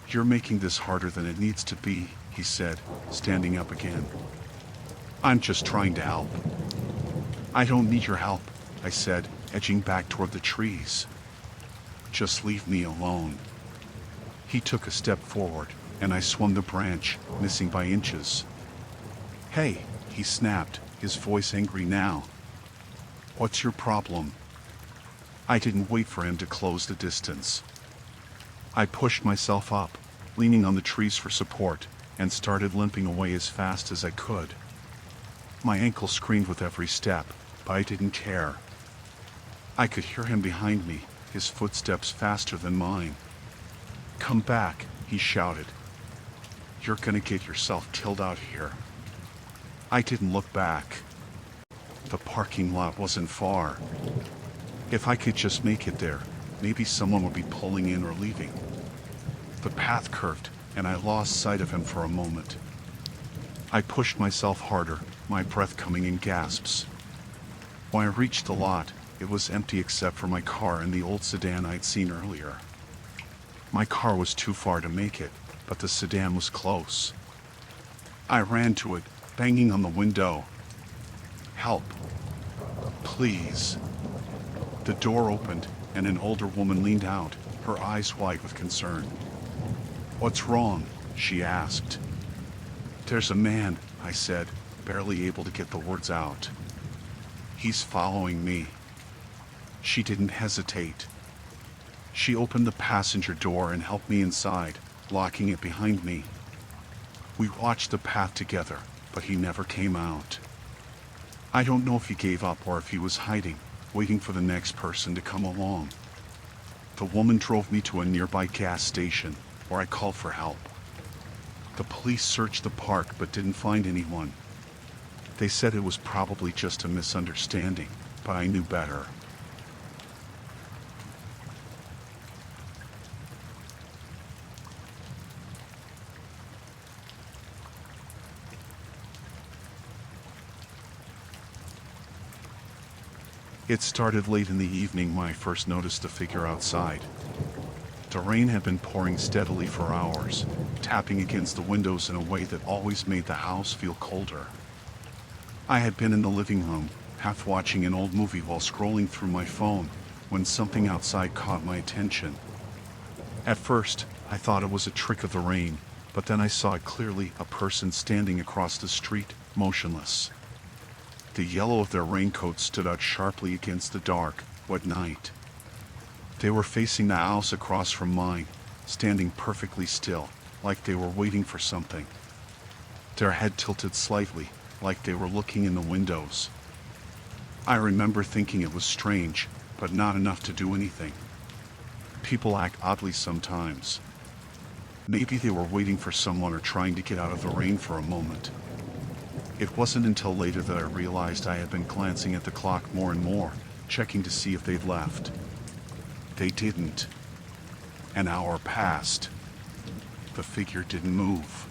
"You're making this harder than it needs to be," he said, standing up again. "I'm just trying to help." "I don't need your help," I said, edging back toward the trees. "Just leave me alone." He took a step forward, and I swung the branch, missing by inches. "Hey," he snapped, his voice angry now. "What's your problem?" I didn't wait for him to close the distance. I pushed myself up, leaning on the trees for support, and started limping away as fast as I could. My ankle screamed with every step, but I didn't care. I could hear him behind me, his footsteps faster than mine. "Come back," he shouted. "You're gonna get yourself killed out here." I didn't look back. The parking lot wasn't far. If I could just make it there, maybe someone would be pulling in or leaving. The path curved, and I lost sight of him for a moment. I pushed myself harder, my breath coming in gasps. When I reached the lot, it was empty except for my car and the old sedan I'd seen earlier. My car was too far to make it, but the sedan was close. I ran to it, banging on the window. "Help. Please." The door opened, and an older woman leaned out, her eyes wide with concern. "What's wrong?" she asked. "There's a man," I said, barely able to get the words out. "He's following me." She didn't hesitate. She opened the passenger door and helped me inside, locking it behind me. We watched the path together, but he never came out. I don't know if he gave up or if he was hiding, waiting for the next person to come along. The woman drove me to a nearby gas station, where I called for help. The police searched the park but didn't find anyone. They said it was probably just a misunderstanding, but I knew better. It started late in the evening when I first noticed the figure outside. The rain had been pouring steadily for hours, tapping against the windows in a way that always made the house feel colder. I had been in the living room, half watching an old movie while scrolling through my phone, when something outside caught my attention. At first, I thought it was a trick of the rain, but then I saw it clearly, a person standing across the street, motionless. The yellow of their raincoat stood out sharply against the dark, wet night. They were facing the house across from mine, standing perfectly still, like they were waiting for something. Their head tilted slightly, like they were looking in the windows. I remember thinking it was strange, but not enough to do anything. People act oddly sometimes. Maybe they were waiting for someone or trying to get out of the rain for a moment. It wasn't until later that I realized I had been glancing at the clock more and more, checking to see if they'd left. They didn't. An hour passed. The figure didn't move.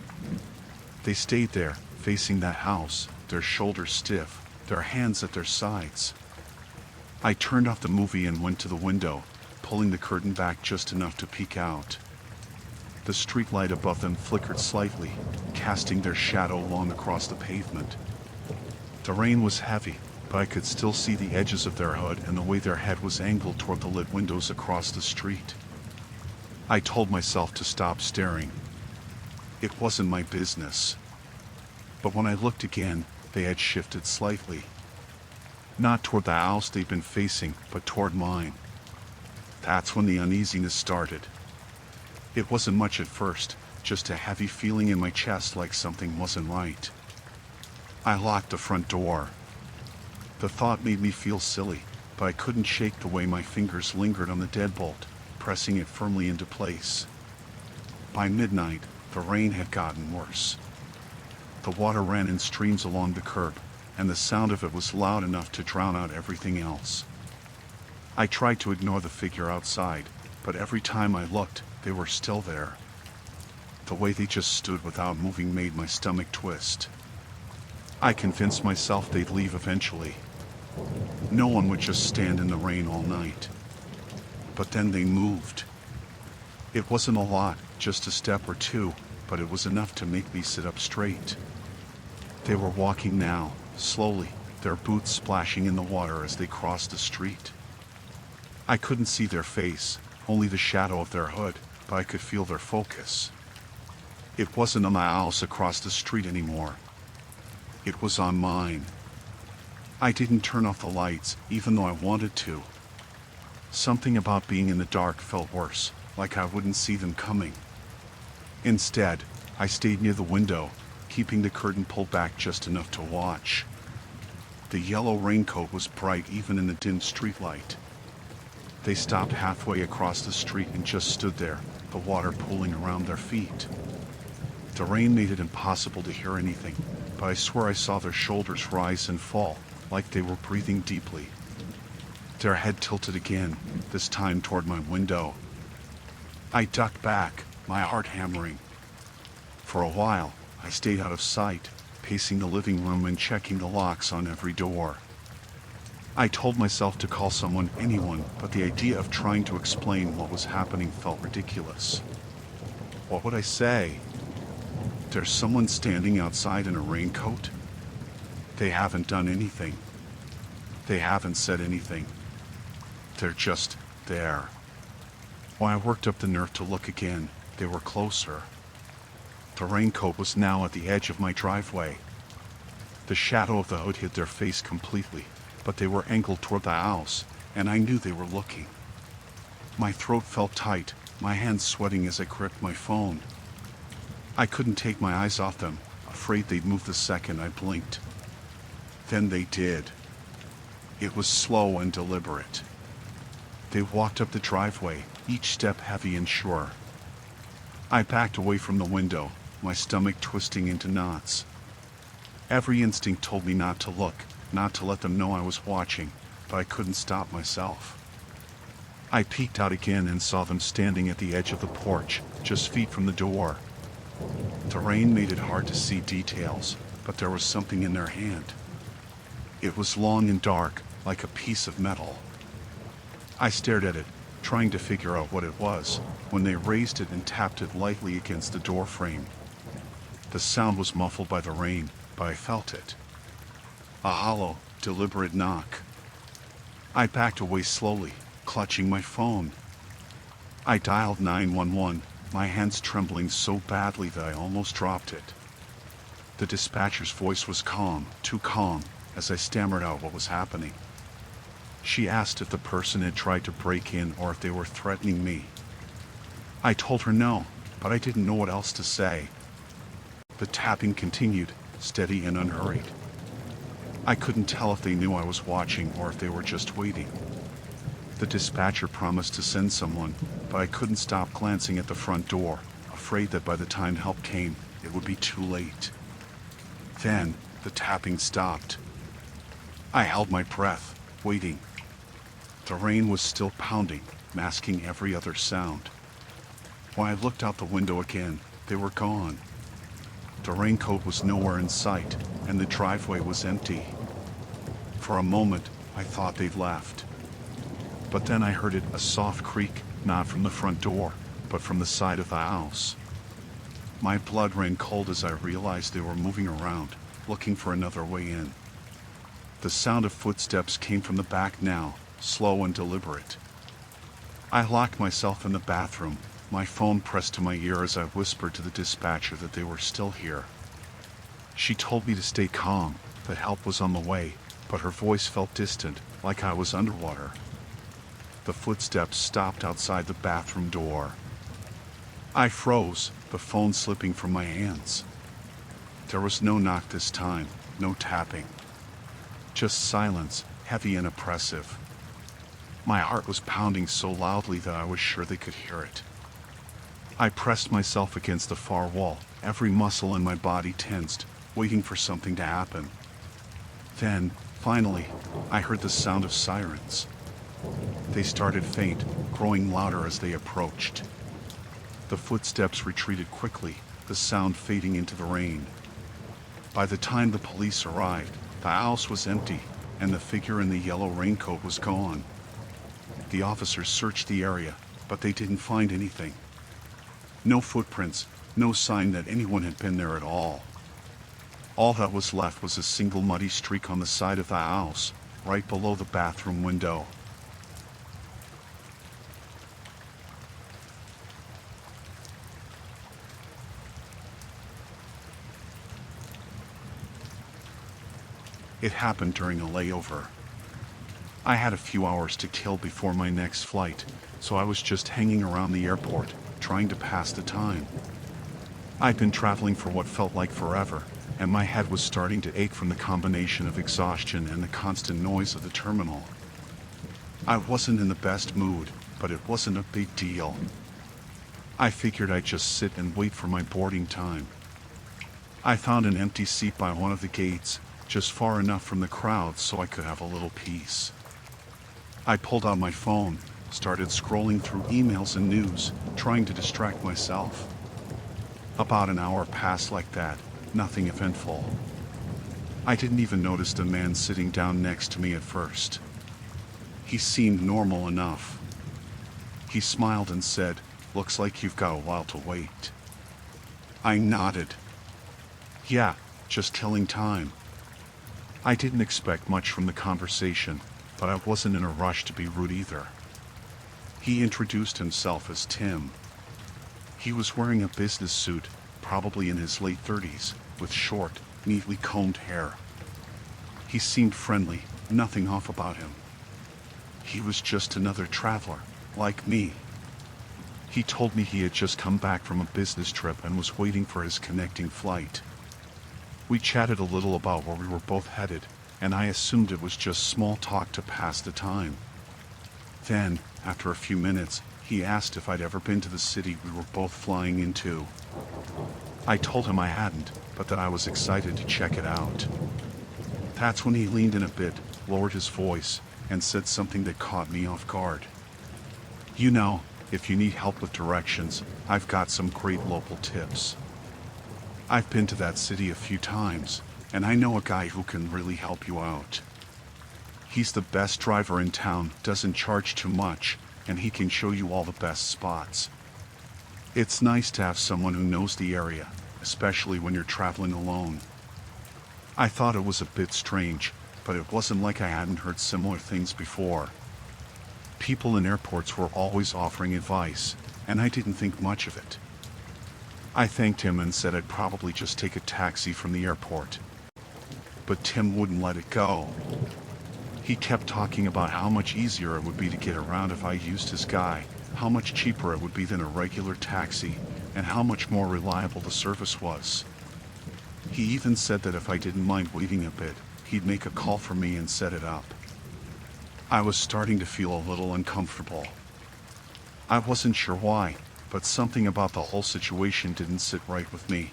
They stayed there, facing that house, their shoulders stiff, their hands at their sides. I turned off the movie and went to the window, pulling the curtain back just enough to peek out. The streetlight above them flickered slightly, casting their shadow long across the pavement. The rain was heavy, but I could still see the edges of their hood and the way their head was angled toward the lit windows across the street. I told myself to stop staring. It wasn't my business. But when I looked again, they had shifted slightly. Not toward the house they'd been facing, but toward mine. That's when the uneasiness started. It wasn't much at first, just a heavy feeling in my chest like something wasn't right. I locked the front door. The thought made me feel silly, but I couldn't shake the way my fingers lingered on the deadbolt, pressing it firmly into place. By midnight, the rain had gotten worse. The water ran in streams along the curb, and the sound of it was loud enough to drown out everything else. I tried to ignore the figure outside, but every time I looked, they were still there. The way they just stood without moving made my stomach twist. I convinced myself they'd leave eventually. No one would just stand in the rain all night. But then they moved. It wasn't a lot, just a step or two, but it was enough to make me sit up straight. They were walking now, slowly, their boots splashing in the water as they crossed the street. I couldn't see their face, only the shadow of their hood, but I could feel their focus. It wasn't on the house across the street anymore. It was on mine. I didn't turn off the lights, even though I wanted to. Something about being in the dark felt worse, like I wouldn't see them coming. Instead, I stayed near the window, keeping the curtain pulled back just enough to watch. The yellow raincoat was bright even in the dim streetlight. They stopped halfway across the street and just stood there, the water pooling around their feet. The rain made it impossible to hear anything, but I swear I saw their shoulders rise and fall, like they were breathing deeply. Their head tilted again, this time toward my window. I ducked back, my heart hammering. For a while, I stayed out of sight, pacing the living room and checking the locks on every door. I told myself to call someone, anyone, but the idea of trying to explain what was happening felt ridiculous. What would I say? There's someone standing outside in a raincoat? They haven't done anything. They haven't said anything. They're just there. When I worked up the nerve to look again, they were closer. The raincoat was now at the edge of my driveway. The shadow of the hood hid their face completely, but they were angled toward the house, and I knew they were looking. My throat felt tight, my hands sweating as I gripped my phone. I couldn't take my eyes off them, afraid they'd move the second I blinked. Then they did. It was slow and deliberate. They walked up the driveway, each step heavy and sure. I backed away from the window, my stomach twisting into knots. Every instinct told me not to look, not to let them know I was watching, but I couldn't stop myself. I peeked out again and saw them standing at the edge of the porch, just feet from the door. The rain made it hard to see details, but there was something in their hand. It was long and dark, like a piece of metal. I stared at it, trying to figure out what it was, when they raised it and tapped it lightly against the door frame. The sound was muffled by the rain, but I felt it. A hollow, deliberate knock. I backed away slowly, clutching my phone. I dialed 911, my hands trembling so badly that I almost dropped it. The dispatcher's voice was calm, too calm, as I stammered out what was happening. She asked if the person had tried to break in or if they were threatening me. I told her no, but I didn't know what else to say. The tapping continued, steady and unhurried. I couldn't tell if they knew I was watching or if they were just waiting. The dispatcher promised to send someone, but I couldn't stop glancing at the front door, afraid that by the time help came, it would be too late. Then, the tapping stopped. I held my breath, waiting. The rain was still pounding, masking every other sound. When I looked out the window again, they were gone. The raincoat was nowhere in sight, and the driveway was empty. For a moment, I thought they'd left. But then I heard a soft creak, not from the front door, but from the side of the house. My blood ran cold as I realized they were moving around, looking for another way in. The sound of footsteps came from the back now, slow and deliberate. I locked myself in the bathroom, my phone pressed to my ear as I whispered to the dispatcher that they were still here. She told me to stay calm, that help was on the way, but her voice felt distant, like I was underwater. The footsteps stopped outside the bathroom door. I froze, the phone slipping from my hands. There was no knock this time, no tapping. Just silence, heavy and oppressive. My heart was pounding so loudly that I was sure they could hear it. I pressed myself against the far wall, every muscle in my body tensed, waiting for something to happen. Then, finally, I heard the sound of sirens. They started faint, growing louder as they approached. The footsteps retreated quickly, the sound fading into the rain. By the time the police arrived, the house was empty, and the figure in the yellow raincoat was gone. The officers searched the area, but they didn't find anything. No footprints, no sign that anyone had been there at all. All that was left was a single muddy streak on the side of the house, right below the bathroom window. It happened during a layover. I had a few hours to kill before my next flight, so I was just hanging around the airport, trying to pass the time. I'd been traveling for what felt like forever, and my head was starting to ache from the combination of exhaustion and the constant noise of the terminal. I wasn't in the best mood, but it wasn't a big deal. I figured I'd just sit and wait for my boarding time. I found an empty seat by one of the gates, just far enough from the crowd so I could have a little peace. I pulled out my phone, started scrolling through emails and news, trying to distract myself. About an hour passed like that, nothing eventful. I didn't even notice the man sitting down next to me at first. He seemed normal enough. He smiled and said, "Looks like you've got a while to wait." I nodded. Yeah, just killing time. I didn't expect much from the conversation, but I wasn't in a rush to be rude either. He introduced himself as Tim. He was wearing a business suit, probably in his late 30s, with short, neatly combed hair. He seemed friendly, nothing off about him. He was just another traveler, like me. He told me he had just come back from a business trip and was waiting for his connecting flight. We chatted a little about where we were both headed, and I assumed it was just small talk to pass the time. Then, after a few minutes, he asked if I'd ever been to the city we were both flying into. I told him I hadn't, but that I was excited to check it out. That's when he leaned in a bit, lowered his voice, and said something that caught me off guard. "You know, if you need help with directions, I've got some great local tips. I've been to that city a few times, and I know a guy who can really help you out. He's the best driver in town, doesn't charge too much, and he can show you all the best spots. It's nice to have someone who knows the area, especially when you're traveling alone." I thought it was a bit strange, but it wasn't like I hadn't heard similar things before. People in airports were always offering advice, and I didn't think much of it. I thanked him and said I'd probably just take a taxi from the airport. But Tim wouldn't let it go. He kept talking about how much easier it would be to get around if I used his guy, how much cheaper it would be than a regular taxi, and how much more reliable the service was. He even said that if I didn't mind waiting a bit, he'd make a call for me and set it up. I was starting to feel a little uncomfortable. I wasn't sure why, but something about the whole situation didn't sit right with me.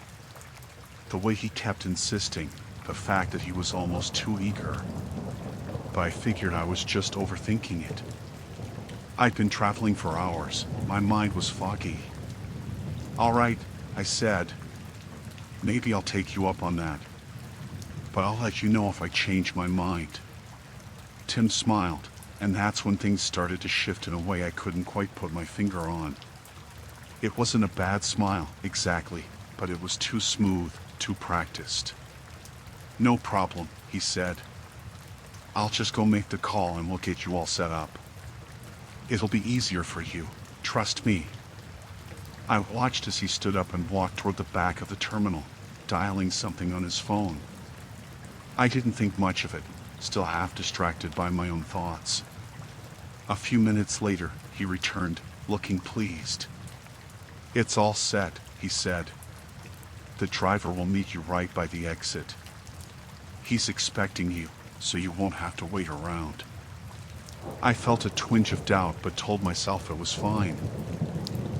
The way he kept insisting, the fact that he was almost too eager. But I figured I was just overthinking it. I'd been traveling for hours. My mind was foggy. "All right," I said. "Maybe I'll take you up on that. But I'll let you know if I change my mind." Tim smiled, and that's when things started to shift in a way I couldn't quite put my finger on. It wasn't a bad smile, exactly, but it was too smooth, too practiced. "No problem," he said. "I'll just go make the call and we'll get you all set up. It'll be easier for you, trust me." I watched as he stood up and walked toward the back of the terminal, dialing something on his phone. I didn't think much of it, still half distracted by my own thoughts. A few minutes later, he returned, looking pleased. "It's all set," he said. "The driver will meet you right by the exit. He's expecting you, so you won't have to wait around." I felt a twinge of doubt but told myself it was fine.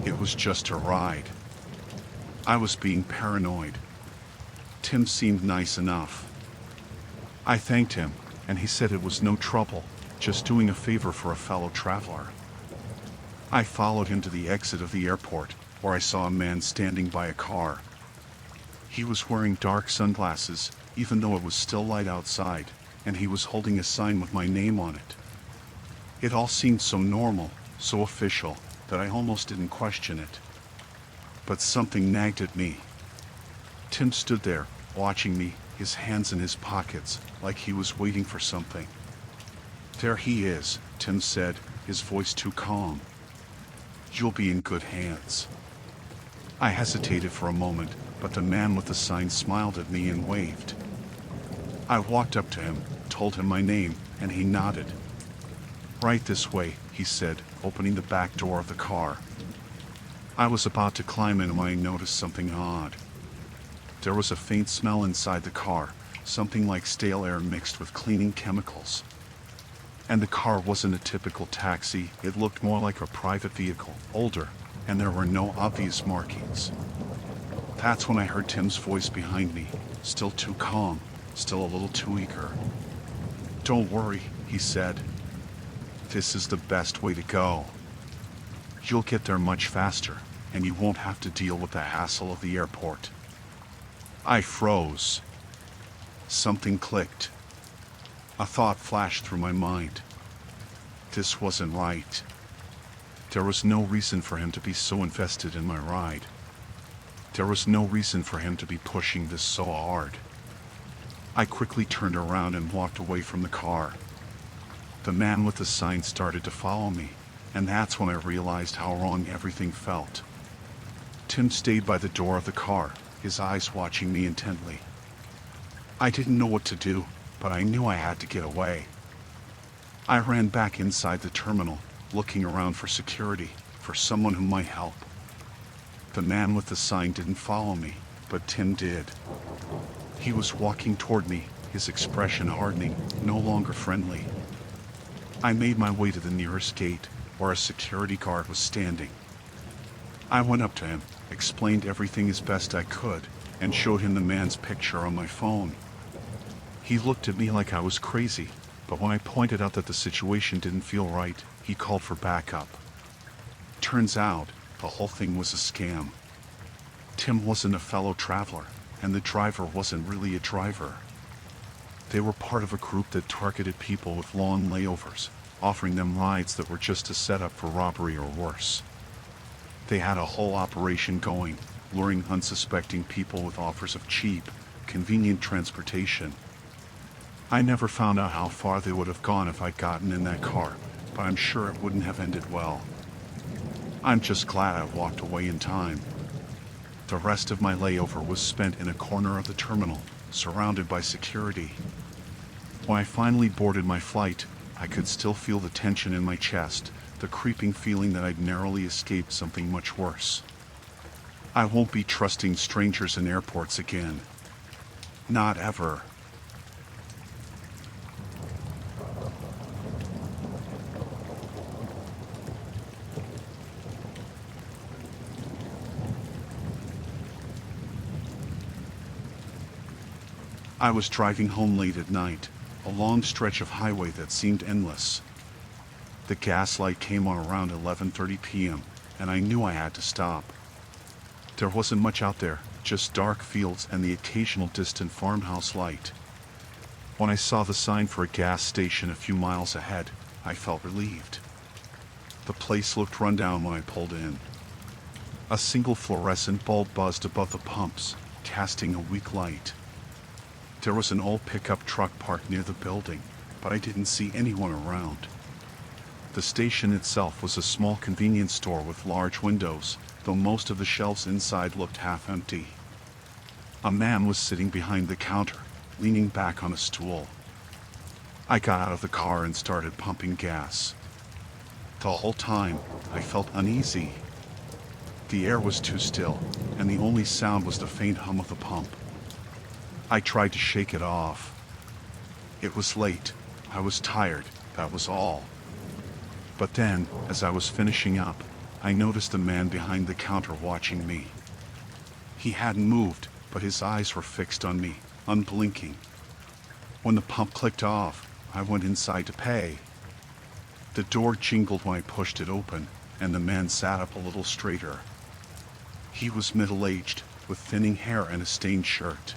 It was just a ride. I was being paranoid. Tim seemed nice enough. I thanked him, and he said it was no trouble, just doing a favor for a fellow traveler. I followed him to the exit of the airport, where I saw a man standing by a car. He was wearing dark sunglasses, even though it was still light outside, and he was holding a sign with my name on it. It all seemed so normal, so official, that I almost didn't question it. But something nagged at me. Tim stood there, watching me, his hands in his pockets, like he was waiting for something. "There he is," Tim said, his voice too calm. "You'll be in good hands." I hesitated for a moment, but the man with the sign smiled at me and waved. I walked up to him, told him my name, and he nodded. "Right this way," he said, opening the back door of the car. I was about to climb in when I noticed something odd. There was a faint smell inside the car, something like stale air mixed with cleaning chemicals. And the car wasn't a typical taxi, it looked more like a private vehicle, older, and there were no obvious markings. That's when I heard Tim's voice behind me, still too calm, still a little too eager. "Don't worry," he said. "This is the best way to go. You'll get there much faster, and you won't have to deal with the hassle of the airport." I froze. Something clicked. A thought flashed through my mind. This wasn't right. There was no reason for him to be so invested in my ride. There was no reason for him to be pushing this so hard. I quickly turned around and walked away from the car. The man with the sign started to follow me, and that's when I realized how wrong everything felt. Tim stayed by the door of the car, his eyes watching me intently. I didn't know what to do, but I knew I had to get away. I ran back inside the terminal, looking around for security, for someone who might help. The man with the sign didn't follow me, but Tim did. He was walking toward me, his expression hardening, no longer friendly. I made my way to the nearest gate, where a security guard was standing. I went up to him, explained everything as best I could, and showed him the man's picture on my phone. He looked at me like I was crazy, but when I pointed out that the situation didn't feel right, he called for backup. Turns out, the whole thing was a scam. Tim wasn't a fellow traveler, and the driver wasn't really a driver. They were part of a group that targeted people with long layovers, offering them rides that were just a setup for robbery or worse. They had a whole operation going, luring unsuspecting people with offers of cheap, convenient transportation. I never found out how far they would have gone if I'd gotten in that car, but I'm sure it wouldn't have ended well. I'm just glad I walked away in time. The rest of my layover was spent in a corner of the terminal, surrounded by security. When I finally boarded my flight, I could still feel the tension in my chest, the creeping feeling that I'd narrowly escaped something much worse. I won't be trusting strangers in airports again. Not ever. I was driving home late at night, a long stretch of highway that seemed endless. The gas light came on around 11:30 p.m., and I knew I had to stop. There wasn't much out there, just dark fields and the occasional distant farmhouse light. When I saw the sign for a gas station a few miles ahead, I felt relieved. The place looked run down when I pulled in. A single fluorescent bulb buzzed above the pumps, casting a weak light. There was an old pickup truck parked near the building, but I didn't see anyone around. The station itself was a small convenience store with large windows, though most of the shelves inside looked half empty. A man was sitting behind the counter, leaning back on a stool. I got out of the car and started pumping gas. The whole time, I felt uneasy. The air was too still, and the only sound was the faint hum of the pump. I tried to shake it off. It was late. I was tired, that was all. But then, as I was finishing up, I noticed a man behind the counter watching me. He hadn't moved, but his eyes were fixed on me, unblinking. When the pump clicked off, I went inside to pay. The door jingled when I pushed it open, and the man sat up a little straighter. He was middle-aged, with thinning hair and a stained shirt.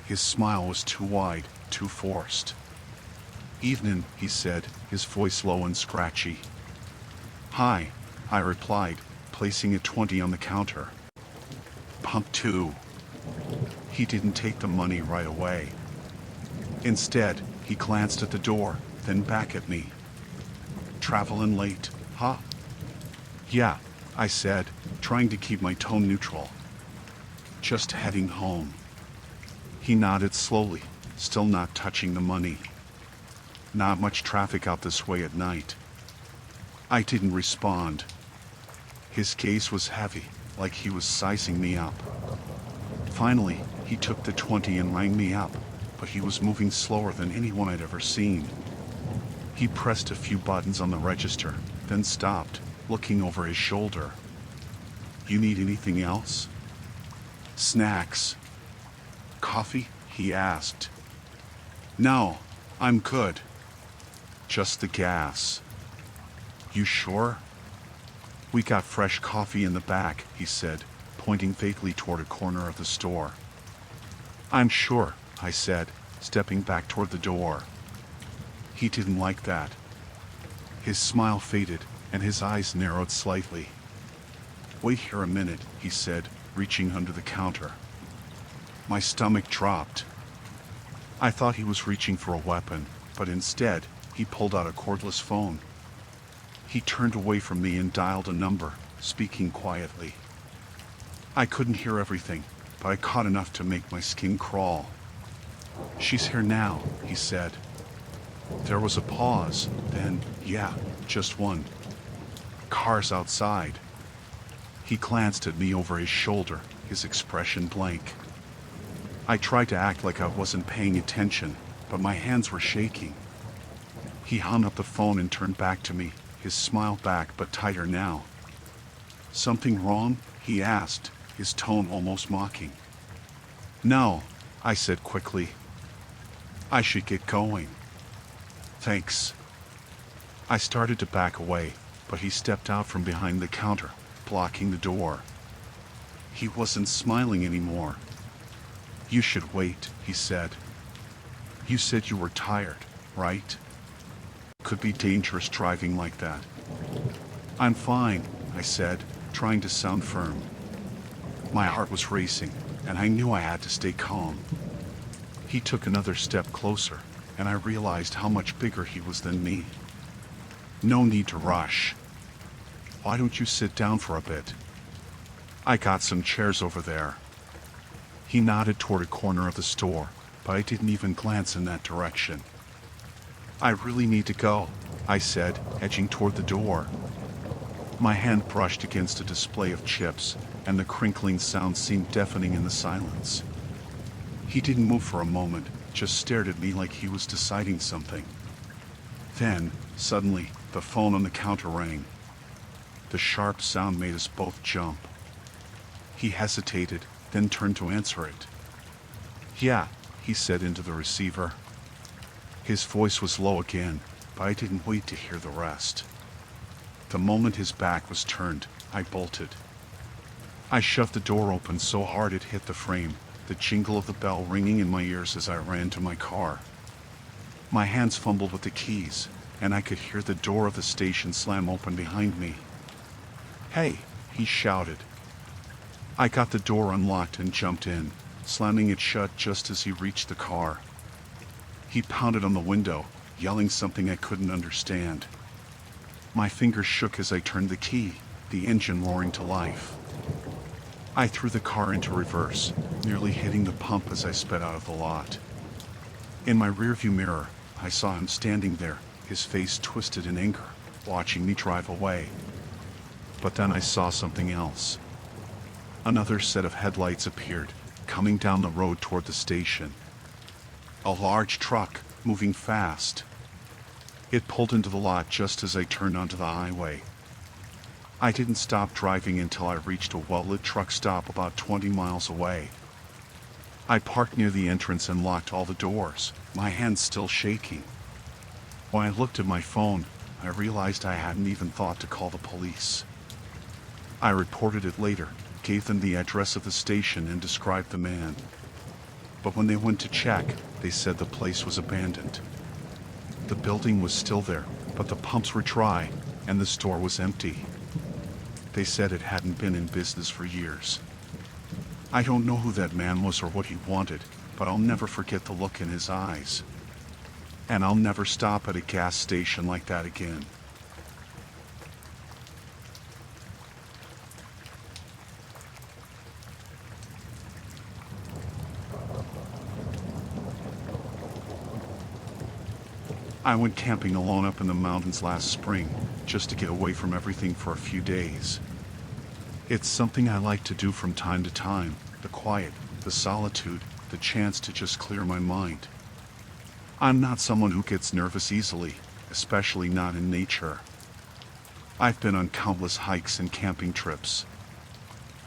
His smile was too wide, too forced. "Evening," he said, his voice low and scratchy. "Hi," I replied, placing a 20 on the counter. "Pump 2. He didn't take the money right away. Instead, he glanced at the door, then back at me. "Travelin' late, huh?" "Yeah," I said, trying to keep my tone neutral. "Just heading home." He nodded slowly, still not touching the money. "Not much traffic out this way at night." I didn't respond. His gaze was heavy, like he was sizing me up. Finally, he took the 20 and rang me up, but he was moving slower than anyone I'd ever seen. He pressed a few buttons on the register, then stopped, looking over his shoulder. "You need anything else?" "Snacks." "Coffee?" he asked. "No, I'm good. Just the gas." "You sure?" "We got fresh coffee in the back," he said, pointing vaguely toward a corner of the store. "I'm sure," I said, stepping back toward the door. He didn't like that. His smile faded, and his eyes narrowed slightly. "Wait here a minute," he said, reaching under the counter. My stomach dropped. I thought he was reaching for a weapon, but instead, he pulled out a cordless phone. He turned away from me and dialed a number, speaking quietly. I couldn't hear everything, but I caught enough to make my skin crawl. "She's here now," he said. There was a pause, then, "Yeah, just one. Car's outside." He glanced at me over his shoulder, his expression blank. I tried to act like I wasn't paying attention, but my hands were shaking. He hung up the phone and turned back to me, his smile back but tighter now. "Something wrong?" he asked, his tone almost mocking. "No," I said quickly. "I should get going." "Thanks." I started to back away, but he stepped out from behind the counter, blocking the door. He wasn't smiling anymore. "You should wait," he said. "You said you were tired, right? Could be dangerous driving like that." "I'm fine," I said, trying to sound firm. My heart was racing, and I knew I had to stay calm. He took another step closer, and I realized how much bigger he was than me. "No need to rush. Why don't you sit down for a bit? I got some chairs over there." He nodded toward a corner of the store, but I didn't even glance in that direction. "I really need to go," I said, edging toward the door. My hand brushed against a display of chips, and the crinkling sound seemed deafening in the silence. He didn't move for a moment, just stared at me like he was deciding something. Then, suddenly, the phone on the counter rang. The sharp sound made us both jump. He hesitated, then turned to answer it. "Yeah," he said into the receiver. His voice was low again, but I didn't wait to hear the rest. The moment his back was turned, I bolted. I shoved the door open so hard it hit the frame, the jingle of the bell ringing in my ears as I ran to my car. My hands fumbled with the keys, and I could hear the door of the station slam open behind me. "Hey!" he shouted. I got the door unlocked and jumped in, slamming it shut just as he reached the car. He pounded on the window, yelling something I couldn't understand. My fingers shook as I turned the key, the engine roaring to life. I threw the car into reverse, nearly hitting the pump as I sped out of the lot. In my rearview mirror, I saw him standing there, his face twisted in anger, watching me drive away. But then I saw something else. Another set of headlights appeared, coming down the road toward the station. A large truck, moving fast. It pulled into the lot just as I turned onto the highway. I didn't stop driving until I reached a well-lit truck stop about 20 miles away. I parked near the entrance and locked all the doors, my hands still shaking. When I looked at my phone, I realized I hadn't even thought to call the police. I reported it later, gave them the address of the station and described the man. But when they went to check, they said the place was abandoned. The building was still there, but the pumps were dry, and the store was empty. They said it hadn't been in business for years. I don't know who that man was or what he wanted, but I'll never forget the look in his eyes. And I'll never stop at a gas station like that again. I went camping alone up in the mountains last spring, just to get away from everything for a few days. It's something I like to do from time to time, the quiet, the solitude, the chance to just clear my mind. I'm not someone who gets nervous easily, especially not in nature. I've been on countless hikes and camping trips.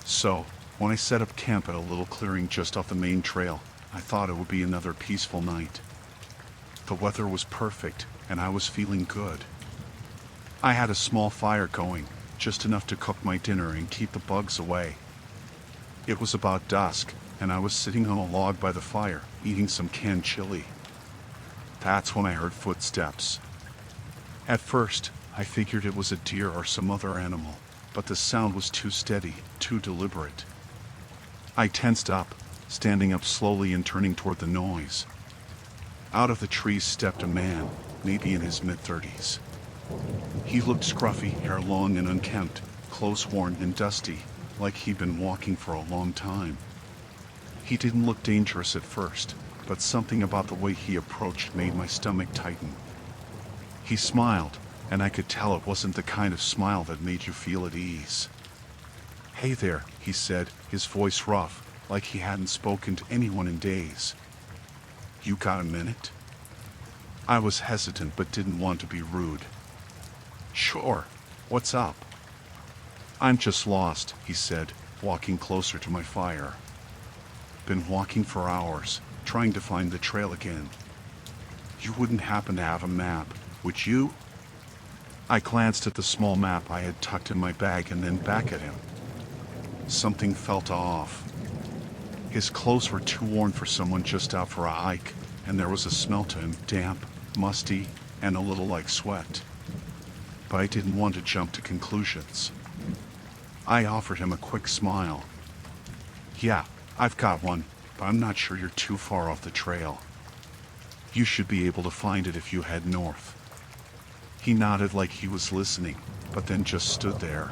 So, when I set up camp at a little clearing just off the main trail, I thought it would be another peaceful night. The weather was perfect, and I was feeling good. I had a small fire going, just enough to cook my dinner and keep the bugs away. It was about dusk, and I was sitting on a log by the fire, eating some canned chili. That's when I heard footsteps. At first, I figured it was a deer or some other animal, but the sound was too steady, too deliberate. I tensed up, standing up slowly and turning toward the noise. Out of the trees stepped a man, maybe in his mid-30s. He looked scruffy, hair long and unkempt, clothes worn and dusty, like he'd been walking for a long time. He didn't look dangerous at first, but something about the way he approached made my stomach tighten. He smiled, and I could tell it wasn't the kind of smile that made you feel at ease. "Hey there," he said, his voice rough. like he hadn't spoken to anyone in days. "You got a minute?" I was hesitant but didn't want to be rude. "Sure, what's up?" "I'm just lost," he said, walking closer to my fire. "Been walking for hours, trying to find the trail again. You wouldn't happen to have a map, would you?" I glanced at the small map I had tucked in my bag and then back at him. Something felt off. His clothes were too worn for someone just out for a hike, and there was a smell to him, damp, musty, and a little like sweat. But I didn't want to jump to conclusions. I offered him a quick smile. "Yeah, I've got one, but I'm not sure you're too far off the trail. You should be able to find it if you head north." He nodded like he was listening, but then just stood there.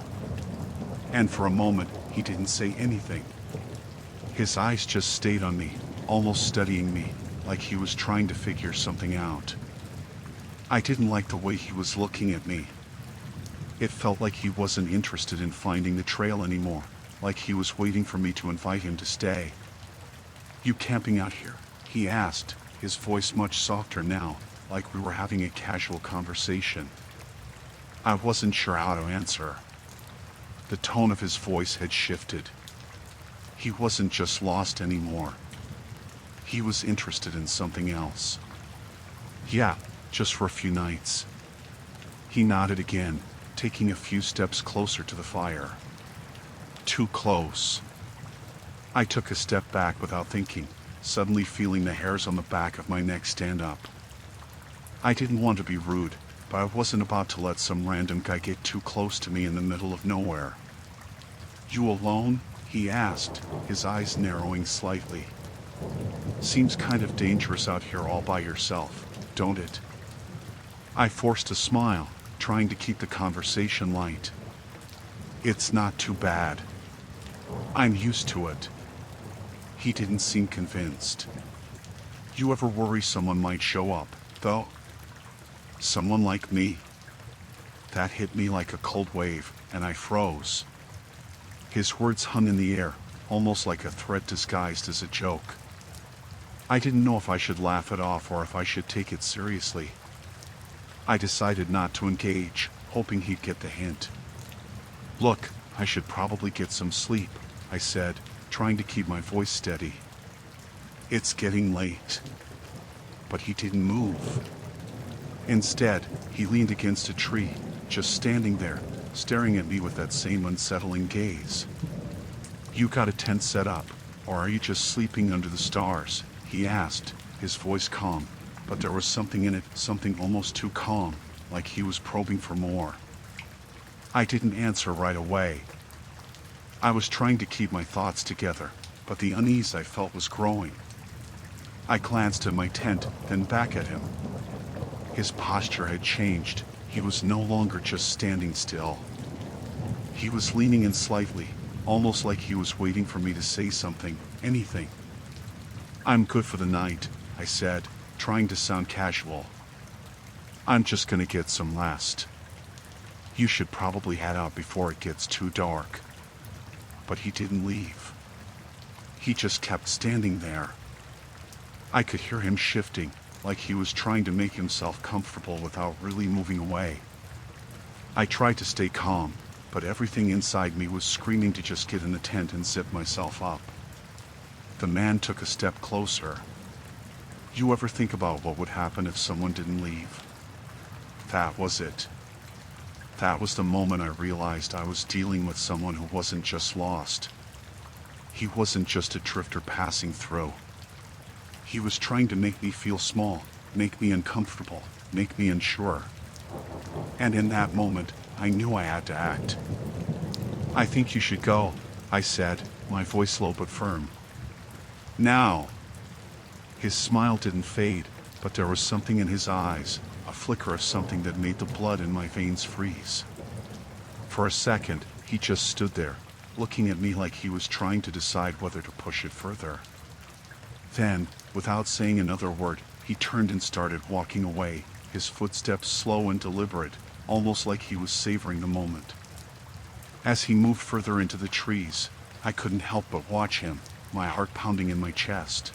And for a moment, he didn't say anything. His eyes just stayed on me, almost studying me, like he was trying to figure something out. I didn't like the way he was looking at me. It felt like he wasn't interested in finding the trail anymore, like he was waiting for me to invite him to stay. "You camping out here?" he asked, his voice much softer now, like we were having a casual conversation. I wasn't sure how to answer. The tone of his voice had shifted. He wasn't just lost anymore. He was interested in something else. "Yeah, just for a few nights." He nodded again, taking a few steps closer to the fire. Too close. I took a step back without thinking, suddenly feeling the hairs on the back of my neck stand up. I didn't want to be rude, but I wasn't about to let some random guy get too close to me in the middle of nowhere. "You alone?" he asked, his eyes narrowing slightly. "Seems kind of dangerous out here all by yourself, don't it?" I forced a smile, trying to keep the conversation light. "It's not too bad. I'm used to it." He didn't seem convinced. "You ever worry someone might show up, though?" "Someone like me?" That hit me like a cold wave, and I froze. His words hung in the air, almost like a threat disguised as a joke. I didn't know if I should laugh it off or if I should take it seriously. I decided not to engage, hoping he'd get the hint. "Look, I should probably get some sleep," I said, trying to keep my voice steady. "It's getting late." But he didn't move. Instead, he leaned against a tree, just standing there, staring at me with that same unsettling gaze. "You got a tent set up, or are you just sleeping under the stars?" he asked, his voice calm, but there was something in it, something almost too calm, like he was probing for more. I didn't answer right away. I was trying to keep my thoughts together, but the unease I felt was growing. I glanced at my tent, then back at him. His posture had changed. He was no longer just standing still. He was leaning in slightly, almost like he was waiting for me to say something, anything. "I'm good for the night," I said, trying to sound casual. "I'm just gonna get some rest. You should probably head out before it gets too dark." But he didn't leave. He just kept standing there. I could hear him shifting, like he was trying to make himself comfortable without really moving away. I tried to stay calm, but everything inside me was screaming to just get in the tent and zip myself up. The man took a step closer. "You ever think about what would happen if someone didn't leave?" That was it. That was the moment I realized I was dealing with someone who wasn't just lost. He wasn't just a drifter passing through. He was trying to make me feel small, make me uncomfortable, make me unsure. And in that moment, I knew I had to act. "I think you should go," I said, my voice low but firm. "Now." His smile didn't fade, but there was something in his eyes, a flicker of something that made the blood in my veins freeze. For a second, he just stood there, looking at me like he was trying to decide whether to push it further. Then, without saying another word, he turned and started walking away, his footsteps slow and deliberate, almost like he was savoring the moment. As he moved further into the trees, I couldn't help but watch him, my heart pounding in my chest.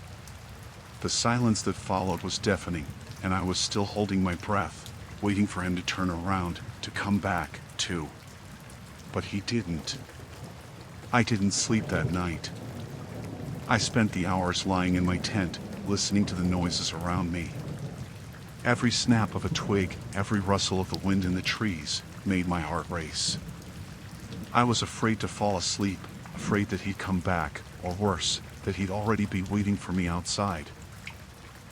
The silence that followed was deafening, and I was still holding my breath, waiting for him to turn around, to come back, too. But he didn't. I didn't sleep that night. I spent the hours lying in my tent, listening to the noises around me. Every snap of a twig, every rustle of the wind in the trees, made my heart race. I was afraid to fall asleep, afraid that he'd come back, or worse, that he'd already be waiting for me outside.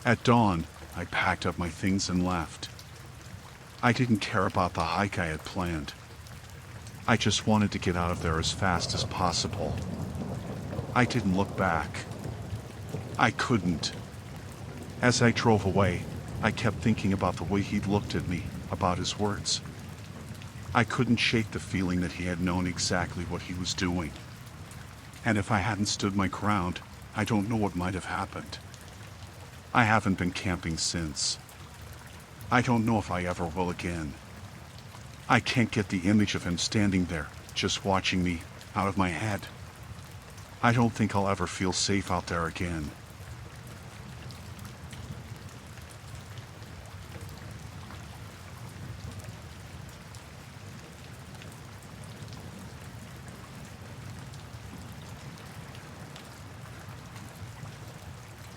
At dawn, I packed up my things and left. I didn't care about the hike I had planned. I just wanted to get out of there as fast as possible. I didn't look back. I couldn't. As I drove away, I kept thinking about the way he'd looked at me, about his words. I couldn't shake the feeling that he had known exactly what he was doing. And if I hadn't stood my ground, I don't know what might have happened. I haven't been camping since. I don't know if I ever will again. I can't get the image of him standing there, just watching me, out of my head. I don't think I'll ever feel safe out there again.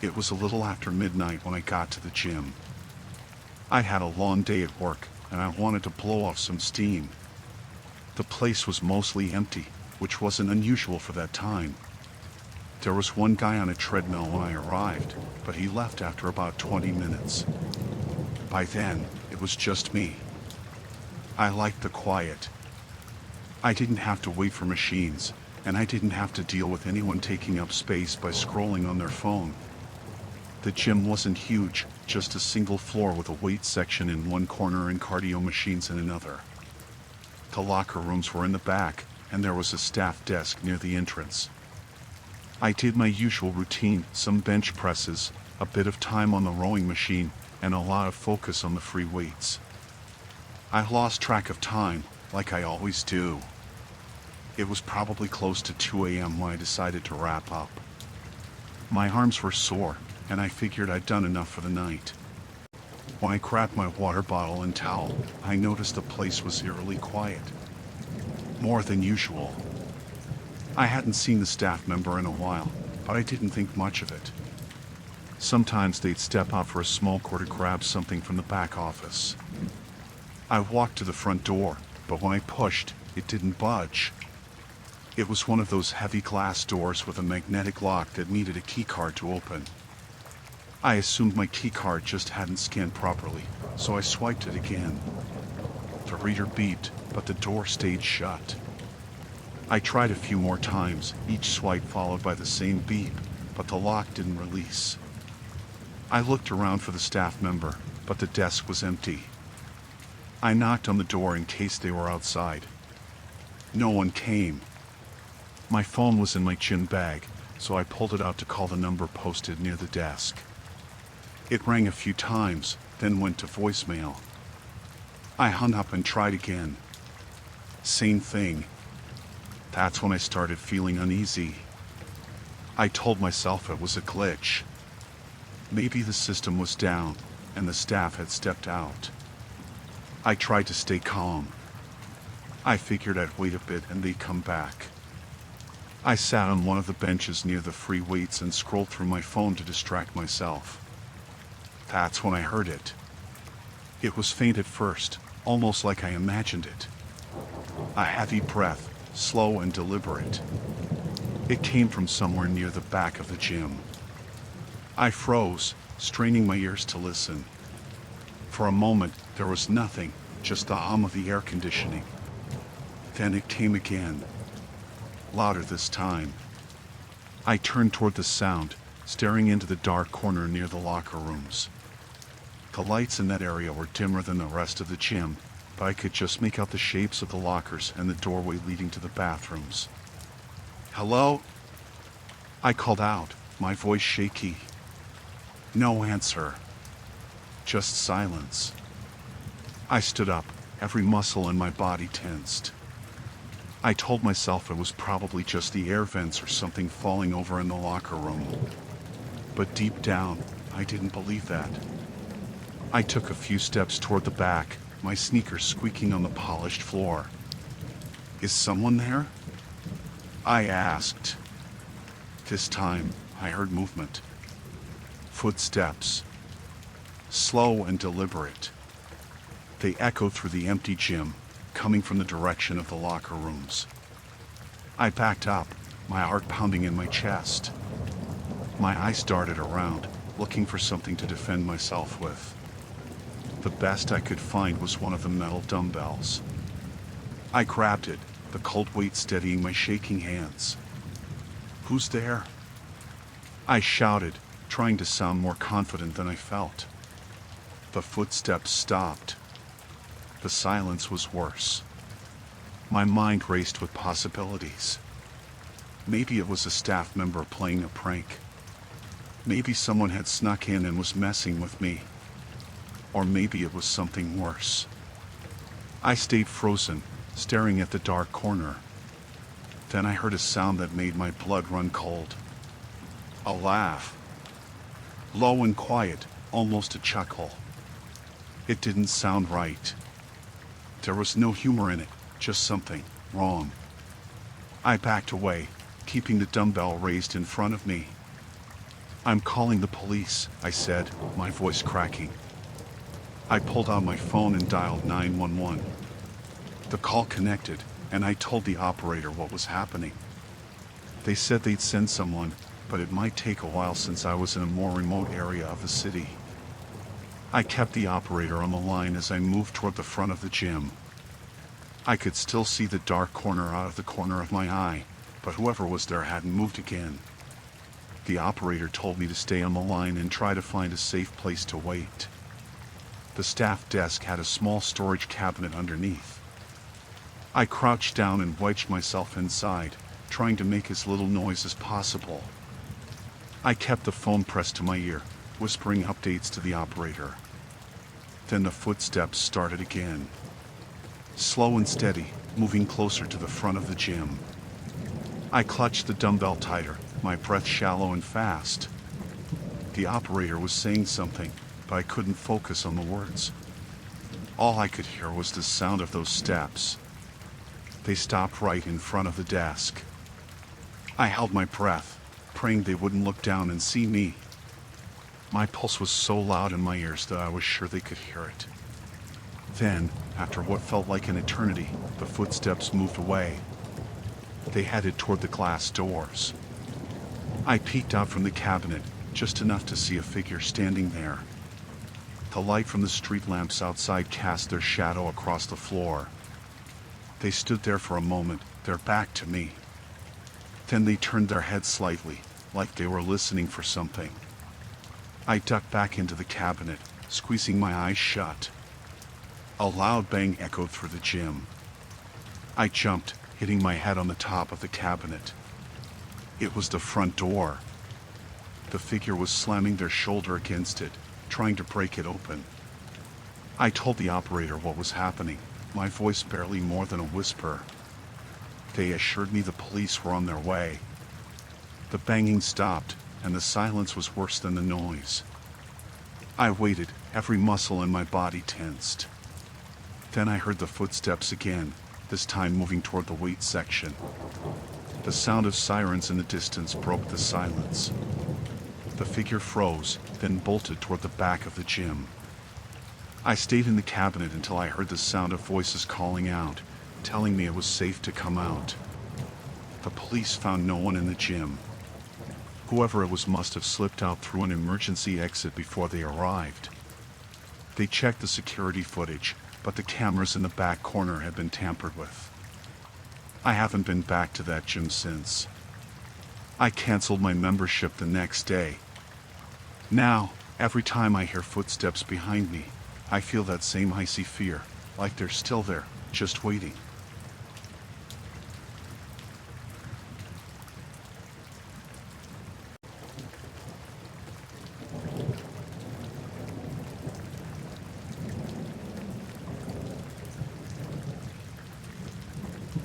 It was a little after midnight when I got to the gym. I'd had a long day at work, and I wanted to blow off some steam. The place was mostly empty, which wasn't unusual for that time. There was one guy on a treadmill when I arrived, but he left after about 20 minutes. By then, it was just me. I liked the quiet. I didn't have to wait for machines, and I didn't have to deal with anyone taking up space by scrolling on their phone. The gym wasn't huge, just a single floor with a weight section in one corner and cardio machines in another. The locker rooms were in the back, and there was a staff desk near the entrance. I did my usual routine, some bench presses, a bit of time on the rowing machine, and a lot of focus on the free weights. I lost track of time, like I always do. It was probably close to 2 a.m. when I decided to wrap up. My arms were sore, and I figured I'd done enough for the night. When I grabbed my water bottle and towel, I noticed the place was eerily quiet. More than usual. I hadn't seen the staff member in a while, but I didn't think much of it. Sometimes they'd step out for a smoke or to grab something from the back office. I walked to the front door, but when I pushed, it didn't budge. It was one of those heavy glass doors with a magnetic lock that needed a keycard to open. I assumed my keycard just hadn't scanned properly, so I swiped it again. The reader beeped, but the door stayed shut. I tried a few more times, each swipe followed by the same beep, but the lock didn't release. I looked around for the staff member, but the desk was empty. I knocked on the door in case they were outside. No one came. My phone was in my gym bag, so I pulled it out to call the number posted near the desk. It rang a few times, then went to voicemail. I hung up and tried again. Same thing. That's when I started feeling uneasy. I told myself it was a glitch. Maybe the system was down, and the staff had stepped out. I tried to stay calm. I figured I'd wait a bit and they'd come back. I sat on one of the benches near the free weights and scrolled through my phone to distract myself. That's when I heard it. It was faint at first, almost like I imagined it. A heavy breath, slow and deliberate. It came from somewhere near the back of the gym. I froze, straining my ears to listen. For a moment, there was nothing, just the hum of the air conditioning. Then it came again. Louder this time. I turned toward the sound, staring into the dark corner near the locker rooms. The lights in that area were dimmer than the rest of the gym, but I could just make out the shapes of the lockers and the doorway leading to the bathrooms. "Hello?" I called out, my voice shaky. No answer. Just silence. I stood up, every muscle in my body tensed. I told myself it was probably just the air vents or something falling over in the locker room. But deep down, I didn't believe that. I took a few steps toward the back, my sneakers squeaking on the polished floor. "Is someone there?" I asked. This time, I heard movement. Footsteps. Slow and deliberate. They echoed through the empty gym, coming from the direction of the locker rooms. I backed up, my heart pounding in my chest. My eyes darted around, looking for something to defend myself with. The best I could find was one of the metal dumbbells. I grabbed it, the cold weight steadying my shaking hands. "Who's there?" I shouted, trying to sound more confident than I felt. The footsteps stopped. The silence was worse. My mind raced with possibilities. Maybe it was a staff member playing a prank. Maybe someone had snuck in and was messing with me. Or maybe it was something worse. I stayed frozen, staring at the dark corner. Then I heard a sound that made my blood run cold. A laugh. Low and quiet, almost a chuckle. It didn't sound right. There was no humor in it, just something wrong. I backed away, keeping the dumbbell raised in front of me. "I'm calling the police," I said, my voice cracking. I pulled out my phone and dialed 911. The call connected, and I told the operator what was happening. They said they'd send someone, but it might take a while since I was in a more remote area of the city. I kept the operator on the line as I moved toward the front of the gym. I could still see the dark corner out of the corner of my eye, but whoever was there hadn't moved again. The operator told me to stay on the line and try to find a safe place to wait. The staff desk had a small storage cabinet underneath. I crouched down and wedged myself inside, trying to make as little noise as possible. I kept the phone pressed to my ear, whispering updates to the operator. Then the footsteps started again. Slow and steady, moving closer to the front of the gym. I clutched the dumbbell tighter, my breath shallow and fast. The operator was saying something, but I couldn't focus on the words. All I could hear was the sound of those steps. They stopped right in front of the desk. I held my breath, praying they wouldn't look down and see me. My pulse was so loud in my ears that I was sure they could hear it. Then, after what felt like an eternity, the footsteps moved away. They headed toward the glass doors. I peeked out from the cabinet, just enough to see a figure standing there. The light from the street lamps outside cast their shadow across the floor. They stood there for a moment, their back to me. Then they turned their heads slightly, like they were listening for something. I ducked back into the cabinet, squeezing my eyes shut. A loud bang echoed through the gym. I jumped, hitting my head on the top of the cabinet. It was the front door. The figure was slamming their shoulder against it, trying to break it open. I told the operator what was happening, my voice barely more than a whisper. They assured me the police were on their way. The banging stopped, and the silence was worse than the noise. I waited, every muscle in my body tensed. Then I heard the footsteps again, this time moving toward the weight section. The sound of sirens in the distance broke the silence. The figure froze, then bolted toward the back of the gym. I stayed in the cabinet until I heard the sound of voices calling out, telling me it was safe to come out. The police found no one in the gym. Whoever it was must have slipped out through an emergency exit before they arrived. They checked the security footage, but the cameras in the back corner had been tampered with. I haven't been back to that gym since. I canceled my membership the next day. Now, every time I hear footsteps behind me, I feel that same icy fear, like they're still there, just waiting.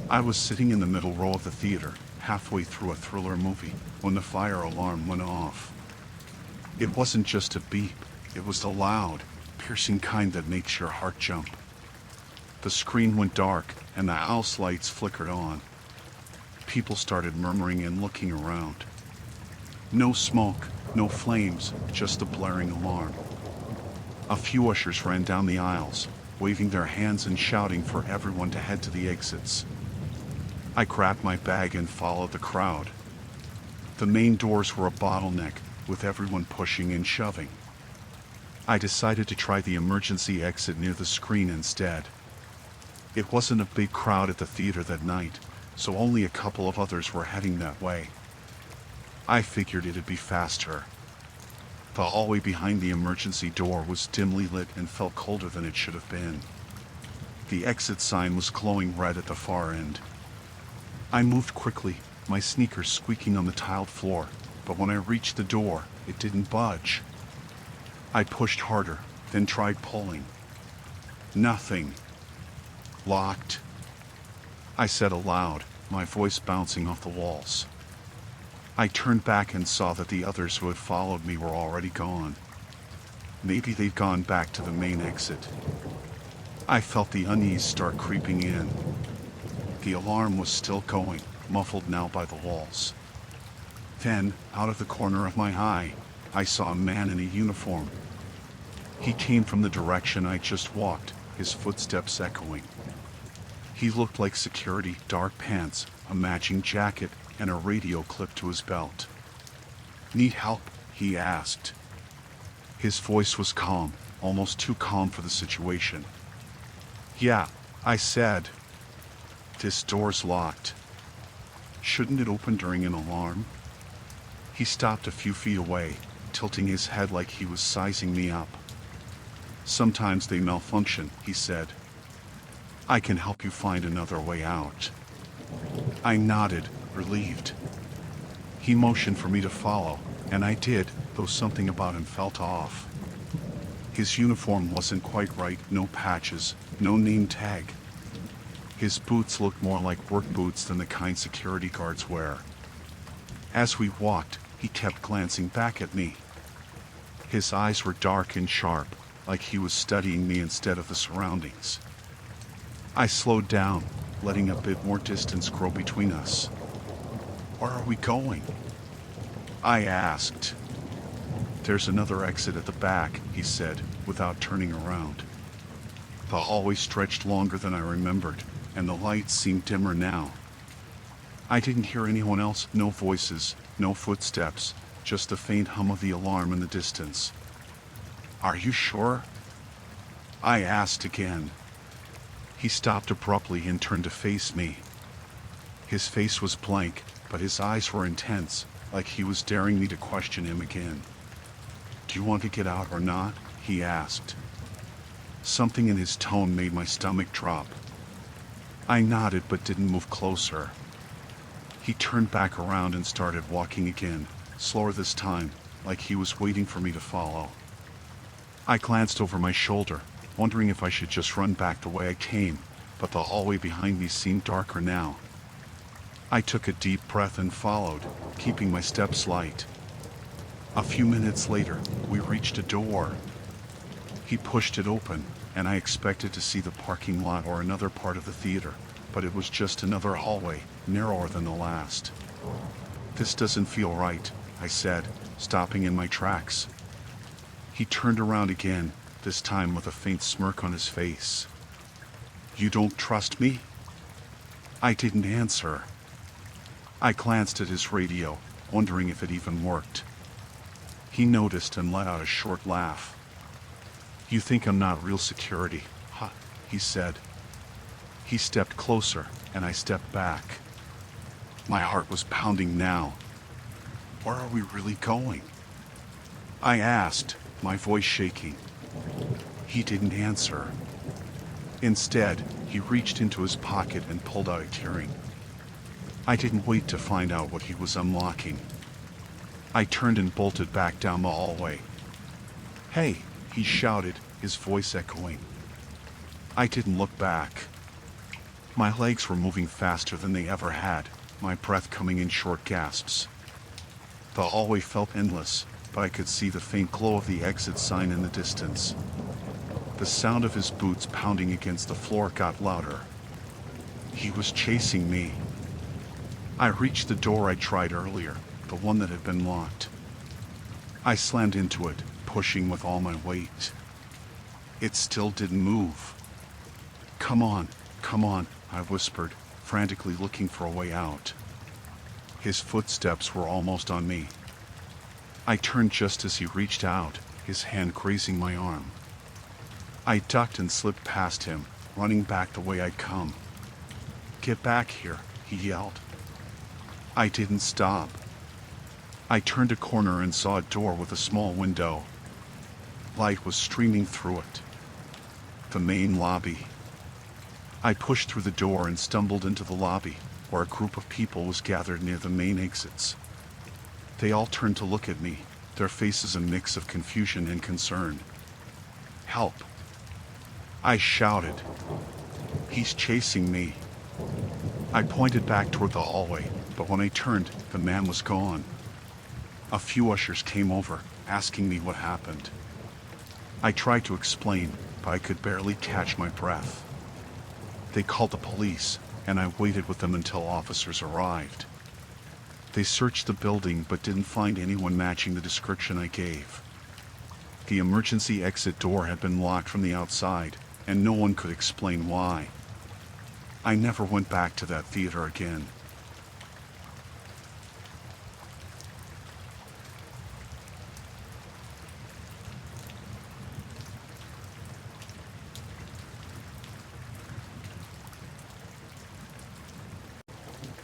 I was sitting in the middle row of the theater, halfway through a thriller movie, when the fire alarm went off. It wasn't just a beep, it was the loud, piercing kind that makes your heart jump. The screen went dark, and the house lights flickered on. People started murmuring and looking around. No smoke, no flames, just a blaring alarm. A few ushers ran down the aisles, waving their hands and shouting for everyone to head to the exits. I grabbed my bag and followed the crowd. The main doors were a bottleneck, with everyone pushing and shoving. I decided to try the emergency exit near the screen instead. It wasn't a big crowd at the theater that night, so only a couple of others were heading that way. I figured it'd be faster. The hallway behind the emergency door was dimly lit and felt colder than it should have been. The exit sign was glowing red at the far end. I moved quickly, my sneakers squeaking on the tiled floor, but when I reached the door, it didn't budge. I pushed harder, then tried pulling. Nothing. Locked. I said aloud, my voice bouncing off the walls. I turned back and saw that the others who had followed me were already gone. Maybe they'd gone back to the main exit. I felt the unease start creeping in. The alarm was still going, muffled now by the walls. Then, out of the corner of my eye, I saw a man in a uniform. He came from the direction I just walked, his footsteps echoing. He looked like security, dark pants, a matching jacket, and a radio clipped to his belt. "Need help?" he asked. His voice was calm, almost too calm for the situation. "Yeah," I said. "This door's locked. Shouldn't it open during an alarm?" He stopped a few feet away, tilting his head like he was sizing me up. "Sometimes they malfunction," he said. "I can help you find another way out." I nodded, relieved. He motioned for me to follow, and I did, though something about him felt off. His uniform wasn't quite right, no patches, no name tag. His boots looked more like work boots than the kind security guards wear. As we walked, he kept glancing back at me. His eyes were dark and sharp, like he was studying me instead of the surroundings. I slowed down, letting a bit more distance grow between us. "Where are we going?" I asked. "There's another exit at the back," he said, without turning around. The hallway stretched longer than I remembered, and the lights seemed dimmer now. I didn't hear anyone else, no voices, no footsteps, just the faint hum of the alarm in the distance. "Are you sure?" I asked again. He stopped abruptly and turned to face me. His face was blank, but his eyes were intense, like he was daring me to question him again. "Do you want to get out or not?" he asked. Something in his tone made my stomach drop. I nodded but didn't move closer. He turned back around and started walking again, slower this time, like he was waiting for me to follow. I glanced over my shoulder, wondering if I should just run back the way I came, but the hallway behind me seemed darker now. I took a deep breath and followed, keeping my steps light. A few minutes later, we reached a door. He pushed it open, and I expected to see the parking lot or another part of the theater, but it was just another hallway, narrower than the last. "This doesn't feel right," I said, stopping in my tracks. He turned around again, this time with a faint smirk on his face. "You don't trust me?" I didn't answer. I glanced at his radio, wondering if it even worked. He noticed and let out a short laugh. "You think I'm not real security, huh?" he said. He stepped closer, and I stepped back. My heart was pounding now. "Where are we really going?" I asked, my voice shaking. He didn't answer. Instead, he reached into his pocket and pulled out a keyring. I didn't wait to find out what he was unlocking. I turned and bolted back down the hallway. "Hey!" he shouted, his voice echoing. I didn't look back. My legs were moving faster than they ever had, my breath coming in short gasps. The hallway felt endless, but I could see the faint glow of the exit sign in the distance. The sound of his boots pounding against the floor got louder. He was chasing me. I reached the door I tried earlier, the one that had been locked. I slammed into it, pushing with all my weight. It still didn't move. Come on, I whispered, frantically looking for a way out. His footsteps were almost on me. I turned just as he reached out, his hand grazing my arm. I ducked and slipped past him, running back the way I'd come. Get back here, he yelled. I didn't stop. I turned a corner and saw a door with a small window. Light was streaming through it. The main lobby. I pushed through the door and stumbled into the lobby, where a group of people was gathered near the main exits. They all turned to look at me, their faces a mix of confusion and concern. Help! I shouted. He's chasing me. I pointed back toward the hallway, but when I turned, the man was gone. A few ushers came over, asking me what happened. I tried to explain, but I could barely catch my breath. They called the police, and I waited with them until officers arrived. They searched the building but didn't find anyone matching the description I gave. The emergency exit door had been locked from the outside, and no one could explain why. I never went back to that theater again.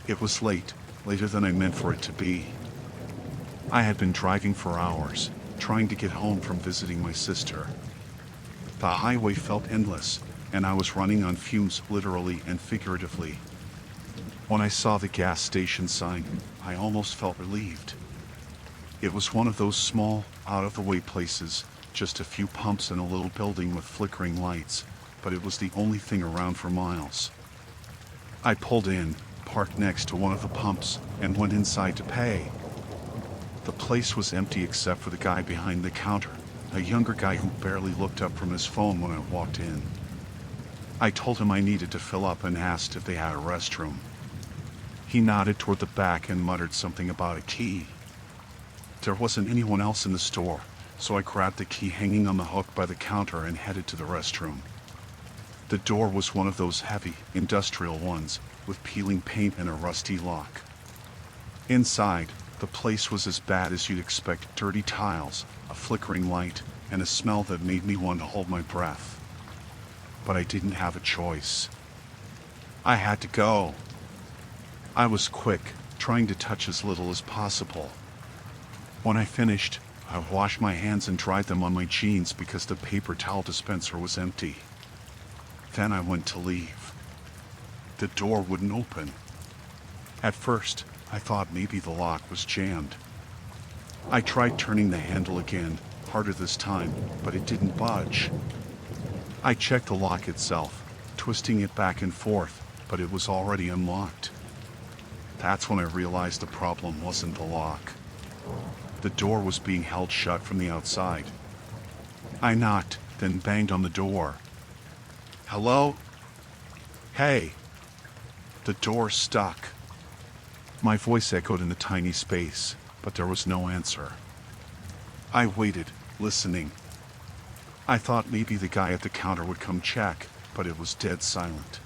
It was late, later than I meant for it to be. I had been driving for hours, trying to get home from visiting my sister. The highway felt endless, and I was running on fumes literally and figuratively. When I saw the gas station sign, I almost felt relieved. It was one of those small, out-of-the-way places, just a few pumps and a little building with flickering lights, but it was the only thing around for miles. I pulled in, parked next to one of the pumps, and went inside to pay. The place was empty except for the guy behind the counter, a younger guy who barely looked up from his phone when I walked in. I told him I needed to fill up and asked if they had a restroom. He nodded toward the back and muttered something about a key. There wasn't anyone else in the store, so I grabbed the key hanging on the hook by the counter and headed to the restroom. The door was one of those heavy, industrial ones, with peeling paint and a rusty lock. Inside, the place was as bad as you'd expect: dirty tiles, a flickering light, and a smell that made me want to hold my breath. But I didn't have a choice. I had to go. I was quick, trying to touch as little as possible. When I finished, I washed my hands and dried them on my jeans because the paper towel dispenser was empty. Then I went to leave. The door wouldn't open. At first, I thought maybe the lock was jammed. I tried turning the handle again, harder this time, but it didn't budge. I checked the lock itself, twisting it back and forth, but it was already unlocked. That's when I realized the problem wasn't the lock. The door was being held shut from the outside. I knocked, then banged on the door. Hello? Hey. The door stuck. My voice echoed in the tiny space, but there was no answer. I waited, listening. I thought maybe the guy at the counter would come check, but it was dead silent.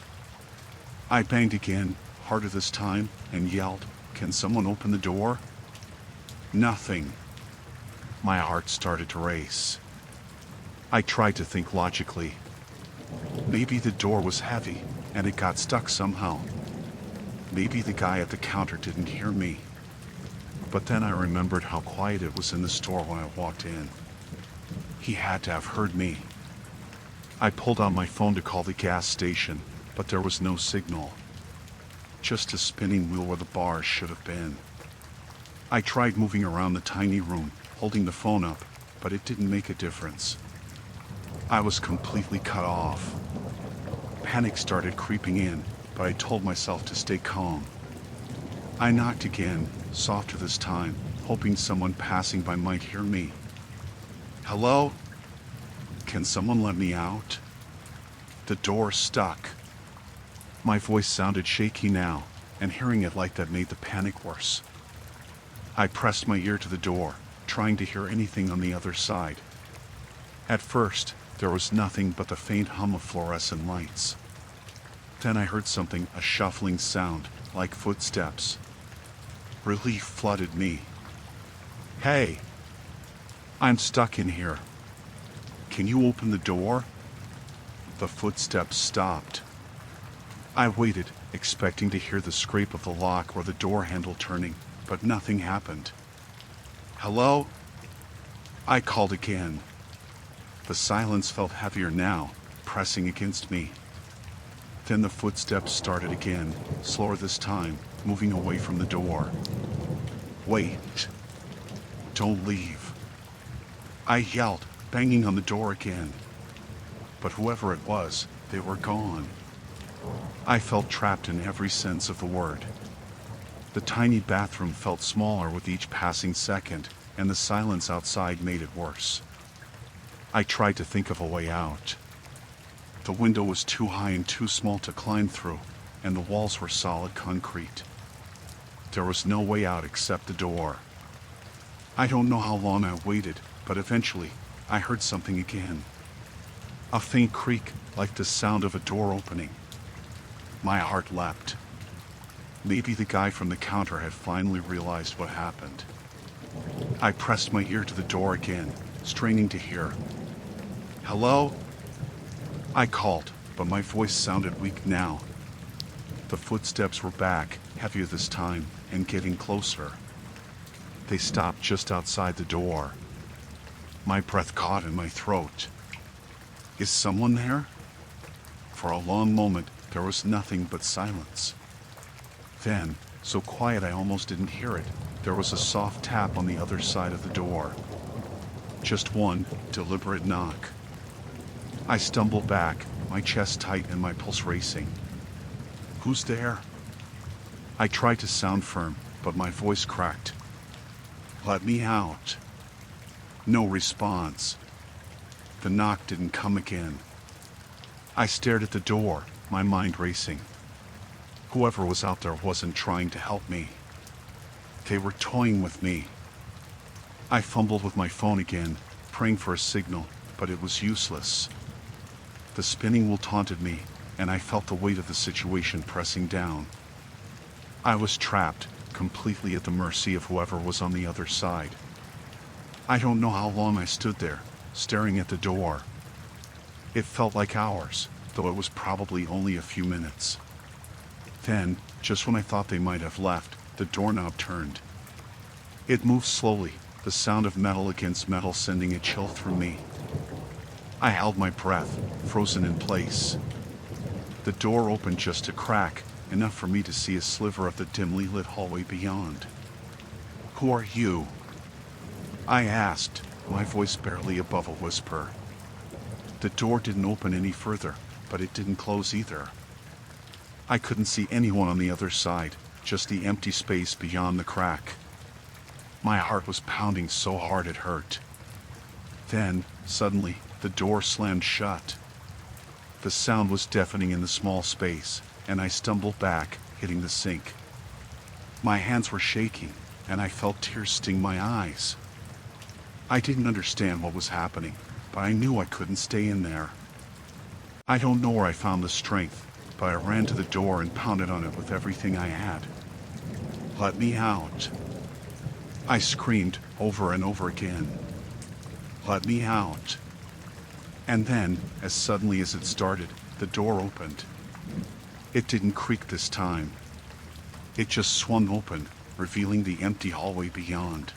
I banged again, harder this time, and yelled, "Can someone open the door?" Nothing. My heart started to race. I tried to think logically. Maybe the door was heavy, and it got stuck somehow. Maybe the guy at the counter didn't hear me. But then I remembered how quiet it was in the store when I walked in. He had to have heard me. I pulled out my phone to call the gas station, but there was no signal. Just a spinning wheel where the bars should have been. I tried moving around the tiny room, holding the phone up, but it didn't make a difference. I was completely cut off. Panic started creeping in, but I told myself to stay calm. I knocked again, softer this time, hoping someone passing by might hear me. "Hello? Can someone let me out?" The door stuck. My voice sounded shaky now, and hearing it like that made the panic worse. I pressed my ear to the door, trying to hear anything on the other side. At first, there was nothing but the faint hum of fluorescent lights. Then I heard something, a shuffling sound, like footsteps. Relief flooded me. "Hey! I'm stuck in here. Can you open the door?" The footsteps stopped. I waited, expecting to hear the scrape of the lock or the door handle turning, but nothing happened. "Hello?" I called again. The silence felt heavier now, pressing against me. Then the footsteps started again, slower this time, moving away from the door. "Wait! Don't leave!" I yelled, banging on the door again. But whoever it was, they were gone. I felt trapped in every sense of the word. The tiny bathroom felt smaller with each passing second, and the silence outside made it worse. I tried to think of a way out. The window was too high and too small to climb through, and the walls were solid concrete. There was no way out except the door. I don't know how long I waited, but eventually, I heard something again. A faint creak, like the sound of a door opening. My heart leapt. Maybe the guy from the counter had finally realized what happened. I pressed my ear to the door again, straining to hear. "Hello?" I called, but my voice sounded weak now. The footsteps were back, heavier this time, and getting closer. They stopped just outside the door. My breath caught in my throat. Is someone there? For a long moment, there was nothing but silence. Then, so quiet I almost didn't hear it, there was a soft tap on the other side of the door. Just one deliberate knock. I stumbled back, my chest tight and my pulse racing. "Who's there?" I tried to sound firm, but my voice cracked. "Let me out." No response. The knock didn't come again. I stared at the door, my mind racing. Whoever was out there wasn't trying to help me. They were toying with me. I fumbled with my phone again, praying for a signal, but it was useless. The spinning wheel taunted me, and I felt the weight of the situation pressing down. I was trapped, completely at the mercy of whoever was on the other side. I don't know how long I stood there, staring at the door. It felt like hours, though it was probably only a few minutes. Then, just when I thought they might have left, the doorknob turned. It moved slowly, the sound of metal against metal sending a chill through me. I held my breath, frozen in place. The door opened just a crack, enough for me to see a sliver of the dimly lit hallway beyond. "Who are you?" I asked, my voice barely above a whisper. The door didn't open any further, but it didn't close either. I couldn't see anyone on the other side, just the empty space beyond the crack. My heart was pounding so hard it hurt. Then, suddenly, the door slammed shut. The sound was deafening in the small space, and I stumbled back, hitting the sink. My hands were shaking, and I felt tears sting my eyes. I didn't understand what was happening, but I knew I couldn't stay in there. I don't know where I found the strength, but I ran to the door and pounded on it with everything I had. "Let me out!" I screamed over and over again. "Let me out!" And then, as suddenly as it started, the door opened. It didn't creak this time. It just swung open, revealing the empty hallway beyond.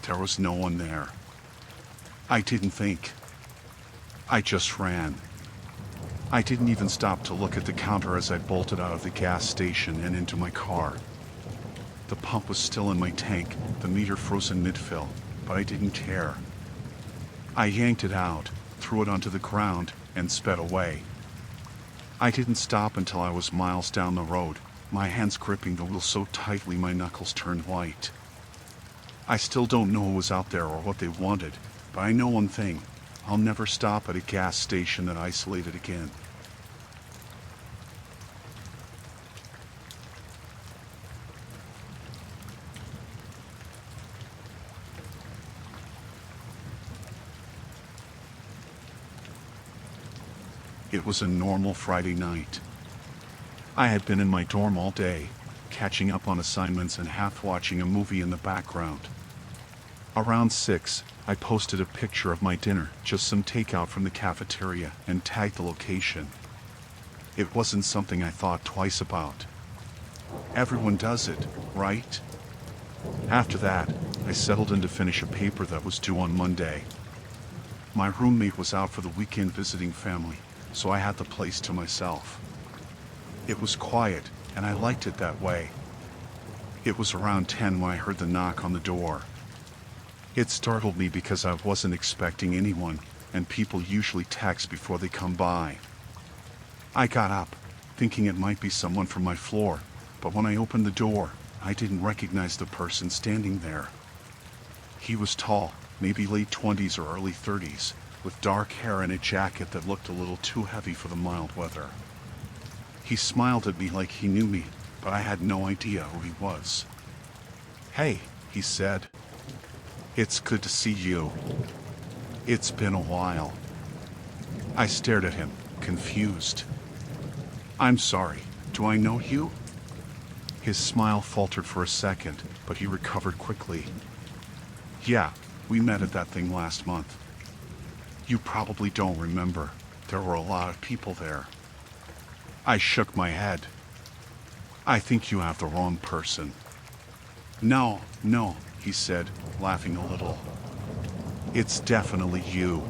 There was no one there. I didn't think. I just ran. I didn't even stop to look at the counter as I bolted out of the gas station and into my car. The pump was still in my tank, the meter frozen mid-fill, but I didn't care. I yanked it out, threw it onto the ground, and sped away. I didn't stop until I was miles down the road, my hands gripping the wheel so tightly my knuckles turned white. I still don't know who was out there or what they wanted, but I know one thing: I'll never stop at a gas station that isolated again. It was a normal Friday night. I had been in my dorm all day, catching up on assignments and half watching a movie in the background. Around 6, I posted a picture of my dinner, just some takeout from the cafeteria, and tagged the location. It wasn't something I thought twice about. Everyone does it, right? After that, I settled in to finish a paper that was due on Monday. My roommate was out for the weekend visiting family, so I had the place to myself. It was quiet, and I liked it that way. It was around 10 when I heard the knock on the door. It startled me because I wasn't expecting anyone, and people usually text before they come by. I got up, thinking it might be someone from my floor, but when I opened the door, I didn't recognize the person standing there. He was tall, maybe late 20s or early 30s, with dark hair and a jacket that looked a little too heavy for the mild weather. He smiled at me like he knew me, but I had no idea who he was. "Hey," he said. "It's good to see you. It's been a while." I stared at him, confused. "I'm sorry, do I know you?" His smile faltered for a second, but he recovered quickly. "Yeah, we met at that thing last month. You probably don't remember. There were a lot of people there." I shook my head. "I think you have the wrong person." No, he said, laughing a little. "It's definitely you.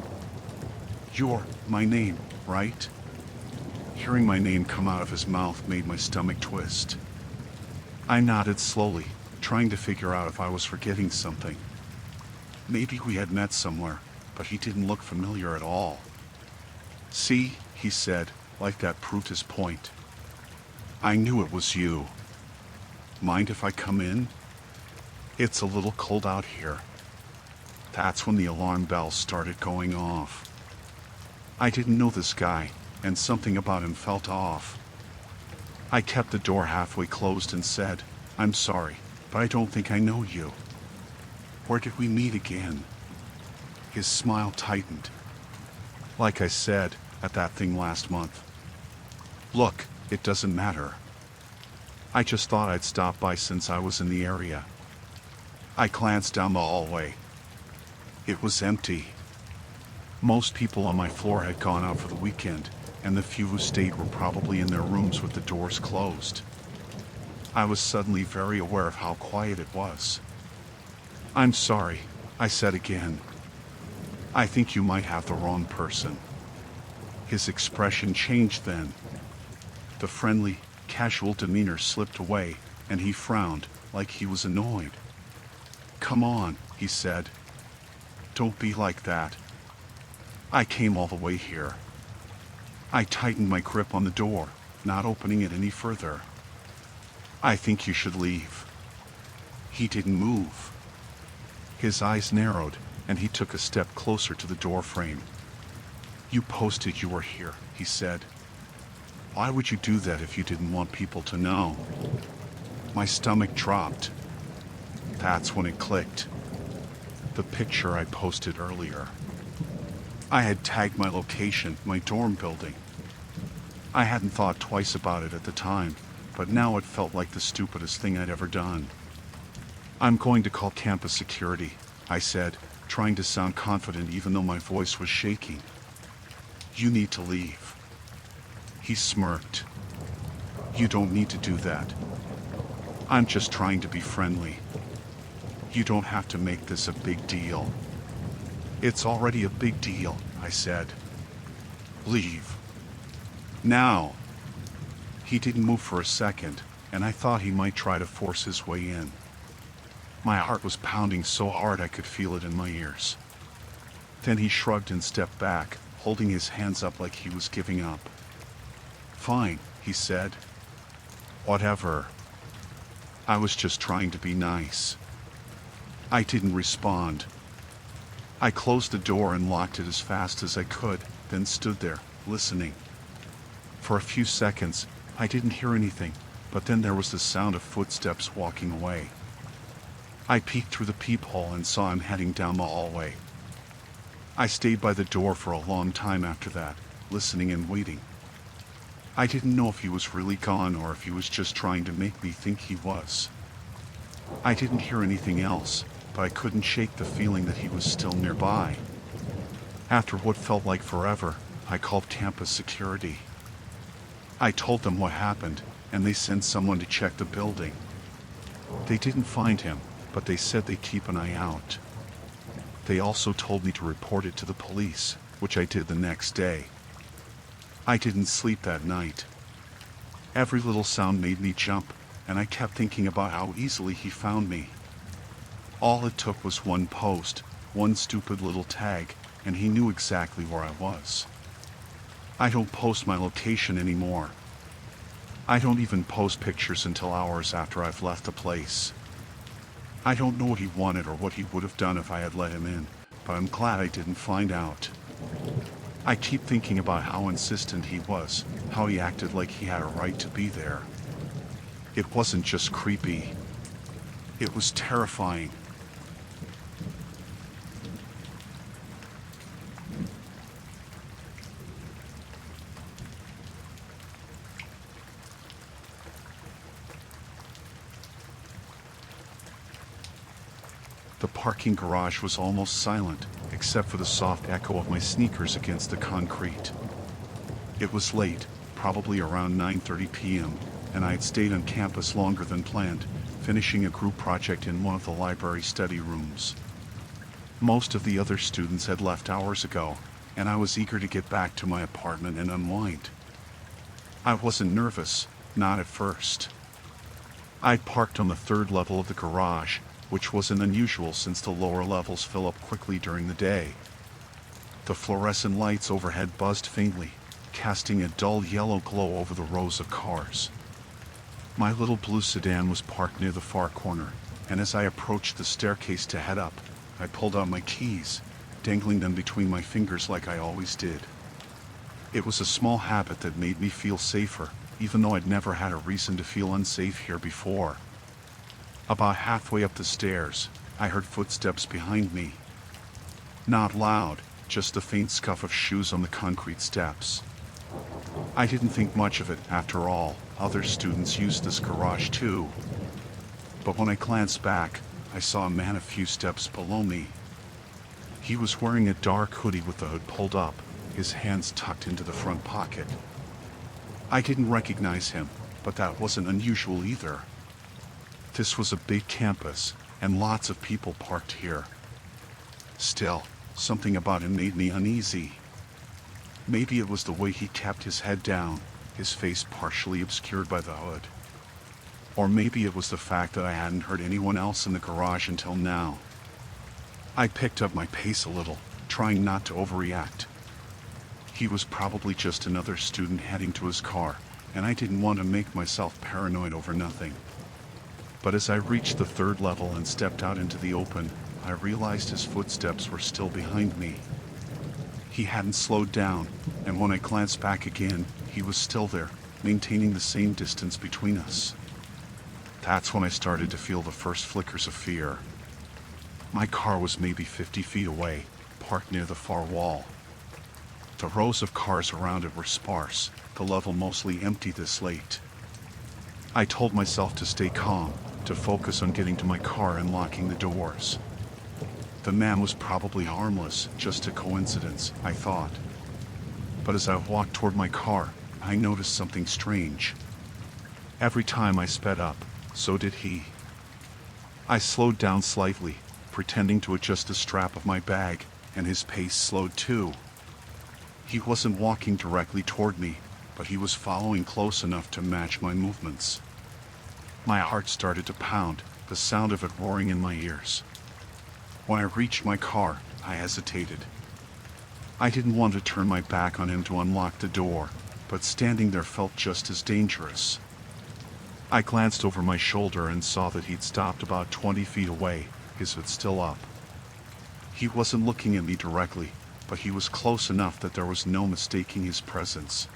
You're my name, right?" Hearing my name come out of his mouth made my stomach twist. I nodded slowly, trying to figure out if I was forgetting something. Maybe we had met somewhere, but he didn't look familiar at all. "See," he said, like that proved his point. "I knew it was you. Mind if I come in? It's a little cold out here." That's when the alarm bells started going off. I didn't know this guy, and something about him felt off. I kept the door halfway closed and said, "I'm sorry, but I don't think I know you. Where did we meet again?" His smile tightened. "Like I said, at that thing last month. Look, it doesn't matter. I just thought I'd stop by since I was in the area." I glanced down the hallway. It was empty. Most people on my floor had gone out for the weekend, and the few who stayed were probably in their rooms with the doors closed. I was suddenly very aware of how quiet it was. "I'm sorry," I said again. "I think you might have the wrong person." His expression changed then. The friendly, casual demeanor slipped away, and he frowned, like he was annoyed. "Come on," he said. "Don't be like that. I came all the way here." I tightened my grip on the door, not opening it any further. "I think you should leave." He didn't move. His eyes narrowed, and he took a step closer to the door frame. "You posted you were here," he said. "Why would you do that if you didn't want people to know?" My stomach dropped. That's when it clicked. The picture I posted earlier. I had tagged my location, my dorm building. I hadn't thought twice about it at the time, but now it felt like the stupidest thing I'd ever done. "I'm going to call campus security," I said, trying to sound confident even though my voice was shaking. "You need to leave." He smirked. "You don't need to do that. I'm just trying to be friendly. You don't have to make this a big deal." "It's already a big deal," I said. "Leave. Now." He didn't move for a second, and I thought he might try to force his way in. My heart was pounding so hard I could feel it in my ears. Then he shrugged and stepped back, holding his hands up like he was giving up. "Fine," he said. "Whatever." I was just trying to be nice. I didn't respond. I closed the door and locked it as fast as I could, then stood there, listening. For a few seconds, I didn't hear anything, but then there was the sound of footsteps walking away. I peeked through the peephole and saw him heading down the hallway. I stayed by the door for a long time after that, listening and waiting. I didn't know if he was really gone or if he was just trying to make me think he was. I didn't hear anything else, but I couldn't shake the feeling that he was still nearby. After what felt like forever, I called campus security. I told them what happened, and they sent someone to check the building. They didn't find him, but they said they'd keep an eye out. They also told me to report it to the police, which I did the next day. I didn't sleep that night. Every little sound made me jump, and I kept thinking about how easily he found me. All it took was one post, one stupid little tag, and he knew exactly where I was. I don't post my location anymore. I don't even post pictures until hours after I've left the place. I don't know what he wanted or what he would have done if I had let him in, but I'm glad I didn't find out. I keep thinking about how insistent he was, how he acted like he had a right to be there. It wasn't just creepy. It was terrifying. The parking garage was almost silent, except for the soft echo of my sneakers against the concrete. It was late, probably around 9:30 p.m., and I had stayed on campus longer than planned, finishing a group project in one of the library study rooms. Most of the other students had left hours ago, and I was eager to get back to my apartment and unwind. I wasn't nervous, not at first. I'd parked on the third level of the garage, which wasn't unusual since the lower levels fill up quickly during the day. The fluorescent lights overhead buzzed faintly, casting a dull yellow glow over the rows of cars. My little blue sedan was parked near the far corner, and as I approached the staircase to head up, I pulled out my keys, dangling them between my fingers like I always did. It was a small habit that made me feel safer, even though I'd never had a reason to feel unsafe here before. About halfway up the stairs, I heard footsteps behind me. Not loud, just the faint scuff of shoes on the concrete steps. I didn't think much of it, after all, other students used this garage too. But when I glanced back, I saw a man a few steps below me. He was wearing a dark hoodie with the hood pulled up, his hands tucked into the front pocket. I didn't recognize him, but that wasn't unusual either. This was a big campus, and lots of people parked here. Still, something about him made me uneasy. Maybe it was the way he kept his head down, his face partially obscured by the hood. Or maybe it was the fact that I hadn't heard anyone else in the garage until now. I picked up my pace a little, trying not to overreact. He was probably just another student heading to his car, and I didn't want to make myself paranoid over nothing. But as I reached the third level and stepped out into the open, I realized his footsteps were still behind me. He hadn't slowed down, and when I glanced back again, he was still there, maintaining the same distance between us. That's when I started to feel the first flickers of fear. My car was maybe 50 feet away, parked near the far wall. The rows of cars around it were sparse, the level mostly empty this late. I told myself to stay calm, to focus on getting to my car and locking the doors. The man was probably harmless, just a coincidence, I thought. But as I walked toward my car, I noticed something strange. Every time I sped up, so did he. I slowed down slightly, pretending to adjust the strap of my bag, and his pace slowed too. He wasn't walking directly toward me, but he was following close enough to match my movements. My heart started to pound, the sound of it roaring in my ears. When I reached my car, I hesitated. I didn't want to turn my back on him to unlock the door, but standing there felt just as dangerous. I glanced over my shoulder and saw that he'd stopped about 20 feet away, his hood still up. He wasn't looking at me directly, but he was close enough that there was no mistaking his presence.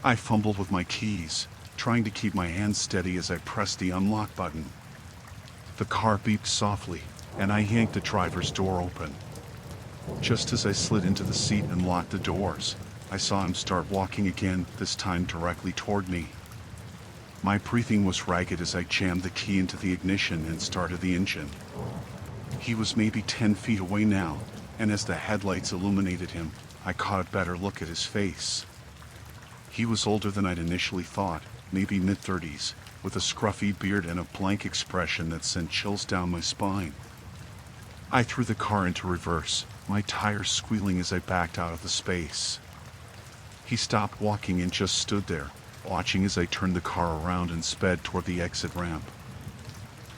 I fumbled with my keys, trying to keep my hands steady as I pressed the unlock button. The car beeped softly, and I yanked the driver's door open. Just as I slid into the seat and locked the doors, I saw him start walking again, this time directly toward me. My breathing was ragged as I jammed the key into the ignition and started the engine. He was maybe 10 feet away now, and as the headlights illuminated him, I caught a better look at his face. He was older than I'd initially thought, maybe mid-30s, with a scruffy beard and a blank expression that sent chills down my spine. I threw the car into reverse, my tires squealing as I backed out of the space. He stopped walking and just stood there, watching as I turned the car around and sped toward the exit ramp.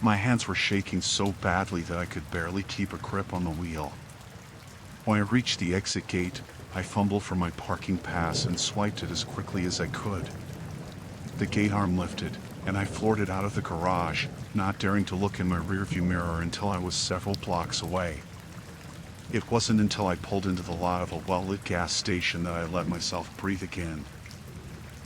My hands were shaking so badly that I could barely keep a grip on the wheel. When I reached the exit gate, I fumbled for my parking pass and swiped it as quickly as I could. The gate arm lifted, and I floored it out of the garage, not daring to look in my rearview mirror until I was several blocks away. It wasn't until I pulled into the lot of a well-lit gas station that I let myself breathe again.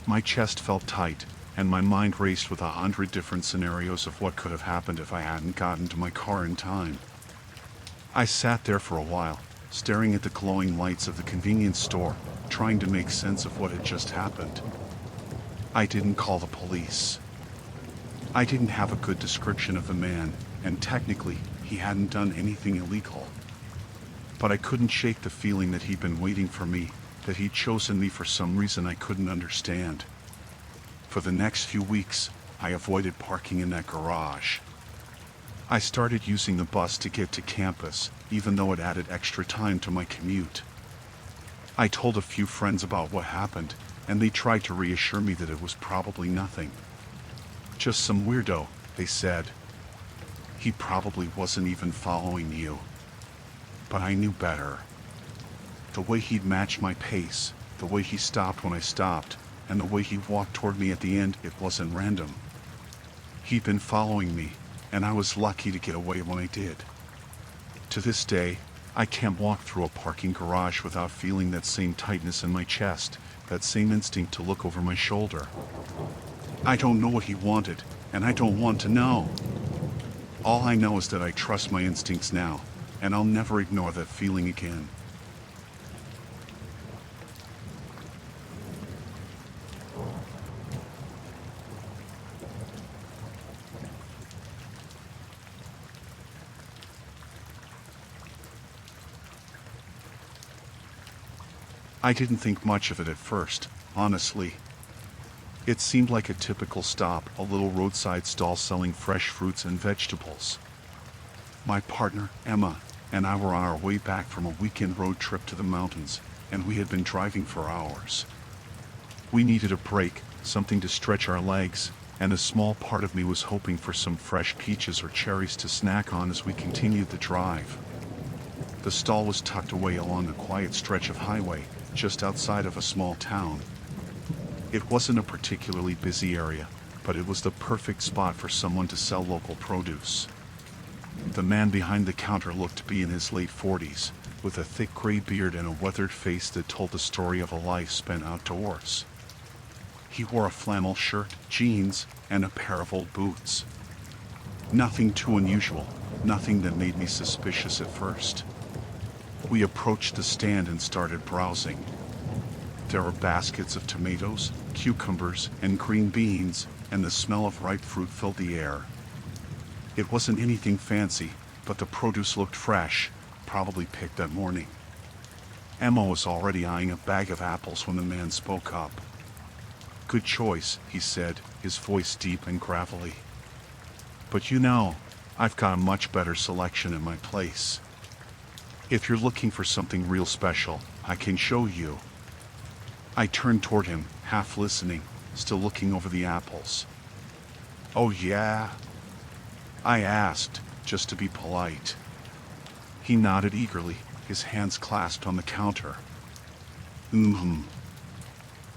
My chest felt tight, and my mind raced with 100 different scenarios of what could have happened if I hadn't gotten to my car in time. I sat there for a while, staring at the glowing lights of the convenience store, trying to make sense of what had just happened. I didn't call the police. I didn't have a good description of the man, and technically, he hadn't done anything illegal. But I couldn't shake the feeling that he'd been waiting for me, that he'd chosen me for some reason I couldn't understand. For the next few weeks, I avoided parking in that garage. I started using the bus to get to campus, even though it added extra time to my commute. I told a few friends about what happened, and they tried to reassure me that it was probably nothing. Just some weirdo, they said. He probably wasn't even following you. But I knew better. The way he'd matched my pace, the way he stopped when I stopped, and the way he walked toward me at the end, it wasn't random. He'd been following me, and I was lucky to get away when I did. To this day, I can't walk through a parking garage without feeling that same tightness in my chest, that same instinct to look over my shoulder. I don't know what he wanted, and I don't want to know. All I know is that I trust my instincts now, and I'll never ignore that feeling again. I didn't think much of it at first, honestly. It seemed like a typical stop, a little roadside stall selling fresh fruits and vegetables. My partner, Emma, and I were on our way back from a weekend road trip to the mountains, and we had been driving for hours. We needed a break, something to stretch our legs, and a small part of me was hoping for some fresh peaches or cherries to snack on as we continued the drive. The stall was tucked away along a quiet stretch of highway, just outside of a small town. It wasn't a particularly busy area, but it was the perfect spot for someone to sell local produce. The man behind the counter looked to be in his late 40s, with a thick gray beard and a weathered face that told the story of a life spent outdoors. He wore a flannel shirt, jeans, and a pair of old boots. Nothing too unusual, nothing that made me suspicious at first. We approached the stand and started browsing. There were baskets of tomatoes, cucumbers, and green beans, and the smell of ripe fruit filled the air. It wasn't anything fancy, but the produce looked fresh, probably picked that morning. Emma was already eyeing a bag of apples when the man spoke up. "Good choice," he said, his voice deep and gravelly. "But you know, I've got a much better selection at my place. If you're looking for something real special, I can show you." I turned toward him, half listening, still looking over the apples. "Oh yeah?" I asked, just to be polite. He nodded eagerly, his hands clasped on the counter.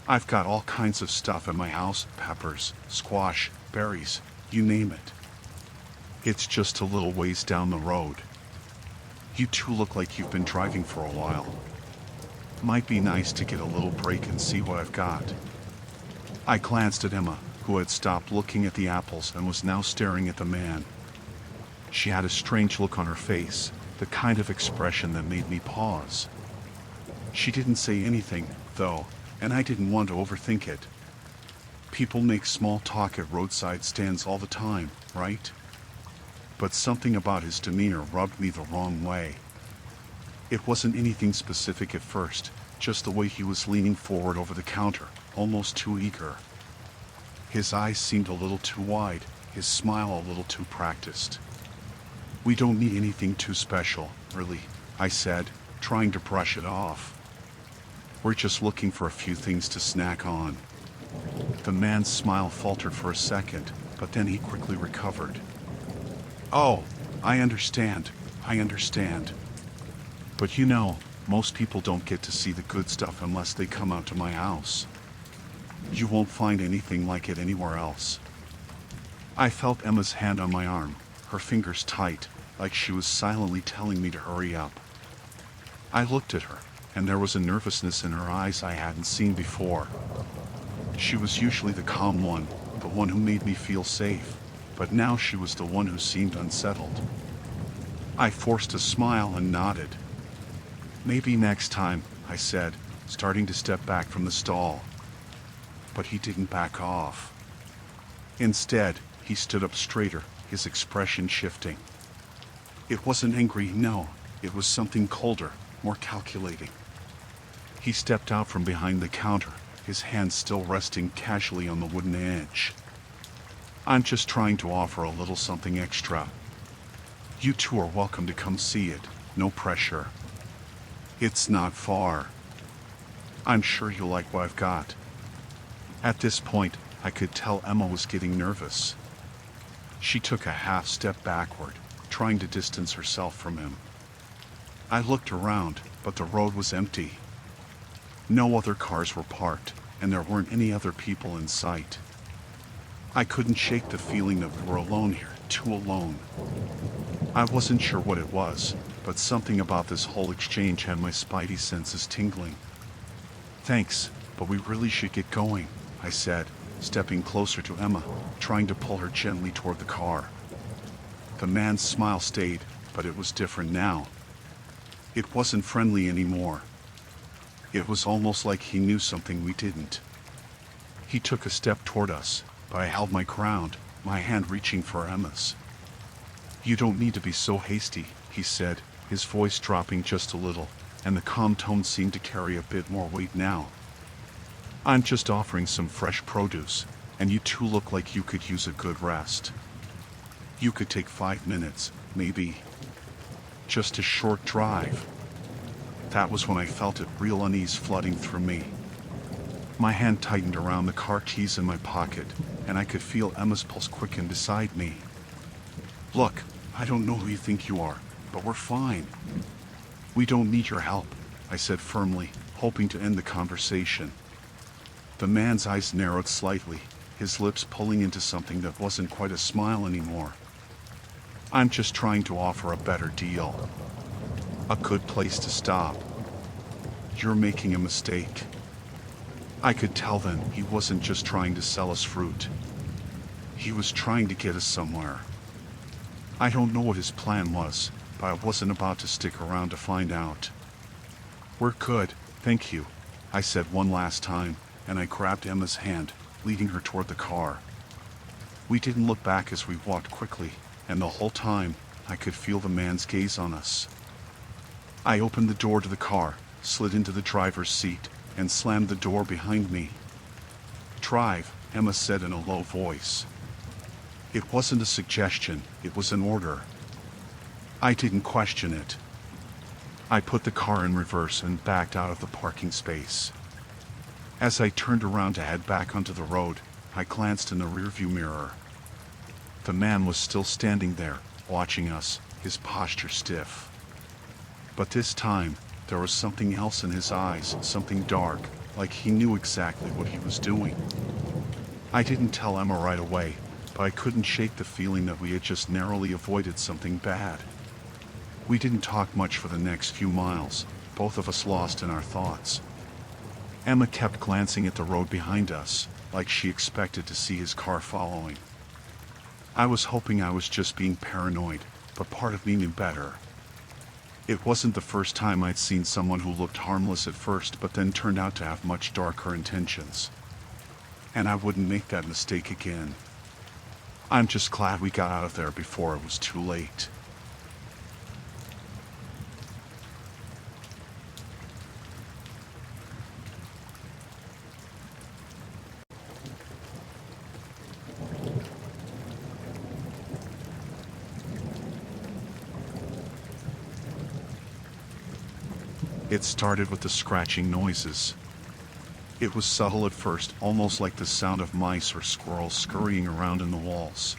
I've got all kinds of stuff in my house, peppers, squash, berries, you name it. It's just a little ways down the road. You two look like you've been driving for a while. Might be nice to get a little break and see what I've got. I glanced at Emma, who had stopped looking at the apples and was now staring at the man. She had a strange look on her face, the kind of expression that made me pause. She didn't say anything, though, and I didn't want to overthink it. People make small talk at roadside stands all the time, right? But something about his demeanor rubbed me the wrong way. It wasn't anything specific at first, just the way he was leaning forward over the counter, almost too eager. His eyes seemed a little too wide, his smile a little too practiced. We don't need anything too special, really, I said, trying to brush it off. We're just looking for a few things to snack on. The man's smile faltered for a second, but then he quickly recovered. Oh, I understand. But you know, most people don't get to see the good stuff unless they come out to my house. You won't find anything like it anywhere else. I felt Emma's hand on my arm, her fingers tight, like she was silently telling me to hurry up. I looked at her, and there was a nervousness in her eyes I hadn't seen before. She was usually the calm one, the one who made me feel safe, but now she was the one who seemed unsettled. I forced a smile and nodded. Maybe next time, I said, starting to step back from the stall. But he didn't back off. Instead, he stood up straighter, his expression shifting. It wasn't angry, no, it was something colder, more calculating. He stepped out from behind the counter, his hand still resting casually on the wooden edge. I'm just trying to offer a little something extra. You two are welcome to come see it, no pressure. It's not far. I'm sure you'll like what I've got. At this point, I could tell Emma was getting nervous. She took a half step backward, trying to distance herself from him. I looked around, but the road was empty. No other cars were parked, and there weren't any other people in sight. I couldn't shake the feeling that we were alone here, too alone. I wasn't sure what it was, but something about this whole exchange had my spidey senses tingling. Thanks, but we really should get going, I said, stepping closer to Emma, trying to pull her gently toward the car. The man's smile stayed, but it was different now. It wasn't friendly anymore. It was almost like he knew something we didn't. He took a step toward us, but I held my ground, my hand reaching for Emma's. You don't need to be so hasty, he said, his voice dropping just a little, and the calm tone seemed to carry a bit more weight now. I'm just offering some fresh produce, and you two look like you could use a good rest. You could take 5 minutes, maybe. Just a short drive. That was when I felt a real unease flooding through me. My hand tightened around the car keys in my pocket, and I could feel Emma's pulse quicken beside me. Look, I don't know who you think you are, but we're fine. We don't need your help, I said firmly, hoping to end the conversation. The man's eyes narrowed slightly, his lips pulling into something that wasn't quite a smile anymore. I'm just trying to offer a better deal. A good place to stop. You're making a mistake. I could tell then he wasn't just trying to sell us fruit. He was trying to get us somewhere. I don't know what his plan was, but I wasn't about to stick around to find out. We're good, thank you, I said one last time, and I grabbed Emma's hand, leading her toward the car. We didn't look back as we walked quickly, and the whole time, I could feel the man's gaze on us. I opened the door to the car, slid into the driver's seat, and slammed the door behind me. Drive, Emma said in a low voice. It wasn't a suggestion, it was an order. I didn't question it. I put the car in reverse and backed out of the parking space. As I turned around to head back onto the road, I glanced in the rearview mirror. The man was still standing there, watching us, his posture stiff. But this time, there was something else in his eyes, something dark, like he knew exactly what he was doing. I didn't tell Emma right away, but I couldn't shake the feeling that we had just narrowly avoided something bad. We didn't talk much for the next few miles, both of us lost in our thoughts. Emma kept glancing at the road behind us, like she expected to see his car following. I was hoping I was just being paranoid, but part of me knew better. It wasn't the first time I'd seen someone who looked harmless at first but then turned out to have much darker intentions. And I wouldn't make that mistake again. I'm just glad we got out of there before it was too late. It started with the scratching noises. It was subtle at first, almost like the sound of mice or squirrels scurrying around in the walls.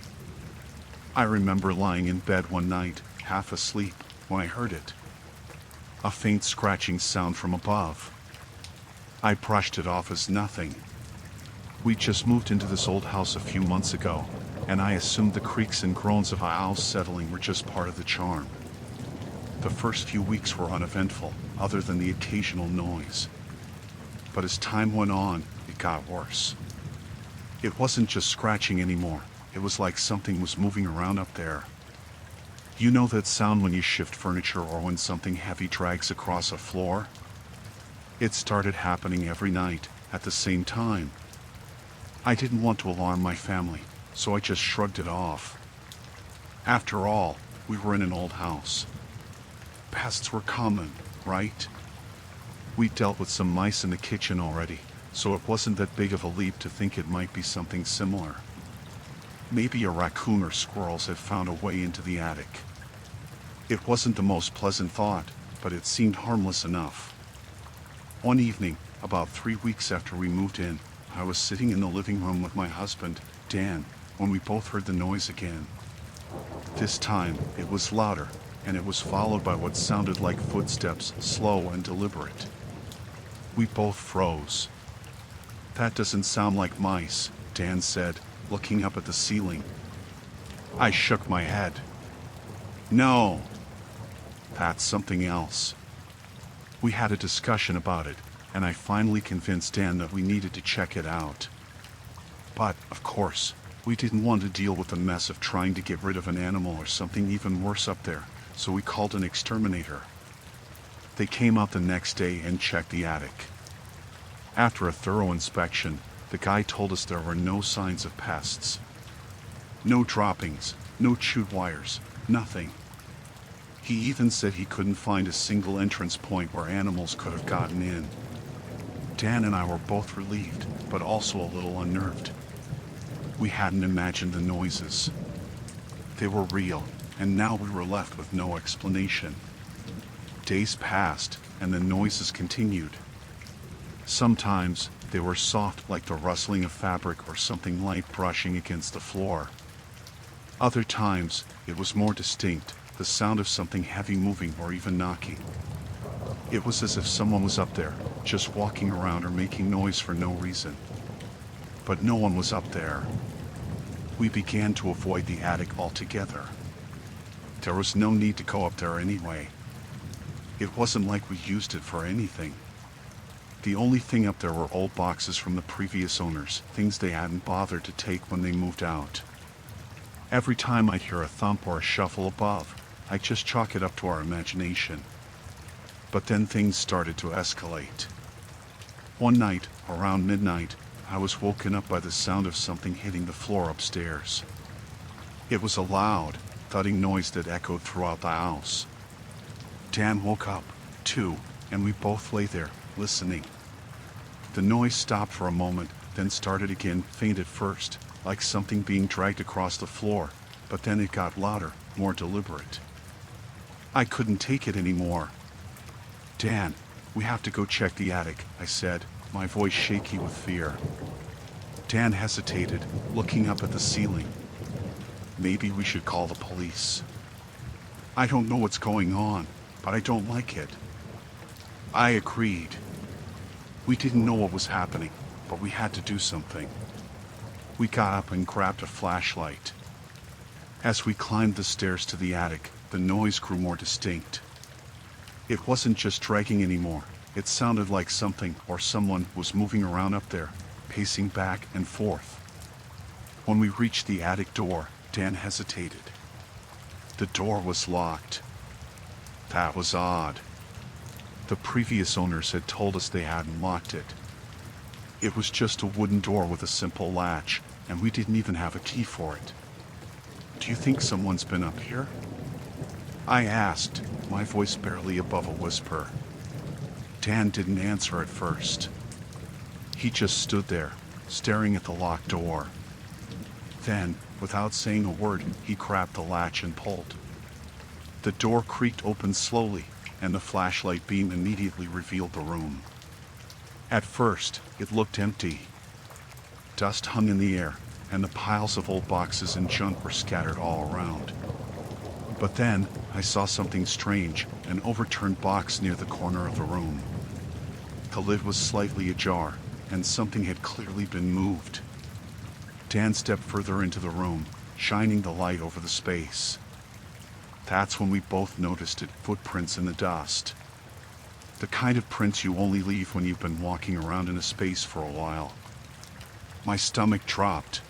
I remember lying in bed one night, half asleep, when I heard it. A faint scratching sound from above. I brushed it off as nothing. We just moved into this old house a few months ago, and I assumed the creaks and groans of a house settling were just part of the charm. The first few weeks were uneventful, other than the occasional noise. But as time went on, it got worse. It wasn't just scratching anymore. It was like something was moving around up there. You know that sound when you shift furniture or when something heavy drags across a floor? It started happening every night, at the same time. I didn't want to alarm my family, so I just shrugged it off. After all, we were in an old house. Pests were common, right? We dealt with some mice in the kitchen already, so it wasn't that big of a leap to think it might be something similar. Maybe a raccoon or squirrels had found a way into the attic. It wasn't the most pleasant thought, but it seemed harmless enough. One evening, about 3 weeks after we moved in, I was sitting in the living room with my husband, Dan, when we both heard the noise again. This time, it was louder, and it was followed by what sounded like footsteps, slow and deliberate. We both froze. "That doesn't sound like mice," Dan said, looking up at the ceiling. I shook my head. "No, that's something else." We had a discussion about it, and I finally convinced Dan that we needed to check it out. But, of course, we didn't want to deal with the mess of trying to get rid of an animal or something even worse up there, so we called an exterminator. They came out the next day and checked the attic. After a thorough inspection, the guy told us there were no signs of pests. No droppings, no chewed wires, nothing. He even said he couldn't find a single entrance point where animals could have gotten in. Dan and I were both relieved, but also a little unnerved. We hadn't imagined the noises. They were real, and now we were left with no explanation. Days passed, and the noises continued. Sometimes they were soft, like the rustling of fabric or something light brushing against the floor. Other times, it was more distinct, the sound of something heavy moving or even knocking. It was as if someone was up there, just walking around or making noise for no reason. But no one was up there. We began to avoid the attic altogether. There was no need to go up there anyway. It wasn't like we used it for anything. The only thing up there were old boxes from the previous owners, things they hadn't bothered to take when they moved out. Every time I'd hear a thump or a shuffle above, I'd just chalk it up to our imagination. But then things started to escalate. One night, around midnight, I was woken up by the sound of something hitting the floor upstairs. It was a loud, thudding noise that echoed throughout the house. Dan woke up, too, and we both lay there, listening. The noise stopped for a moment, then started again, faint at first, like something being dragged across the floor, but then it got louder, more deliberate. I couldn't take it anymore. "Dan, we have to go check the attic," I said, my voice shaky with fear. Dan hesitated, looking up at the ceiling. "Maybe we should call the police. I don't know what's going on, but I don't like it." I agreed. We didn't know what was happening, but we had to do something. We got up and grabbed a flashlight. As we climbed the stairs to the attic, the noise grew more distinct. It wasn't just dragging anymore. It sounded like something or someone was moving around up there, pacing back and forth. When we reached the attic door, Dan hesitated. The door was locked. That was odd. The previous owners had told us they hadn't locked it. It was just a wooden door with a simple latch, and we didn't even have a key for it. "Do you think someone's been up here?" I asked, my voice barely above a whisper. Dan didn't answer at first. He just stood there, staring at the locked door. Then, without saying a word, he grabbed the latch and pulled. The door creaked open slowly, and the flashlight beam immediately revealed the room. At first, it looked empty. Dust hung in the air, and the piles of old boxes and junk were scattered all around. But then, I saw something strange, an overturned box near the corner of the room. The lid was slightly ajar, and something had clearly been moved. Dan stepped further into the room, shining the light over the space. That's when we both noticed it, footprints in the dust. The kind of prints you only leave when you've been walking around in a space for a while. My stomach dropped.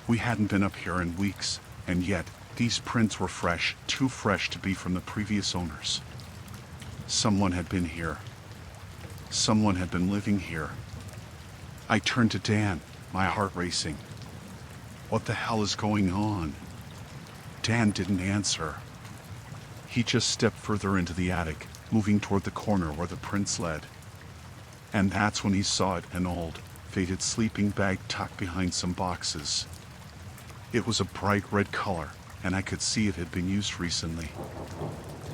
We hadn't been up here in weeks, and yet these prints were fresh, too fresh to be from the previous owners. Someone had been here. Someone had been living here. I turned to Dan, my heart racing. "What the hell is going on?" Dan didn't answer. He just stepped further into the attic, moving toward the corner where the prints led. And that's when he saw it, an old, faded sleeping bag tucked behind some boxes. It was a bright red color, and I could see it had been used recently.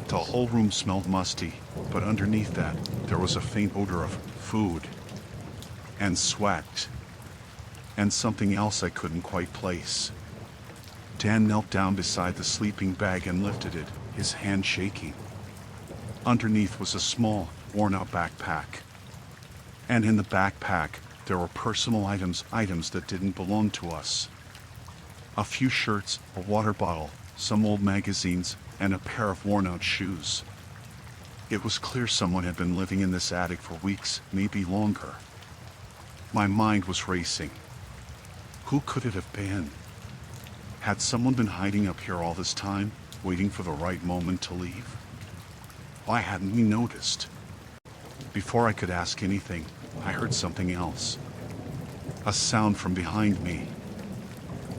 The whole room smelled musty, but underneath that, there was a faint odor of food and sweat and something else I couldn't quite place. Dan knelt down beside the sleeping bag and lifted it, his hand shaking. Underneath was a small, worn-out backpack. And in the backpack, there were personal items that didn't belong to us. A few shirts, a water bottle, some old magazines, and a pair of worn-out shoes. It was clear someone had been living in this attic for weeks, maybe longer. My mind was racing. Who could it have been? Had someone been hiding up here all this time, waiting for the right moment to leave? Why hadn't we noticed? Before I could ask anything, I heard something else. A sound from behind me.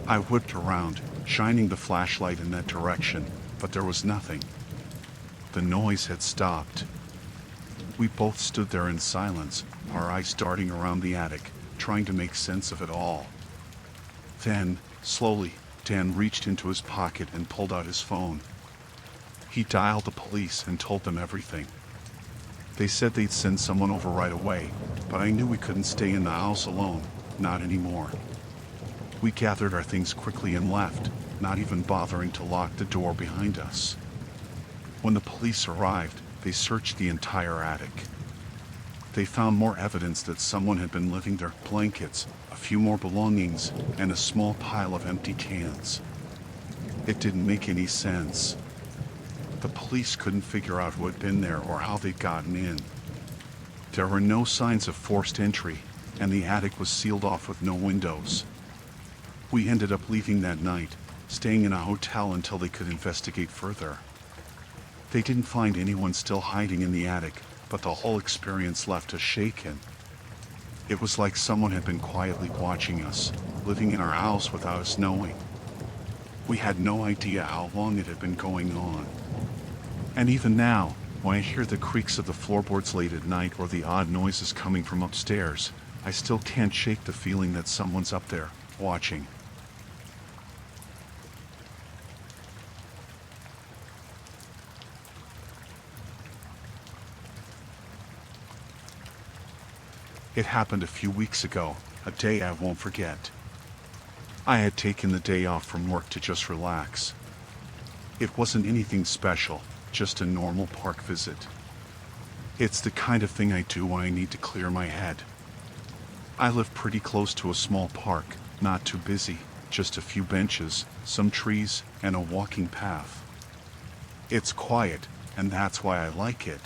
I whipped around, shining the flashlight in that direction, but there was nothing. The noise had stopped. We both stood there in silence, our eyes darting around the attic, trying to make sense of it all. Then, slowly, Dan reached into his pocket and pulled out his phone. He dialed the police and told them everything. They said they'd send someone over right away, but I knew we couldn't stay in the house alone, not anymore. We gathered our things quickly and left, not even bothering to lock the door behind us. When the police arrived, they searched the entire attic. They found more evidence that someone had been living there: blankets, a few more belongings, and a small pile of empty cans. It didn't make any sense. The police couldn't figure out who had been there or how they'd gotten in. There were no signs of forced entry, and the attic was sealed off with no windows. We ended up leaving that night, staying in a hotel until they could investigate further. They didn't find anyone still hiding in the attic, but the whole experience left us shaken. It was like someone had been quietly watching us, living in our house without us knowing. We had no idea how long it had been going on. And even now, when I hear the creaks of the floorboards late at night or the odd noises coming from upstairs, I still can't shake the feeling that someone's up there, watching. It happened a few weeks ago, a day I won't forget. I had taken the day off from work to just relax. It wasn't anything special, just a normal park visit. It's the kind of thing I do when I need to clear my head. I live pretty close to a small park, not too busy, just a few benches, some trees, and a walking path. It's quiet, and that's why I like it.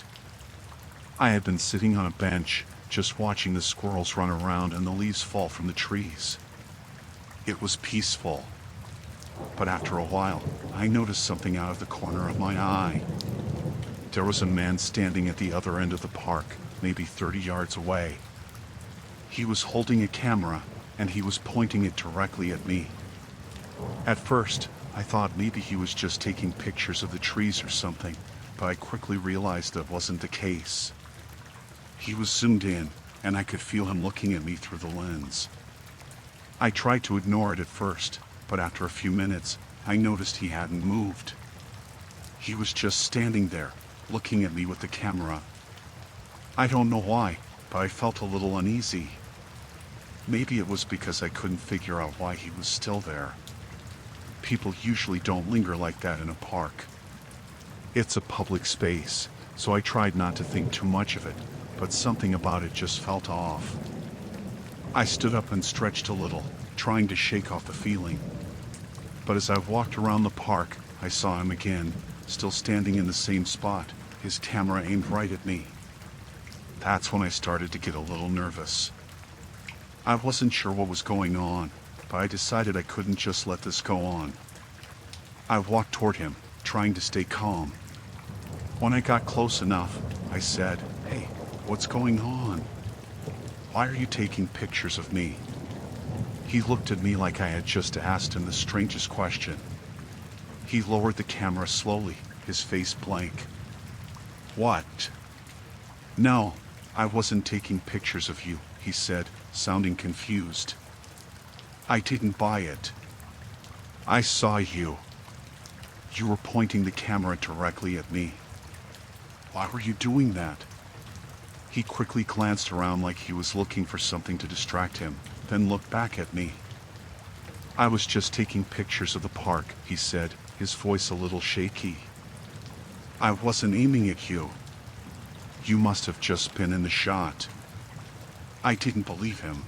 I had been sitting on a bench, just watching the squirrels run around and the leaves fall from the trees. It was peaceful. But after a while, I noticed something out of the corner of my eye. There was a man standing at the other end of the park, maybe 30 yards away. He was holding a camera, and he was pointing it directly at me. At first, I thought maybe he was just taking pictures of the trees or something, but I quickly realized that wasn't the case. He was zoomed in, and I could feel him looking at me through the lens. I tried to ignore it at first, but after a few minutes, I noticed he hadn't moved. He was just standing there, looking at me with the camera. I don't know why, but I felt a little uneasy. Maybe it was because I couldn't figure out why he was still there. People usually don't linger like that in a park. It's a public space, so I tried not to think too much of it, but something about it just felt off. I stood up and stretched a little, trying to shake off the feeling. But as I walked around the park, I saw him again, still standing in the same spot, his camera aimed right at me. That's when I started to get a little nervous. I wasn't sure what was going on, but I decided I couldn't just let this go on. I walked toward him, trying to stay calm. When I got close enough, I said, "Hey, what's going on? Why are you taking pictures of me?" He looked at me like I had just asked him the strangest question. He lowered the camera slowly, his face blank. "What?" "No, I wasn't taking pictures of you," he said, sounding confused. "I didn't buy it. I saw you. You were pointing the camera directly at me. Why were you doing that?" He quickly glanced around like he was looking for something to distract him, then looked back at me. "I was just taking pictures of the park," he said, his voice a little shaky. "I wasn't aiming at you. You must have just been in the shot." I didn't believe him.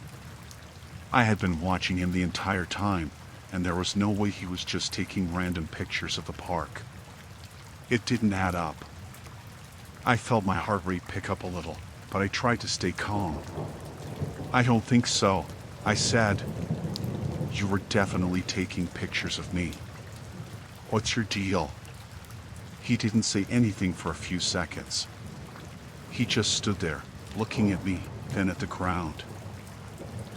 I had been watching him the entire time, and there was no way he was just taking random pictures of the park. It didn't add up. I felt my heart rate pick up a little, but I tried to stay calm. "I don't think so," I said. "You were definitely taking pictures of me. What's your deal?" He didn't say anything for a few seconds. He just stood there, looking at me, then at the ground.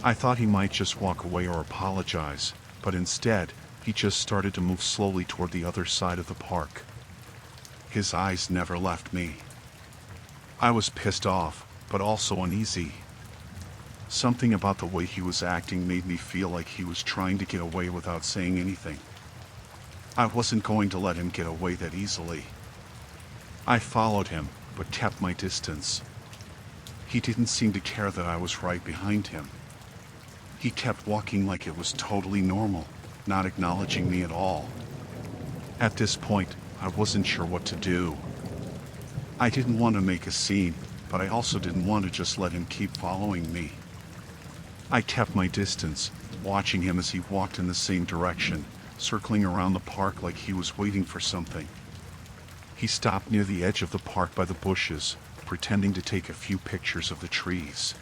I thought he might just walk away or apologize, but instead, he just started to move slowly toward the other side of the park. His eyes never left me. I was pissed off, but also uneasy. Something about the way he was acting made me feel like he was trying to get away without saying anything. I wasn't going to let him get away that easily. I followed him, but kept my distance. He didn't seem to care that I was right behind him. He kept walking like it was totally normal, not acknowledging me at all. At this point, I wasn't sure what to do. I didn't want to make a scene, but I also didn't want to just let him keep following me. I kept my distance, watching him as he walked in the same direction, circling around the park like he was waiting for something. He stopped near the edge of the park by the bushes, pretending to take a few pictures of the trees.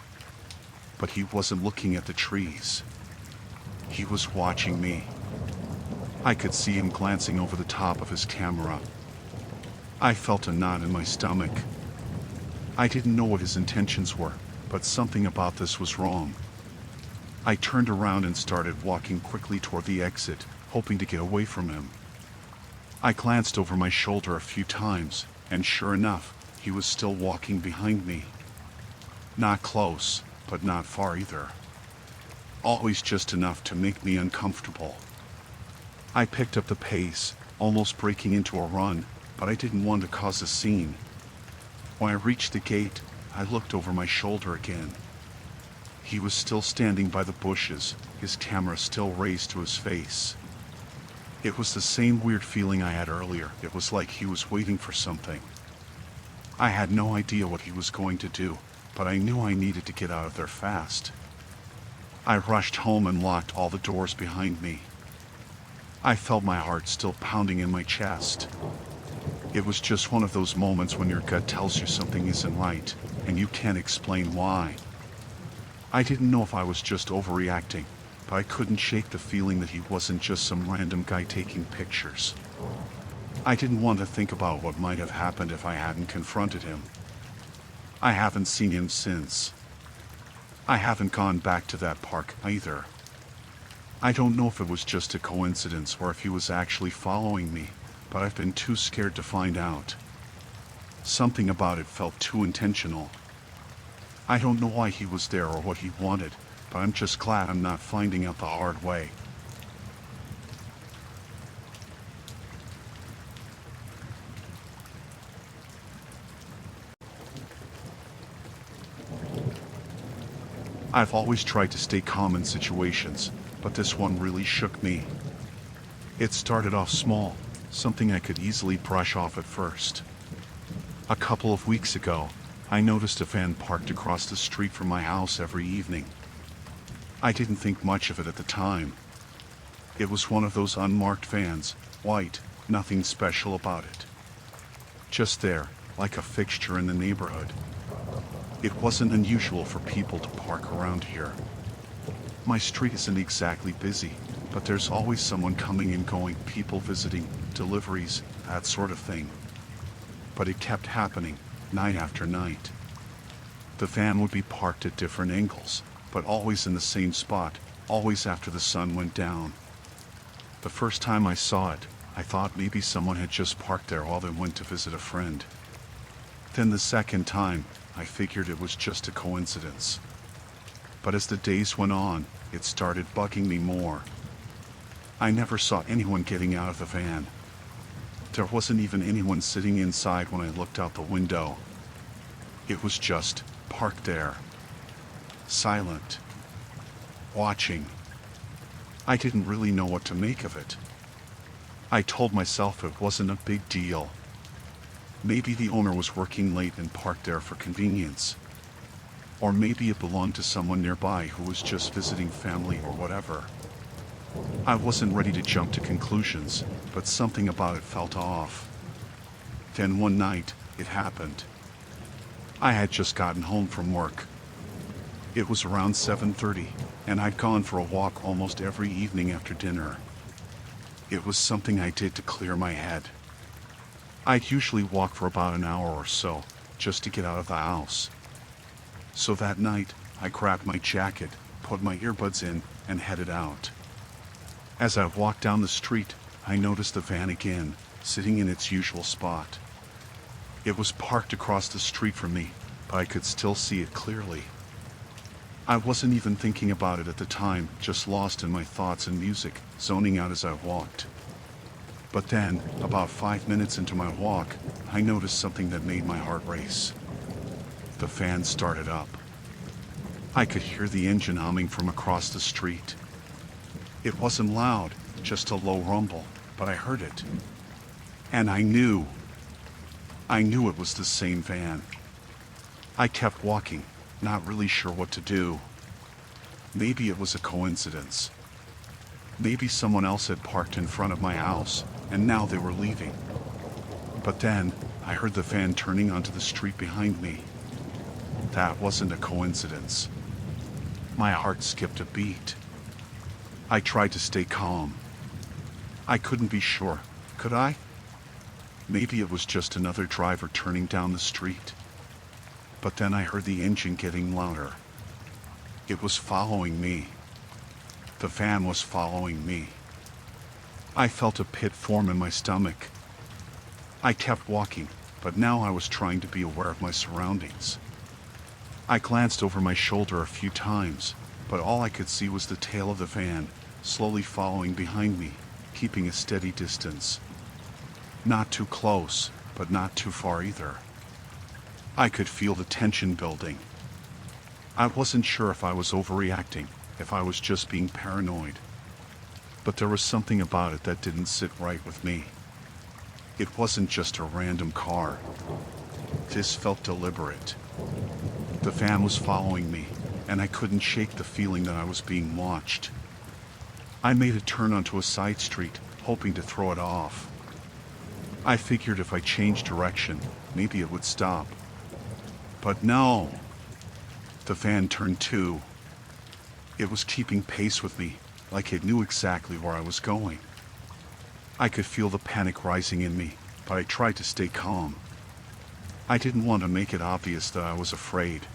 But he wasn't looking at the trees. He was watching me. I could see him glancing over the top of his camera. I felt a knot in my stomach. I didn't know what his intentions were, but something about this was wrong. I turned around and started walking quickly toward the exit, hoping to get away from him. I glanced over my shoulder a few times, and sure enough, he was still walking behind me. Not close, but not far either. Always just enough to make me uncomfortable. I picked up the pace, almost breaking into a run, but I didn't want to cause a scene. When I reached the gate, I looked over my shoulder again. He was still standing by the bushes, his camera still raised to his face. It was the same weird feeling I had earlier. It was like he was waiting for something. I had no idea what he was going to do, but I knew I needed to get out of there fast. I rushed home and locked all the doors behind me. I felt my heart still pounding in my chest. It was just one of those moments when your gut tells you something isn't right, and you can't explain why. I didn't know if I was just overreacting, but I couldn't shake the feeling that he wasn't just some random guy taking pictures. I didn't want to think about what might have happened if I hadn't confronted him. I haven't seen him since. I haven't gone back to that park either. I don't know if it was just a coincidence or if he was actually following me, but I've been too scared to find out. Something about it felt too intentional. I don't know why he was there or what he wanted, but I'm just glad I'm not finding out the hard way. I've always tried to stay calm in situations, but this one really shook me. It started off small, something I could easily brush off at first. A couple of weeks ago, I noticed a van parked across the street from my house every evening. I didn't think much of it at the time. It was one of those unmarked vans, white, nothing special about it. Just there, like a fixture in the neighborhood. It wasn't unusual for people to park around here. My street isn't exactly busy, but there's always someone coming and going, people visiting, deliveries, that sort of thing. But it kept happening, night after night. The van would be parked at different angles, but always in the same spot, always after the sun went down. The first time I saw it, I thought maybe someone had just parked there while they went to visit a friend. Then the second time, I figured it was just a coincidence. But as the days went on, it started bugging me more. I never saw anyone getting out of the van. There wasn't even anyone sitting inside when I looked out the window. It was just parked there. Silent. Watching. I didn't really know what to make of it. I told myself it wasn't a big deal. Maybe the owner was working late and parked there for convenience. Or maybe it belonged to someone nearby who was just visiting family or whatever. I wasn't ready to jump to conclusions, but something about it felt off. Then one night, it happened. I had just gotten home from work. It was around 7:30, and I'd gone for a walk almost every evening after dinner. It was something I did to clear my head. I'd usually walk for about an hour or so, just to get out of the house. So that night, I grabbed my jacket, put my earbuds in, and headed out. As I walked down the street, I noticed the van again, sitting in its usual spot. It was parked across the street from me, but I could still see it clearly. I wasn't even thinking about it at the time, just lost in my thoughts and music, zoning out as I walked. But then, about 5 minutes into my walk, I noticed something that made my heart race. The fan started up. I could hear the engine humming from across the street. It wasn't loud, just a low rumble, but I heard it. And I knew it was the same van. I kept walking, not really sure what to do. Maybe it was a coincidence. Maybe someone else had parked in front of my house, and now they were leaving. But then, I heard the van turning onto the street behind me. That wasn't a coincidence. My heart skipped a beat. I tried to stay calm. I couldn't be sure, could I? Maybe it was just another driver turning down the street. But then I heard the engine getting louder. It was following me. The van was following me. I felt a pit form in my stomach. I kept walking, but now I was trying to be aware of my surroundings. I glanced over my shoulder a few times, but all I could see was the tail of the van, slowly following behind me, keeping a steady distance. Not too close, but not too far either. I could feel the tension building. I wasn't sure if I was overreacting, if I was just being paranoid. But there was something about it that didn't sit right with me. It wasn't just a random car. This felt deliberate. The van was following me, and I couldn't shake the feeling that I was being watched. I made a turn onto a side street, hoping to throw it off. I figured if I changed direction, maybe it would stop. But no! The van turned too. It was keeping pace with me, like it knew exactly where I was going. I could feel the panic rising in me, but I tried to stay calm. I didn't want to make it obvious that I was afraid.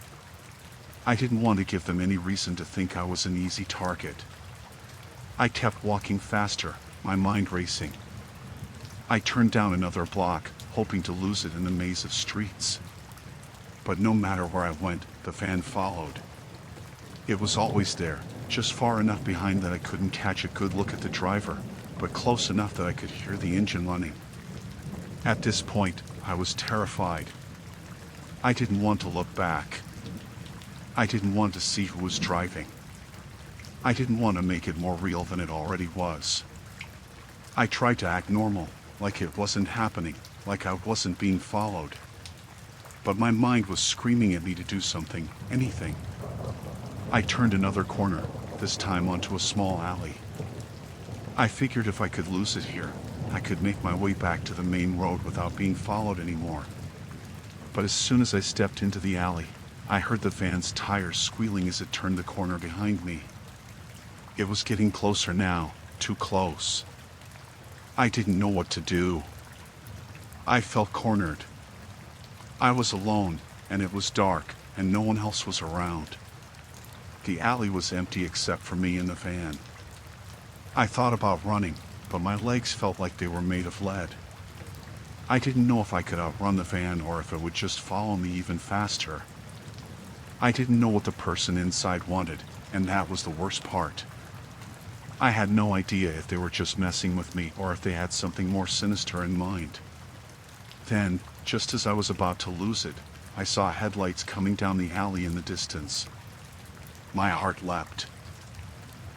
I didn't want to give them any reason to think I was an easy target. I kept walking faster, my mind racing. I turned down another block, hoping to lose it in the maze of streets. But no matter where I went, the van followed. It was always there, just far enough behind that I couldn't catch a good look at the driver, but close enough that I could hear the engine running. At this point, I was terrified. I didn't want to look back. I didn't want to see who was driving. I didn't want to make it more real than it already was. I tried to act normal, like it wasn't happening, like I wasn't being followed. But my mind was screaming at me to do something, anything. I turned another corner, this time onto a small alley. I figured if I could lose it here, I could make my way back to the main road without being followed anymore. But as soon as I stepped into the alley, I heard the van's tires squealing as it turned the corner behind me. It was getting closer now, too close. I didn't know what to do. I felt cornered. I was alone, and it was dark, and no one else was around. The alley was empty except for me and the van. I thought about running, but my legs felt like they were made of lead. I didn't know if I could outrun the van or if it would just follow me even faster. I didn't know what the person inside wanted, and that was the worst part. I had no idea if they were just messing with me or if they had something more sinister in mind. Then, just as I was about to lose it, I saw headlights coming down the alley in the distance. My heart leapt.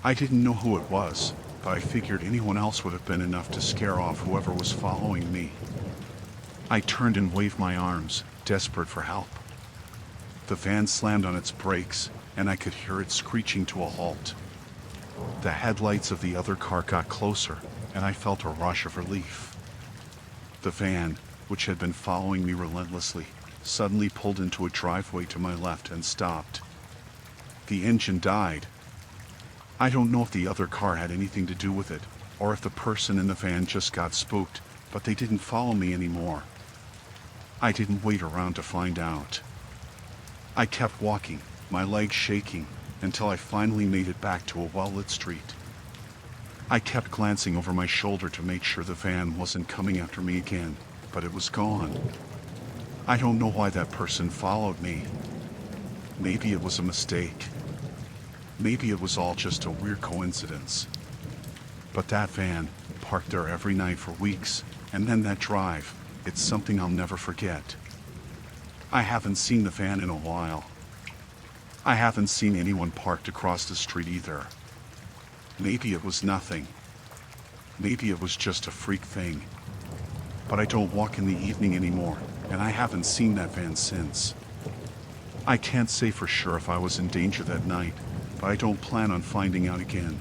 I didn't know who it was, but I figured anyone else would have been enough to scare off whoever was following me. I turned and waved my arms, desperate for help. The van slammed on its brakes, and I could hear it screeching to a halt. The headlights of the other car got closer, and I felt a rush of relief. The van, which had been following me relentlessly, suddenly pulled into a driveway to my left and stopped. The engine died. I don't know if the other car had anything to do with it, or if the person in the van just got spooked, but they didn't follow me anymore. I didn't wait around to find out. I kept walking, my legs shaking, until I finally made it back to a well-lit street. I kept glancing over my shoulder to make sure the van wasn't coming after me again, but it was gone. I don't know why that person followed me. Maybe it was a mistake. Maybe it was all just a weird coincidence. But that van, parked there every night for weeks, and then that drive, it's something I'll never forget. I haven't seen the van in a while. I haven't seen anyone parked across the street either. Maybe it was nothing. Maybe it was just a freak thing. But I don't walk in the evening anymore, and I haven't seen that van since. I can't say for sure if I was in danger that night, but I don't plan on finding out again.